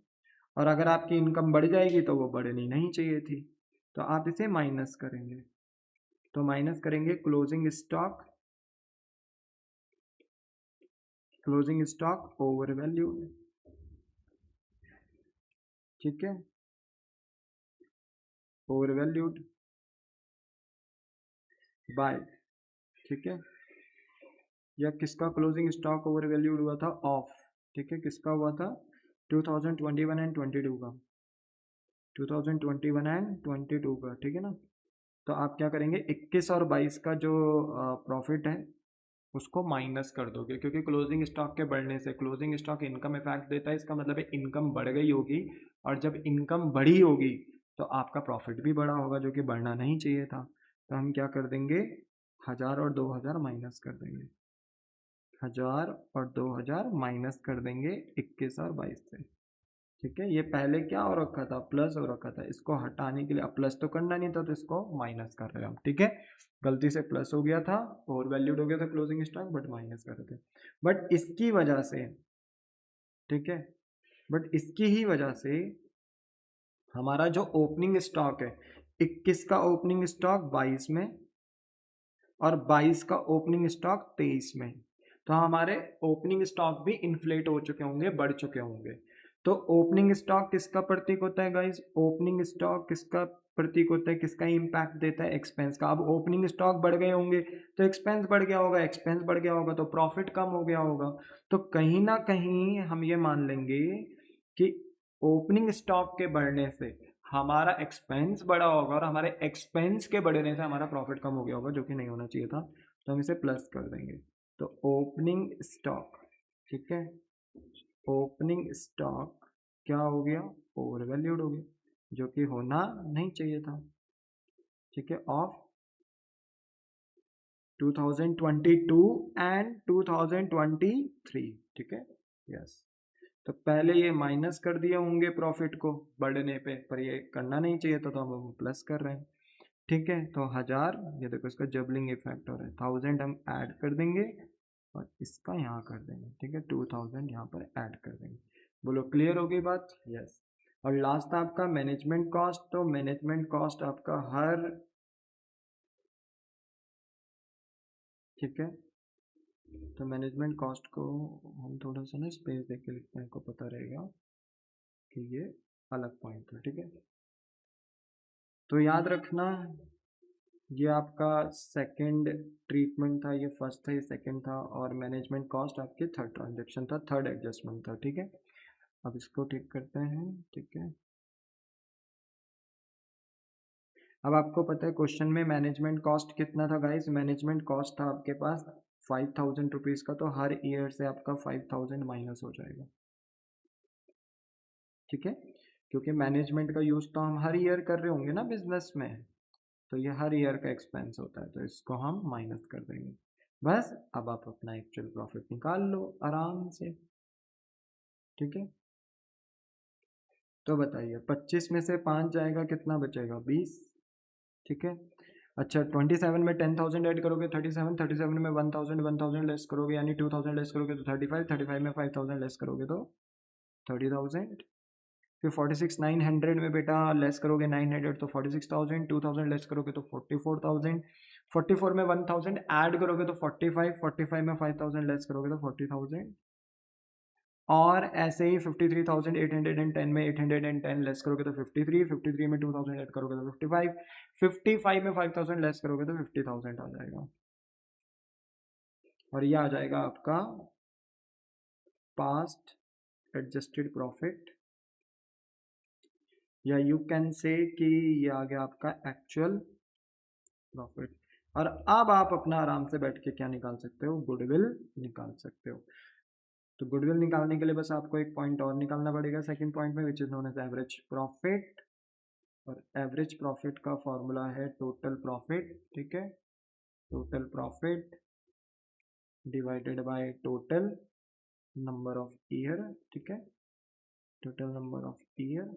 और अगर आपकी इनकम बढ़ जाएगी तो वो बढ़नी नहीं चाहिए थी, तो आप इसे माइनस करेंगे। तो माइनस करेंगे क्लोजिंग स्टॉक ओवर वैल्यू। ठीक है, ओवर वैल्यूड बाय, ठीक है, या किसका क्लोजिंग स्टॉक ओवर वैल्यूड हुआ था? ऑफ। ठीक है, किसका हुआ था? 2021 एंड 22 का, 2021 एंड 22 का। ठीक है ना, तो आप क्या करेंगे, 21 और 22 का जो प्रॉफिट है उसको माइनस कर दोगे, क्योंकि क्लोजिंग स्टॉक के बढ़ने से क्लोजिंग स्टॉक इनकम इफेक्ट देता है। इसका मतलब है इनकम बढ़ गई होगी, और जब इनकम बढ़ी होगी तो आपका प्रॉफिट भी बढ़ा होगा, जो कि बढ़ना नहीं चाहिए था। तो हम क्या कर देंगे, 1000 और 2000 माइनस कर देंगे, 1000 और 2000 माइनस कर देंगे 21 और 22 से। ठीक है, ये पहले क्या हो रखा था? प्लस हो रखा था। इसको हटाने के लिए, अब प्लस तो करना नहीं था तो इसको माइनस कर रहे हैं हम। ठीक है, गलती से प्लस हो गया था, ओवर वैल्यूड हो गया था क्लोजिंग स्टॉक, बट माइनस कर रहे थे। बट इसकी वजह से, ठीक है, बट इसकी ही वजह से हमारा जो ओपनिंग स्टॉक है, 21 का ओपनिंग स्टॉक 22 में, और 22 का ओपनिंग स्टॉक 23 में, तो हमारे ओपनिंग स्टॉक भी इन्फ्लेट हो चुके होंगे, बढ़ चुके होंगे। तो ओपनिंग स्टॉक किसका प्रतीक होता है गाइस? ओपनिंग स्टॉक किसका प्रतीक होता है, किसका इम्पैक्ट देता है? एक्सपेंस का। अब ओपनिंग स्टॉक बढ़ गए होंगे तो एक्सपेंस बढ़ गया होगा, एक्सपेंस बढ़ गया होगा तो प्रॉफिट कम हो गया होगा। तो कहीं ना कहीं हम ये मान लेंगे कि ओपनिंग स्टॉक के बढ़ने से हमारा एक्सपेंस बढ़ा होगा, और हमारे एक्सपेंस के बढ़ने से हमारा प्रॉफिट कम हो गया होगा, जो कि नहीं होना चाहिए था। तो हम इसे प्लस कर देंगे। तो ओपनिंग स्टॉक, ठीक है, ओपनिंग स्टॉक क्या हो गया? ओवर वैल्यूड हो गया, जो कि होना नहीं चाहिए था। ठीक है, ऑफ 2022 एंड 2023। ठीक है, यस। तो पहले ये माइनस कर दिए होंगे प्रॉफिट को बढ़ने पे, पर ये करना नहीं चाहिए था, तो हम प्लस कर रहे हैं। ठीक है, तो 1000, ये देखो इसका जबलिंग इफेक्ट हो रहा है, 1000 हम ऐड कर देंगे और इसका यहाँ कर देंगे। ठीक है, 2000 यहाँ पर ऐड कर देंगे। बोलो क्लियर हो गई बात? यस। और लास्ट आपका मैनेजमेंट कॉस्ट। तो मैनेजमेंट कॉस्ट आपका हर, ठीक है, तो मैनेजमेंट कॉस्ट को हम थोड़ा सा ना स्पेस दे के लिखते हैं, को पता रहेगा कि ये अलग पॉइंट है। ठीक है, तो याद रखना ये आपका सेकंड ट्रीटमेंट था, ये फर्स्ट था, ये सेकंड था, और मैनेजमेंट कॉस्ट आपके थर्ड ट्रांजेक्शन था, थर्ड एडजस्टमेंट था। ठीक है, अब इसको ठीक करते हैं। ठीक है, अब आपको पता है क्वेश्चन में मैनेजमेंट कॉस्ट कितना था गाइस? मैनेजमेंट कॉस्ट था आपके पास 5000 रुपीज़ का, तो हर ईयर से आपका 5000 माइनस हो जाएगा। ठीक है, क्योंकि मैनेजमेंट का यूज़ तो हम हर ईयर कर रहे होंगे ना बिजनेस में, तो ये हर ईयर का एक्सपेंस होता है, तो इसको हम माइनस कर देंगे। बस अब आप अपना एक्चुअल प्रॉफिट निकाल लो आराम से। ठीक है, तो बताइए 25 में से 5 जाएगा, कितना बचेगा? 20। ठीक है, अच्छा 27 में 10,000 ऐड करोगे 37, 37 में 1000, 1000 लेस करोगे यानी 2000 लेस करोगे तो 35, 35 में 5000 लेस करोगे तो 30,000। फिर 46 900 में बेटा लेस करोगे 900 तो 46,000, 2000 लेस करोगे तो 44,000, 44 में 1000 ऐड करोगे तो 45, 45 में 5000 लेस करोगे तो 40,000, और ऐसे ही 53,810 में 810 लेस करोगे तो 53, 53 में 2000 ऐड करोगे तो 55, 55 में 5000 लेस करोगे तो 50,000 आ जाएगा, और ये आ जाएगा आपका पास्ट एडजस्टेड प्रॉफिट, या यू कैन से कि ये आ गया आपका एक्चुअल प्रॉफिट। और अब आप अपना आराम से बैठ के क्या निकाल सकते हो? गुडविल निकाल सकते हो। तो गुडविल निकालने के लिए बस आपको एक पॉइंट और निकालना पड़ेगा सेकंड पॉइंट में, which is known as average profit, और एवरेज प्रॉफिट का फॉर्मूला है टोटल प्रॉफिट। ठीक है, total profit divided by total number of year. ठीक है, टोटल नंबर ऑफ ईयर।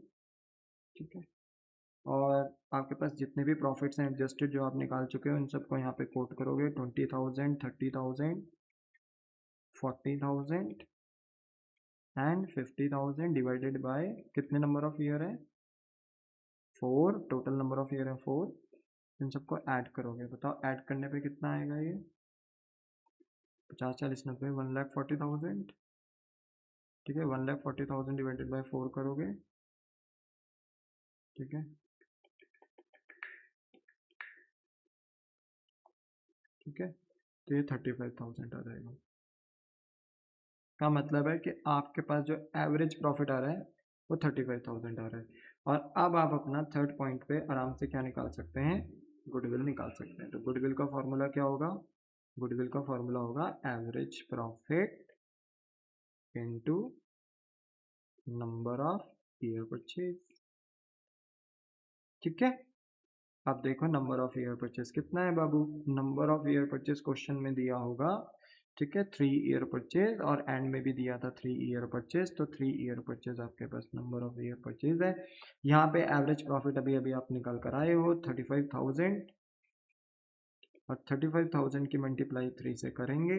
ठीक है, और आपके पास जितने भी प्रॉफिट्स हैं एडजस्टेड जो आप निकाल चुके हो इन सबको यहाँ पे कोट करोगे, 20,000, 30,000, 40,000 एंड 50,000 डिवाइडेड बाय कितने नंबर ऑफ ईयर है? 4, टोटल नंबर ऑफ ईयर है 4। इन सबको ऐड करोगे, बताओ ऐड करने पे कितना आएगा? ये 50, 40, 90, 1,40,000। ठीक है, 1,40,000 डिवाइडेड बाय 4 करोगे। ठीक है, ठीक है, तो ये 35,000 आ जाएगा। का मतलब है कि आपके पास जो एवरेज प्रॉफिट आ रहा है वो 35,000 आ रहा है। और अब आप अपना थर्ड पॉइंट पे आराम से क्या निकाल सकते हैं? गुडविल निकाल सकते हैं। तो गुडविल का फॉर्मूला क्या होगा? गुडविल का फॉर्मूला होगा average profit into number of year purchase. ठीक है, अब देखो नंबर ऑफ ईयर परचेज कितना है बाबू? Number of year purchase question में दिया होगा। ठीक है, 3 ईयर परचेज, और एंड में भी दिया था 3 ईयर परचेज, तो 3 ईयर परचेज आपके पास नंबर ऑफ ईयर परचेज है। यहाँ पे एवरेज प्रॉफिट अभी अभी आप निकाल कर आए हो 35,000, और 35,000 की मल्टीप्लाई 3 से करेंगे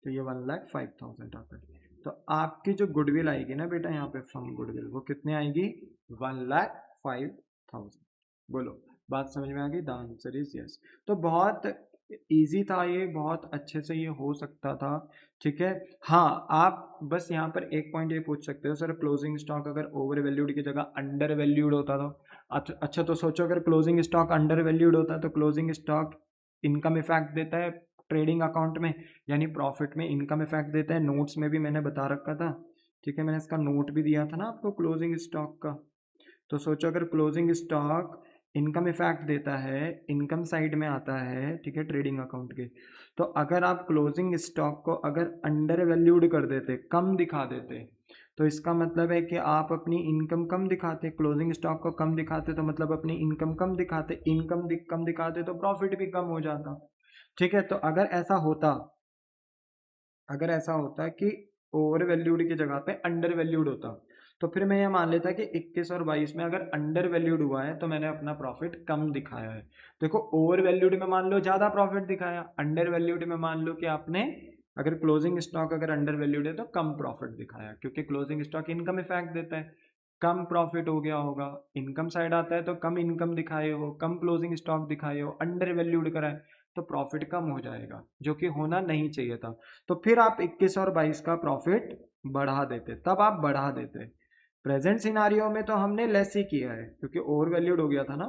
तो ये 1,05,000 आता है। तो आपकी जो गुडविल आएगी ना बेटा यहाँ पे फ्रॉम गुडविल, वो कितने आएगी? 1,05,000। बोलो बात समझ में आ गई? The answer is yes. तो बहुत इजी था ये, बहुत अच्छे से ये हो सकता था। ठीक है, हाँ आप बस यहाँ पर एक पॉइंट ये पूछ सकते हो, सर क्लोजिंग स्टॉक अगर ओवर वैल्यूड की जगह अंडर वैल्यूड होता तो अच्छा, तो सोचो अगर क्लोजिंग स्टॉक अंडर वैल्यूड होता तो क्लोजिंग स्टॉक इनकम इफेक्ट देता है ट्रेडिंग अकाउंट में, यानी प्रॉफिट में इनकम इफेक्ट देता है। नोट्स में भी मैंने बता रखा था। ठीक है, मैंने इसका नोट भी दिया था ना आपको क्लोजिंग स्टॉक का। तो सोचो अगर क्लोजिंग स्टॉक इनकम इफेक्ट देता है, इनकम साइड में आता है, ठीक है, ट्रेडिंग अकाउंट के, तो अगर आप क्लोजिंग स्टॉक को अगर अंडर वैल्यूड कर देते, कम दिखा देते, तो इसका मतलब है कि आप अपनी इनकम कम दिखाते। क्लोजिंग स्टॉक को कम दिखाते तो मतलब अपनी इनकम कम दिखाते, इनकम कम दिखाते तो प्रॉफिट भी कम हो जाता। ठीक है, तो अगर ऐसा होता, अगर ऐसा होता कि ओवर वैल्यूड की जगह पे अंडर वैल्यूड होता, तो फिर मैं ये मान लेता कि 21 और 22 में अगर अंडर वैल्यूड हुआ है तो मैंने अपना प्रॉफिट कम दिखाया है। देखो ओवर वैल्यूड में मान लो ज़्यादा प्रॉफिट दिखाया, अंडर वैल्यूड में मान लो कि आपने अगर क्लोजिंग स्टॉक अगर अंडर वैल्यूड है तो कम प्रॉफिट दिखाया, क्योंकि क्लोजिंग स्टॉक इनकम इफेक्ट देता है, कम प्रॉफिट हो गया होगा। इनकम साइड आता है तो कम इनकम दिखाए हो, कम क्लोजिंग स्टॉक दिखाए हो, अंडर वैल्यूड करा है तो प्रॉफिट कम हो जाएगा, जो कि होना नहीं चाहिए था। तो फिर आप 21 और 22 का प्रॉफिट बढ़ा देते, तब आप बढ़ा देते। प्रेजेंट सिनारियो में तो हमने लेस ही किया है क्योंकि ओवर वैल्यूड हो गया था ना,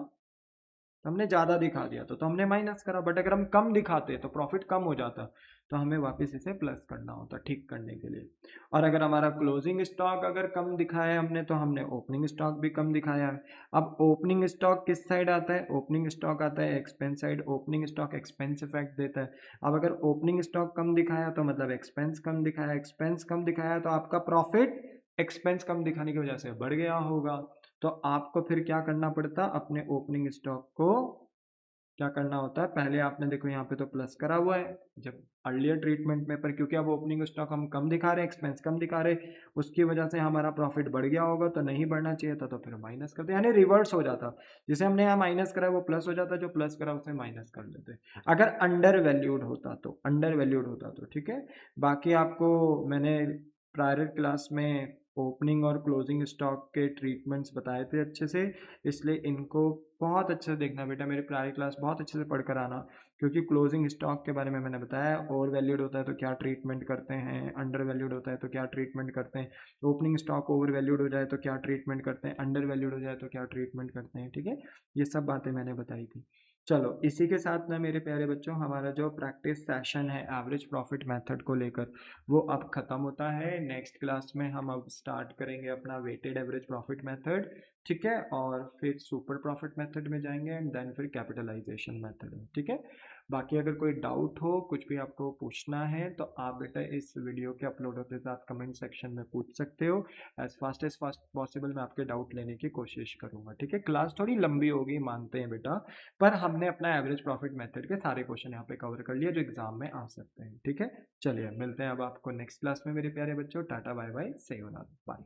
तो हमने ज़्यादा दिखा दिया तो हमने माइनस करा। बट अगर हम कम दिखाते तो प्रॉफिट कम हो जाता, तो हमें वापस इसे प्लस करना होता ठीक करने के लिए। और अगर हमारा क्लोजिंग स्टॉक अगर कम दिखाया है हमने, तो हमने ओपनिंग स्टॉक भी कम दिखाया है। अब ओपनिंग स्टॉक किस साइड आता है? ओपनिंग स्टॉक आता है expense side. Opening stock expense effect देता है। अब अगर ओपनिंग स्टॉक कम दिखाया तो मतलब एक्सपेंस कम दिखाया, एक्सपेंस कम दिखाया तो आपका प्रॉफिट एक्सपेंस कम दिखाने की वजह से बढ़ गया होगा। तो आपको फिर क्या करना पड़ता? अपने ओपनिंग स्टॉक को क्या करना होता है, पहले आपने देखो यहाँ पे तो प्लस करा हुआ है जब अर्लियर ट्रीटमेंट में, पर क्योंकि अब ओपनिंग स्टॉक हम कम दिखा रहे हैं, एक्सपेंस कम दिखा रहे, उसकी वजह से हमारा प्रॉफिट बढ़ गया होगा, तो नहीं बढ़ना चाहिए था, तो फिर माइनस करते, यानी रिवर्स हो जाता, जिसे हमने यहाँ माइनस करा वो प्लस हो जाता, जो प्लस करा उसे माइनस कर देते अगर अंडर वैल्यूड होता तो, अंडर वैल्यूड होता तो, ठीक है। बाकी आपको मैंने प्रायर क्लास में ओपनिंग और क्लोजिंग स्टॉक के ट्रीटमेंट्स बताए थे अच्छे से, इसलिए इनको बहुत अच्छे से देखना बेटा, मेरी प्रायर क्लास बहुत अच्छे से पढ़कर आना, क्योंकि क्लोजिंग स्टॉक के बारे में मैंने बताया, ओवर वैल्यूड होता है तो क्या ट्रीटमेंट करते हैं, अंडर वैल्यूड होता है तो क्या ट्रीटमेंट करते हैं, ओपनिंग स्टॉक ओवर वैल्यूड हो जाए तो क्या ट्रीटमेंट करते हैं, अंडर वैल्यूड हो जाए तो क्या ट्रीटमेंट करते हैं, ठीक है। ये सब बातें मैंने बताई थी। चलो इसी के साथ ना मेरे प्यारे बच्चों, हमारा जो प्रैक्टिस सेशन है एवरेज प्रॉफिट मेथड को लेकर वो अब ख़त्म होता है। नेक्स्ट क्लास में हम अब स्टार्ट करेंगे अपना वेटेड एवरेज प्रॉफिट मेथड, ठीक है, और फिर सुपर प्रॉफिट मेथड में जाएंगे एंड देन फिर कैपिटलाइजेशन मेथड में, ठीक है। बाकी अगर कोई डाउट हो, कुछ भी आपको पूछना है, तो आप बेटा इस वीडियो के अपलोड होते साथ कमेंट सेक्शन में पूछ सकते हो। एज फास्ट पॉसिबल मैं आपके डाउट लेने की कोशिश करूंगा, ठीक है। क्लास थोड़ी लंबी होगी मानते हैं बेटा, पर हमने अपना एवरेज प्रॉफिट मेथड के सारे क्वेश्चन यहाँ पे कवर कर लिया जो एग्जाम में आ सकते हैं, ठीक है। चलिए मिलते हैं अब आपको नेक्स्ट क्लास में मेरे प्यारे बच्चों, टाटा बाय बाय, से यू, बाय।